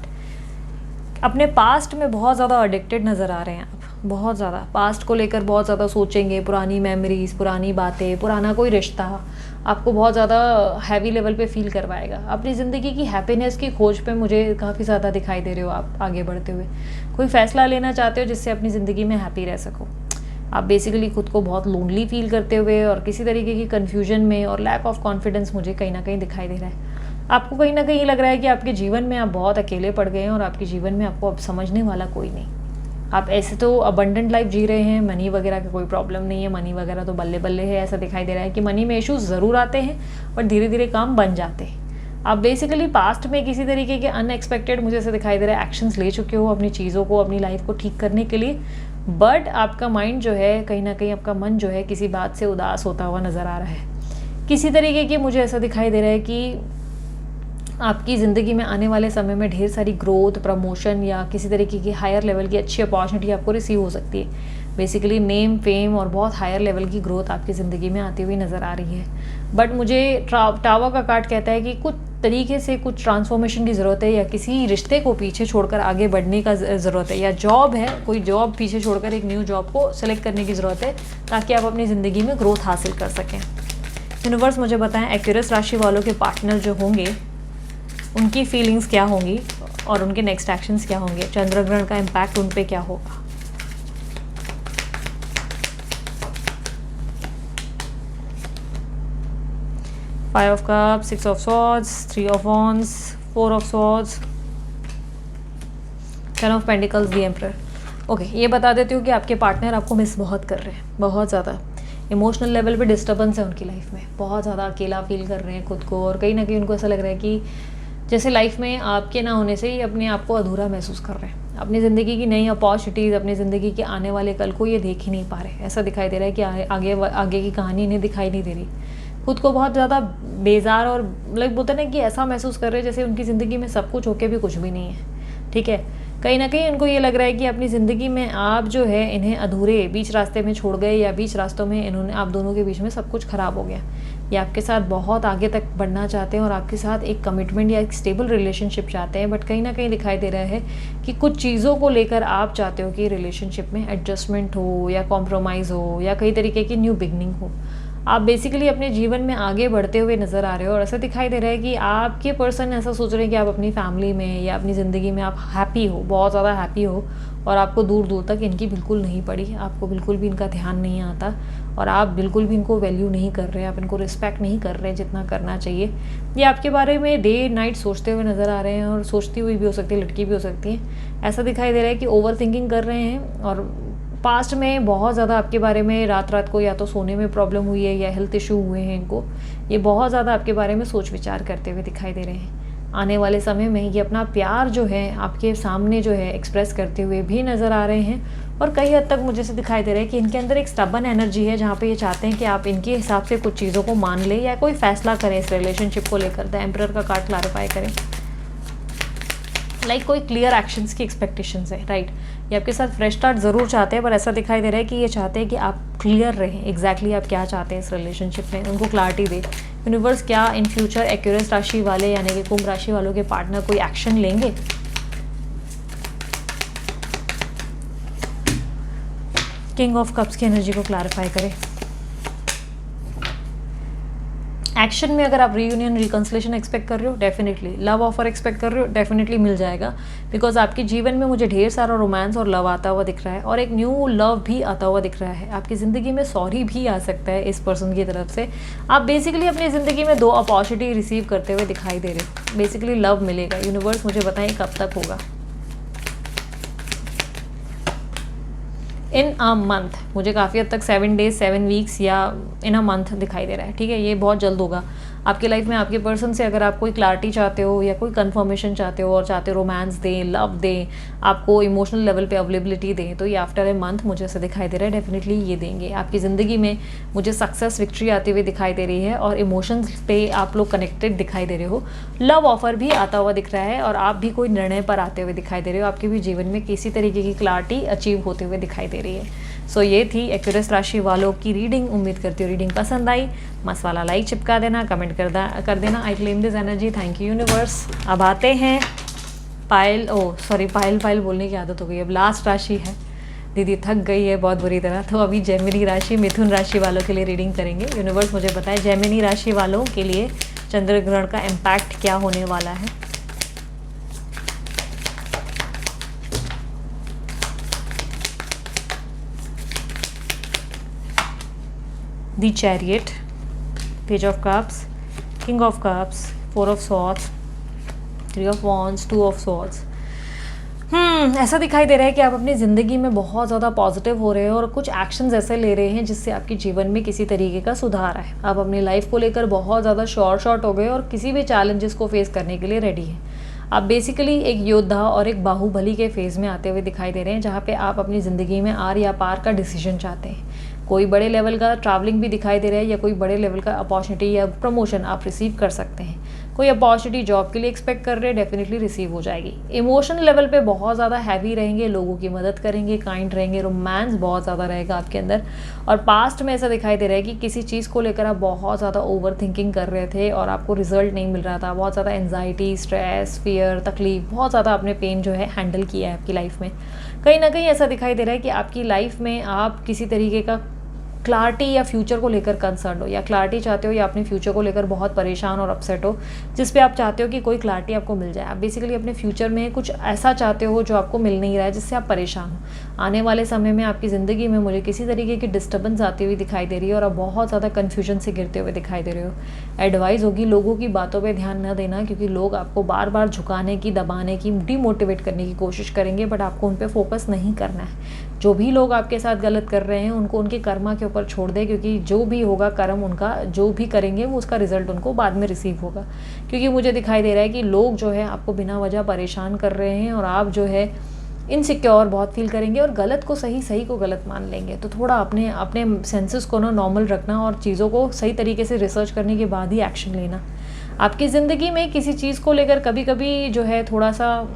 अपने पास्ट में बहुत ज़्यादा एडिक्टेड नज़र आ रहे हैं आप, बहुत ज़्यादा पास्ट को लेकर बहुत ज़्यादा सोचेंगे, पुरानी मेमोरीज, पुरानी बातें, पुराना कोई रिश्ता आपको बहुत ज़्यादा हैवी लेवल पे फील करवाएगा। अपनी ज़िंदगी की हैप्पीनेस की खोज पे मुझे काफ़ी ज़्यादा दिखाई दे रहे हो आप आगे बढ़ते हुए। कोई फ़ैसला लेना चाहते हो जिससे अपनी ज़िंदगी में हैप्पी रह सको। आप बेसिकली खुद को बहुत लोनली फील करते हुए और किसी तरीके की कन्फ्यूजन में और लैक ऑफ कॉन्फिडेंस मुझे कहीं ना कहीं दिखाई दे रहा है। आपको कहीं ना कहीं लग रहा है कि आपके जीवन में आप बहुत अकेले पड़ गए हैं और आपके जीवन में आपको अब समझने वाला कोई नहीं। आप ऐसे तो अबंडेंट लाइफ जी रहे हैं, मनी वगैरह का कोई प्रॉब्लम नहीं है, मनी वगैरह तो बल्ले बल्ले है। ऐसा दिखाई दे रहा है कि मनी में इश्यूज ज़रूर आते हैं बट धीरे धीरे काम बन जाते हैं। आप बेसिकली पास्ट में किसी तरीके के अनएक्सपेक्टेड मुझे ऐसा दिखाई दे रहा है एक्शंस ले चुके हो अपनी चीज़ों को, अपनी लाइफ को ठीक करने के लिए, बट आपका माइंड जो है कहीं ना कहीं, आपका मन जो है किसी बात से उदास होता हुआ नज़र आ रहा है। किसी तरीके की मुझे ऐसा दिखाई दे रहा है कि आपकी ज़िंदगी में आने वाले समय में ढेर सारी ग्रोथ, प्रमोशन या किसी तरीके की हायर लेवल की अच्छी अपॉर्चुनिटी आपको रिसीव हो सकती है। बेसिकली नेम, फेम और बहुत हायर लेवल की ग्रोथ आपकी ज़िंदगी में आती हुई नज़र आ रही है। बट मुझे टावर का कार्ड कहता है कि कुछ तरीके से कुछ ट्रांसफॉर्मेशन की ज़रूरत है, या किसी रिश्ते को पीछे छोड़कर आगे बढ़ने का ज़रूरत है, या जॉब है, कोई जॉब पीछे छोड़कर एक न्यू जॉब को सेलेक्ट करने की ज़रूरत है ताकि आप अपनी ज़िंदगी में ग्रोथ हासिल कर सकें। यूनिवर्स मुझे बताएं एक्वेरियस राशि वालों के पार्टनर जो होंगे उनकी फीलिंग्स क्या होंगी और उनके नेक्स्ट एक्शंस क्या होंगे। चंद्र ग्रहण का इम्पैक्ट उन पे क्या होगा। Five of cups, 6 of swords, 3 of wands, 4 of swords, 10 of pentacles, the emperor. Okay, ये बता देती हूँ कि आपके पार्टनर आपको मिस बहुत कर रहे हैं, बहुत ज़्यादा इमोशनल लेवल पे डिस्टर्बेंस है उनकी लाइफ में, बहुत ज़्यादा अकेला फील कर रहे हैं खुद को, और कहीं ना कहीं उनको ऐसा लग रहा है कि जैसे लाइफ में आपके ना होने से ही अपने आप को अधूरा महसूस कर रहे हैं। अपनी ज़िंदगी की नई अपॉर्चुनिटीज़, अपनी ज़िंदगी के आने वाले कल को ये देख ही नहीं पा रहे। ऐसा दिखाई दे रहा है कि आगे की कहानी इन्हें दिखाई नहीं दे रही। खुद को बहुत ज़्यादा बेजार और लाइक बोलते ना कि ऐसा महसूस कर रहे हैं जैसे उनकी ज़िंदगी में सब कुछ होके भी कुछ भी नहीं है। ठीक है, कहीं ना कहीं उनको ये लग रहा है कि अपनी ज़िंदगी में आप जो है इन्हें अधूरे बीच रास्ते में छोड़ गए, या बीच रास्तों में इन्होंने आप दोनों के बीच में सब कुछ ख़राब हो गया। ये आपके साथ बहुत आगे तक बढ़ना चाहते हैं और आपके साथ एक कमिटमेंट या एक स्टेबल रिलेशनशिप चाहते हैं, बट कहीं ना कहीं दिखाई दे रहा है कि कुछ चीज़ों को लेकर आप चाहते हो कि रिलेशनशिप में एडजस्टमेंट हो या कॉम्प्रोमाइज़ हो या कई तरीके की न्यू बिगनिंग हो। आप बेसिकली अपने जीवन में आगे बढ़ते हुए नज़र आ रहे हो और ऐसा दिखाई दे रहा है कि आपके पर्सन ऐसा सोच रहे हैं कि आप अपनी फैमिली में या अपनी ज़िंदगी में आप हैप्पी हो, बहुत ज़्यादा हैप्पी हो, और आपको दूर दूर तक इनकी बिल्कुल नहीं पड़ी, आपको बिल्कुल भी इनका ध्यान नहीं आता और आप बिल्कुल भी इनको वैल्यू नहीं कर रहे, आप इनको रिस्पेक्ट नहीं कर रहे जितना करना चाहिए। ये आपके बारे में डे नाइट सोचते हुए नज़र आ रहे हैं, और सोचती हुई भी हो सकती है, लड़की भी हो सकती है। ऐसा दिखाई दे रहा है कि ओवर थिंकिंग कर रहे हैं और पास्ट में बहुत ज़्यादा आपके बारे में रात को या तो सोने में प्रॉब्लम हुई है या हेल्थ इशू हुए हैं इनको। ये बहुत ज़्यादा आपके बारे में सोच विचार करते हुए दिखाई दे रहे हैं। आने वाले समय में ये अपना प्यार जो है आपके सामने जो है एक्सप्रेस करते हुए भी नज़र आ रहे हैं, और कई हद तक मुझे से दिखाई दे रहा है कि इनके अंदर एक स्टबन एनर्जी है जहाँ पे ये चाहते हैं कि आप इनके हिसाब से कुछ चीज़ों को मान लें या कोई फैसला करें इस रिलेशनशिप को लेकर। द एम्परर का कार्ड क्लैरिफाई करें, लाइक कोई क्लियर एक्शंस की एक्सपेक्टेशंस है, राइट। ये आपके साथ फ्रेश स्टार्ट ज़रूर चाहते हैं, पर ऐसा दिखाई दे रहा है कि ये चाहते हैं कि आप क्लियर रहें एग्जैक्टली आप क्या चाहते हैं इस रिलेशनशिप में, उनको क्लैरिटी दे। यूनिवर्स क्या इन फ्यूचर एक्वेरियस राशि वाले यानी कि कुंभ राशि वालों के पार्टनर कोई एक्शन लेंगे? किंग ऑफ कप्स की एनर्जी को क्लैरिफाई करें। एक्शन में अगर आप रीयूनियन रिकन्सिलेशन एक्सपेक्ट कर रहे हो, डेफिनेटली लव ऑफर एक्सपेक्ट कर रहे हो, डेफिनेटली मिल जाएगा। बिकॉज आपके जीवन में मुझे ढेर सारा रोमांस और लव आता हुआ दिख रहा है, और एक न्यू लव भी आता हुआ दिख रहा है। आपकी ज़िंदगी में सॉरी भी आ सकता है इस पर्सन की तरफ से। आप बेसिकली अपनी ज़िंदगी में 2 अपॉर्चुनिटी रिसीव करते हुए दिखाई दे रहे हो। बेसिकली लव मिलेगा। यूनिवर्स मुझे बताएं कब तक होगा। इन अ मंथ, मुझे काफ़ी हद तक 7 डेज 7 वीक्स या इन अ मंथ दिखाई दे रहा है। ठीक है, ये बहुत जल्द होगा आपकी लाइफ में। आपके पर्सन से अगर आप कोई क्लैरिटी चाहते हो या कोई कंफर्मेशन चाहते हो और चाहते हो रोमांस दें, लव दें, आपको इमोशनल लेवल पे अवेलेबिलिटी दें, तो ये आफ्टर ए मंथ मुझे ऐसा दिखाई दे रहा है डेफिनेटली ये देंगे। आपकी ज़िंदगी में मुझे सक्सेस विक्ट्री आती हुई दिखाई दे रही है और इमोशंस पे आप लोग कनेक्टेड दिखाई दे रहे हो। लव ऑफर भी आता हुआ दिख रहा है और आप भी कोई निर्णय पर आते हुए दिखाई दे रहे हो। आपके भी जीवन में किसी तरीके की क्लैरिटी अचीव होते हुए दिखाई दे रही है। सो ये थी एक्वेरियस राशि वालों की रीडिंग। उम्मीद करती हूँ रीडिंग पसंद आई। मस्त वाला लाइक चिपका देना, कमेंट कर देना। आई claim this energy. Thank you universe. अब आते हैं पायल बोलने की आदत हो गई, अब लास्ट राशि है। दीदी थक गई है बहुत बुरी तरह। तो अभी जेमिनी राशि, मिथुन राशि वालों के लिए रीडिंग करेंगे। यूनिवर्स मुझे बताए जेमिनी राशि वालों के लिए चंद्र ग्रहण का इम्पैक्ट क्या होने वाला है। The Chariot, Page of Cups, King of Cups, 4 of Swords, 3 of Wands, 2 of Swords। ऐसा दिखाई दे रहा है कि आप अपनी ज़िंदगी में बहुत ज़्यादा पॉजिटिव हो रहे हो और कुछ एक्शंस ऐसे ले रहे हैं जिससे आपके जीवन में किसी तरीके का सुधार है। आप अपनी लाइफ को लेकर बहुत ज़्यादा शॉर्ट हो गए और किसी भी चैलेंजेस को फेस करने के लिए रेडी हैं। आप बेसिकली एक योद्धा और एक बाहुबली के फेज़ में आते हुए दिखाई दे रहे हैं, जहाँ पे आप अपनी ज़िंदगी में आर या पार का डिसीजन चाहते हैं। कोई बड़े लेवल का ट्रैवलिंग भी दिखाई दे रहा है या कोई बड़े लेवल का अपॉर्चुनिटी या प्रमोशन आप रिसीव कर सकते हैं। कोई अपॉर्चुनिटी जॉब के लिए एक्सपेक्ट कर रहे हैं, डेफिनेटली रिसीव हो जाएगी। इमोशनल लेवल पे बहुत ज़्यादा हैवी रहेंगे, लोगों की मदद करेंगे, काइंड रहेंगे, रोमांस बहुत ज़्यादा रहेगा आपके अंदर। और पास्ट में ऐसा दिखाई दे रहा है कि किसी चीज़ को लेकर आप बहुत ज़्यादा ओवर थिंकिंग कर रहे थे और आपको रिजल्ट नहीं मिल रहा था। बहुत ज़्यादा एंजाइटी, स्ट्रेस, फियर, तकलीफ, बहुत ज़्यादा आपने पेन जो है हैंडल किया है आपकी लाइफ में। कहीं ना कहीं ऐसा दिखाई दे रहा है कि आपकी लाइफ में आप किसी तरीके का क्लैरिटी या फ्यूचर को लेकर कंसर्न हो, या क्लैरिटी चाहते हो या अपने फ्यूचर को लेकर बहुत परेशान और अपसेट हो, जिस पे आप चाहते हो कि कोई क्लैरिटी आपको मिल जाए। आप बेसिकली अपने फ्यूचर में कुछ ऐसा चाहते हो जो आपको मिल नहीं रहा है, जिससे आप परेशान हो। आने वाले समय में आपकी ज़िंदगी में मुझे किसी तरीके की डिस्टर्बेंस आती हुई दिखाई दे रही है और आप बहुत ज़्यादा कन्फ्यूजन से गिरते हुए दिखाई दे रहे हो। एडवाइस होगी लोगों की बातों पर ध्यान न देना, क्योंकि लोग आपको बार बार झुकाने की, दबाने की, डीमोटिवेट करने की कोशिश करेंगे, बट आपको उन पर फोकस नहीं करना है। जो भी लोग आपके साथ गलत कर रहे हैं उनको उनके कर्मा के ऊपर छोड़ दें, क्योंकि जो भी होगा कर्म उनका, जो भी करेंगे वो उसका रिजल्ट उनको बाद में रिसीव होगा। क्योंकि मुझे दिखाई दे रहा है कि लोग जो है आपको बिना वजह परेशान कर रहे हैं और आप जो है इनसिक्योर बहुत फील करेंगे और गलत को सही, सही को गलत मान लेंगे। तो थोड़ा अपने सेंसेस को ना नॉर्मल रखना और चीज़ों को सही तरीके से रिसर्च करने के बाद ही एक्शन लेना। आपकी ज़िंदगी में किसी चीज़ को लेकर कभी कभी जो है थोड़ा सा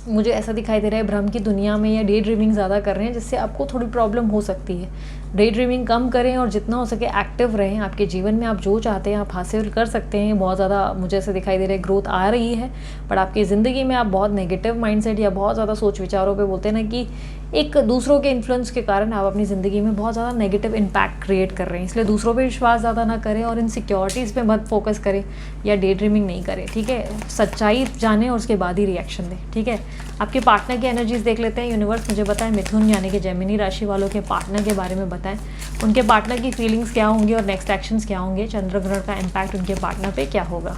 मुझे ऐसा दिखाई दे रहा है भ्रम की दुनिया में या डे ड्रीमिंग ज़्यादा कर रहे हैं, जिससे आपको थोड़ी प्रॉब्लम हो सकती है। डे ड्रीमिंग कम करें और जितना हो सके एक्टिव रहें। आपके जीवन में आप जो चाहते हैं आप हासिल कर सकते हैं। बहुत ज़्यादा मुझे ऐसा दिखाई दे रहा है ग्रोथ आ रही है, बट आपकी ज़िंदगी में आप बहुत नेगेटिव माइंडसेट या बहुत ज़्यादा सोच विचारों पे बोलते हैं ना कि एक दूसरों के इन्फ्लुएंस के कारण आप अपनी ज़िंदगी में बहुत ज़्यादा नेगेटिव इम्पैक्ट क्रिएट कर रहे हैं। इसलिए दूसरों पे विश्वास ज़्यादा ना करें और इनसिक्योरिटीज़ पे मत फोकस करें या डे ड्रीमिंग नहीं करें। ठीक है, सच्चाई जानें और उसके बाद ही रिएक्शन दें। ठीक है, आपके पार्टनर की एनर्जीज देख लेते हैं। यूनिवर्स मुझे बताएं मिथुन यानी कि जेमिनी राशि वालों के पार्टनर के बारे में बताएं। उनके पार्टनर की फीलिंग्स क्या होंगी और नेक्स्ट एक्शंस क्या होंगे। चंद्र ग्रहण का इम्पैक्ट उनके पार्टनर पे क्या होगा।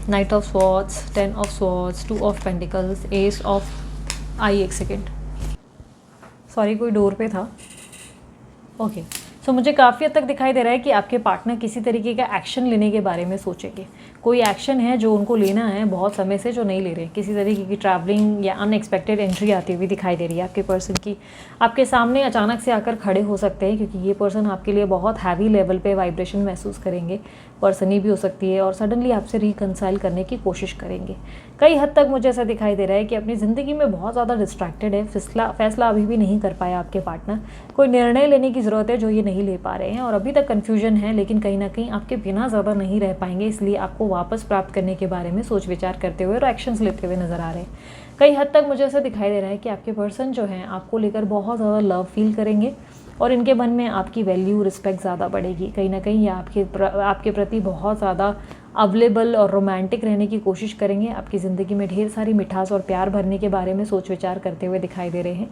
Knight of swords, 10 of swords, 2 of pentacles, ace of आई। एक सेकेंड, सॉरी कोई डोर पे था। ओके, सो मुझे काफ़ी हद तक दिखाई दे रहा है कि आपके पार्टनर किसी तरीके का एक्शन लेने के बारे में सोचेंगे। कोई एक्शन है जो उनको लेना है बहुत समय से, जो नहीं ले रहे। किसी तरीके की ट्रैवलिंग या अनएक्सपेक्टेड एंट्री आती हुई दिखाई दे रही है आपके पर्सन की। आपके सामने अचानक से आकर खड़े हो सकते हैं, क्योंकि ये पर्सन आपके लिए बहुत हैवी लेवल पे वाइब्रेशन महसूस करेंगे। पर्सनी भी हो सकती है और सडनली आपसे रिकंसाइल करने की कोशिश करेंगे। कई हद तक मुझे ऐसा दिखाई दे रहा है कि अपनी ज़िंदगी में बहुत ज़्यादा डिस्ट्रैक्टेड है। फैसला अभी भी नहीं कर पाया आपके पार्टनर। कोई निर्णय लेने की ज़रूरत है जो ये नहीं ले पा रहे हैं और अभी तक कन्फ्यूजन है, लेकिन कहीं ना कहीं आपके बिना ज़्यादा नहीं रह पाएंगे। इसलिए आपको वापस प्राप्त करने के बारे में सोच विचार करते हुए और एक्शंस लेते हुए नज़र आ रहे हैं। कई हद तक मुझे ऐसा दिखाई दे रहा है कि आपके पर्सन जो हैं आपको लेकर बहुत ज़्यादा लव फील करेंगे और इनके मन में आपकी वैल्यू रिस्पेक्ट ज़्यादा बढ़ेगी। कहीं ना कहीं ये आपके प्रति बहुत ज़्यादा अवेलेबल और रोमांटिक रहने की कोशिश करेंगे। आपकी ज़िंदगी में ढेर सारी मिठास और प्यार भरने के बारे में सोच विचार करते हुए दिखाई दे रहे हैं।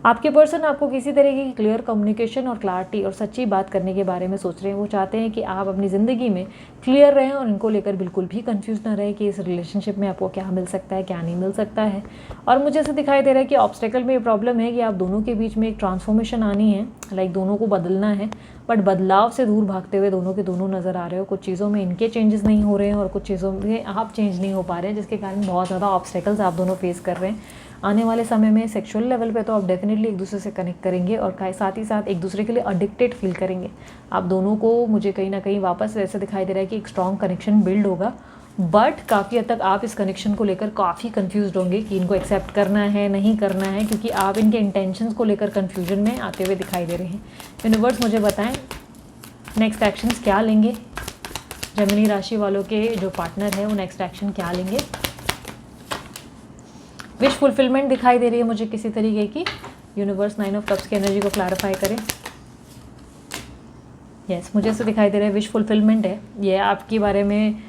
आपके पर्सन आपको किसी तरीके की क्लियर कम्युनिकेशन और क्लैरिटी और सच्ची बात करने के बारे में सोच रहे हैं। वो चाहते हैं कि आप अपनी ज़िंदगी में क्लियर रहें और इनको लेकर बिल्कुल भी कंफ्यूज ना रहे कि इस रिलेशनशिप में आपको क्या मिल सकता है, क्या नहीं मिल सकता है। और मुझे ऐसा दिखाई दे रहा है कि ऑब्स्टेकल में ये प्रॉब्लम है कि आप दोनों के बीच में एक ट्रांसफॉर्मेशन आनी है, लाइक दोनों को बदलना है, बट बदलाव से दूर भागते हुए दोनों के दोनों नज़र आ रहे हो। कुछ चीज़ों में इनके चेंजेस नहीं हो रहे हैं और कुछ चीज़ों में आप चेंज नहीं हो पा रहे हैं, जिसके कारण बहुत ज़्यादा ऑब्स्टेकल्स आप दोनों फेस कर रहे हैं। आने वाले समय में सेक्सुअल लेवल पे तो आप डेफिनेटली एक दूसरे से कनेक्ट करेंगे और साथ ही साथ एक दूसरे के लिए एडिक्टेड फील करेंगे। आप दोनों को मुझे कहीं ना कहीं वापस ऐसा दिखाई दे रहा है कि एक स्ट्रॉन्ग कनेक्शन बिल्ड होगा, बट काफ़ी हद तक आप इस कनेक्शन को लेकर काफ़ी कंफ्यूज होंगे कि इनको एक्सेप्ट करना है नहीं करना है, क्योंकि आप इनके इंटेंशंस को लेकर कंफ्यूजन में आते हुए दिखाई दे रहे हैं। यूनिवर्स मुझे बताएं नेक्स्ट एक्शंस क्या लेंगे, जेमिनी राशि वालों के जो पार्टनर है वो नेक्स्ट एक्शन क्या लेंगे। विश फुलफिलमेंट दिखाई दे रही है मुझे किसी तरीके की। यूनिवर्स 9 ऑफ कप्स की एनर्जी को क्लैरिफाई करें। यस, मुझे ऐसा दिखाई दे रहा है विश फुलफिलमेंट है। ये आपके बारे में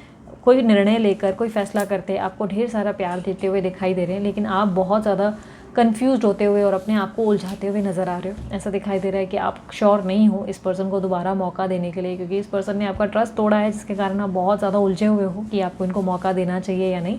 कोई निर्णय लेकर कोई फैसला करते आपको ढेर सारा प्यार देते हुए दिखाई दे रहे हैं, लेकिन आप बहुत ज़्यादा कंफ्यूज्ड होते हुए और अपने आप को उलझाते हुए नज़र आ रहे हो। ऐसा दिखाई दे रहा है कि आप श्योर नहीं हो इस पर्सन को दोबारा मौका देने के लिए, क्योंकि इस पर्सन ने आपका ट्रस्ट तोड़ा है, जिसके कारण आप बहुत ज़्यादा उलझे हुए हो कि आपको इनको मौका देना चाहिए या नहीं।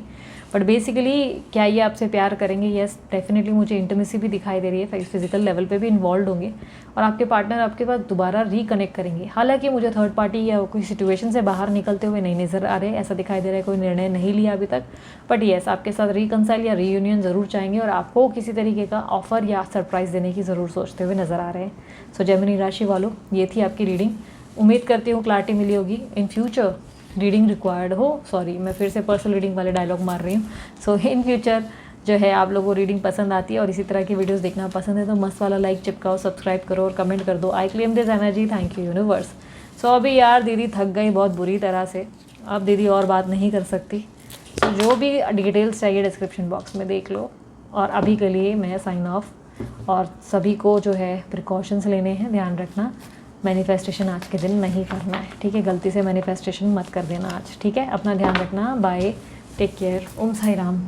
बट बेसिकली क्या ये आपसे प्यार करेंगे? यस, डेफिनेटली मुझे इंटीमेसी भी दिखाई दे रही है, फिजिकल लेवल पे भी इन्वॉल्व होंगे और आपके पार्टनर आपके पास दोबारा रिकनेक्ट करेंगे। हालांकि मुझे थर्ड पार्टी या कोई सिचुएशन से बाहर निकलते हुए नहीं नज़र आ रहे, ऐसा दिखाई दे रहा है कोई निर्णय नहीं लिया अभी तक, बट यस आपके साथ रिकनसाइल या रीयूनियन ज़रूर चाहेंगे और आपको किसी तरीके का ऑफर या सरप्राइज़ देने की ज़रूर सोचते हुए नज़र आ रहे हैं। सो जेमिनी राशि वालों, ये थी आपकी रीडिंग। उम्मीद करती हूँ क्लैरिटी मिली होगी। इन फ्यूचर रीडिंग रिक्वायर्ड हो, सॉरी मैं फिर से पर्सनल रीडिंग वाले डायलॉग मार रही हूँ। सो इन फ्यूचर जो है आप लोगों को रीडिंग पसंद आती है और इसी तरह की वीडियोस देखना पसंद है तो मस्त वाला लाइक चिपकाओ, सब्सक्राइब करो और कमेंट कर दो। I claim this energy, thank you universe. So अभी यार दीदी थक गई बहुत बुरी तरह से, अब दीदी और बात नहीं कर सकती। सो जो भी डिटेल्स चाहिए डिस्क्रिप्शन बॉक्स में देख लो। और अभी के लिए मैं साइन ऑफ, और सभी को जो है प्रिकॉशंस लेने हैं, ध्यान रखना। मैनिफेस्टेशन आज के दिन नहीं करना है, ठीक है? गलती से मैनिफेस्टेशन मत कर देना आज, ठीक है? अपना ध्यान रखना। बाय, टेक केयर, ओम साई राम।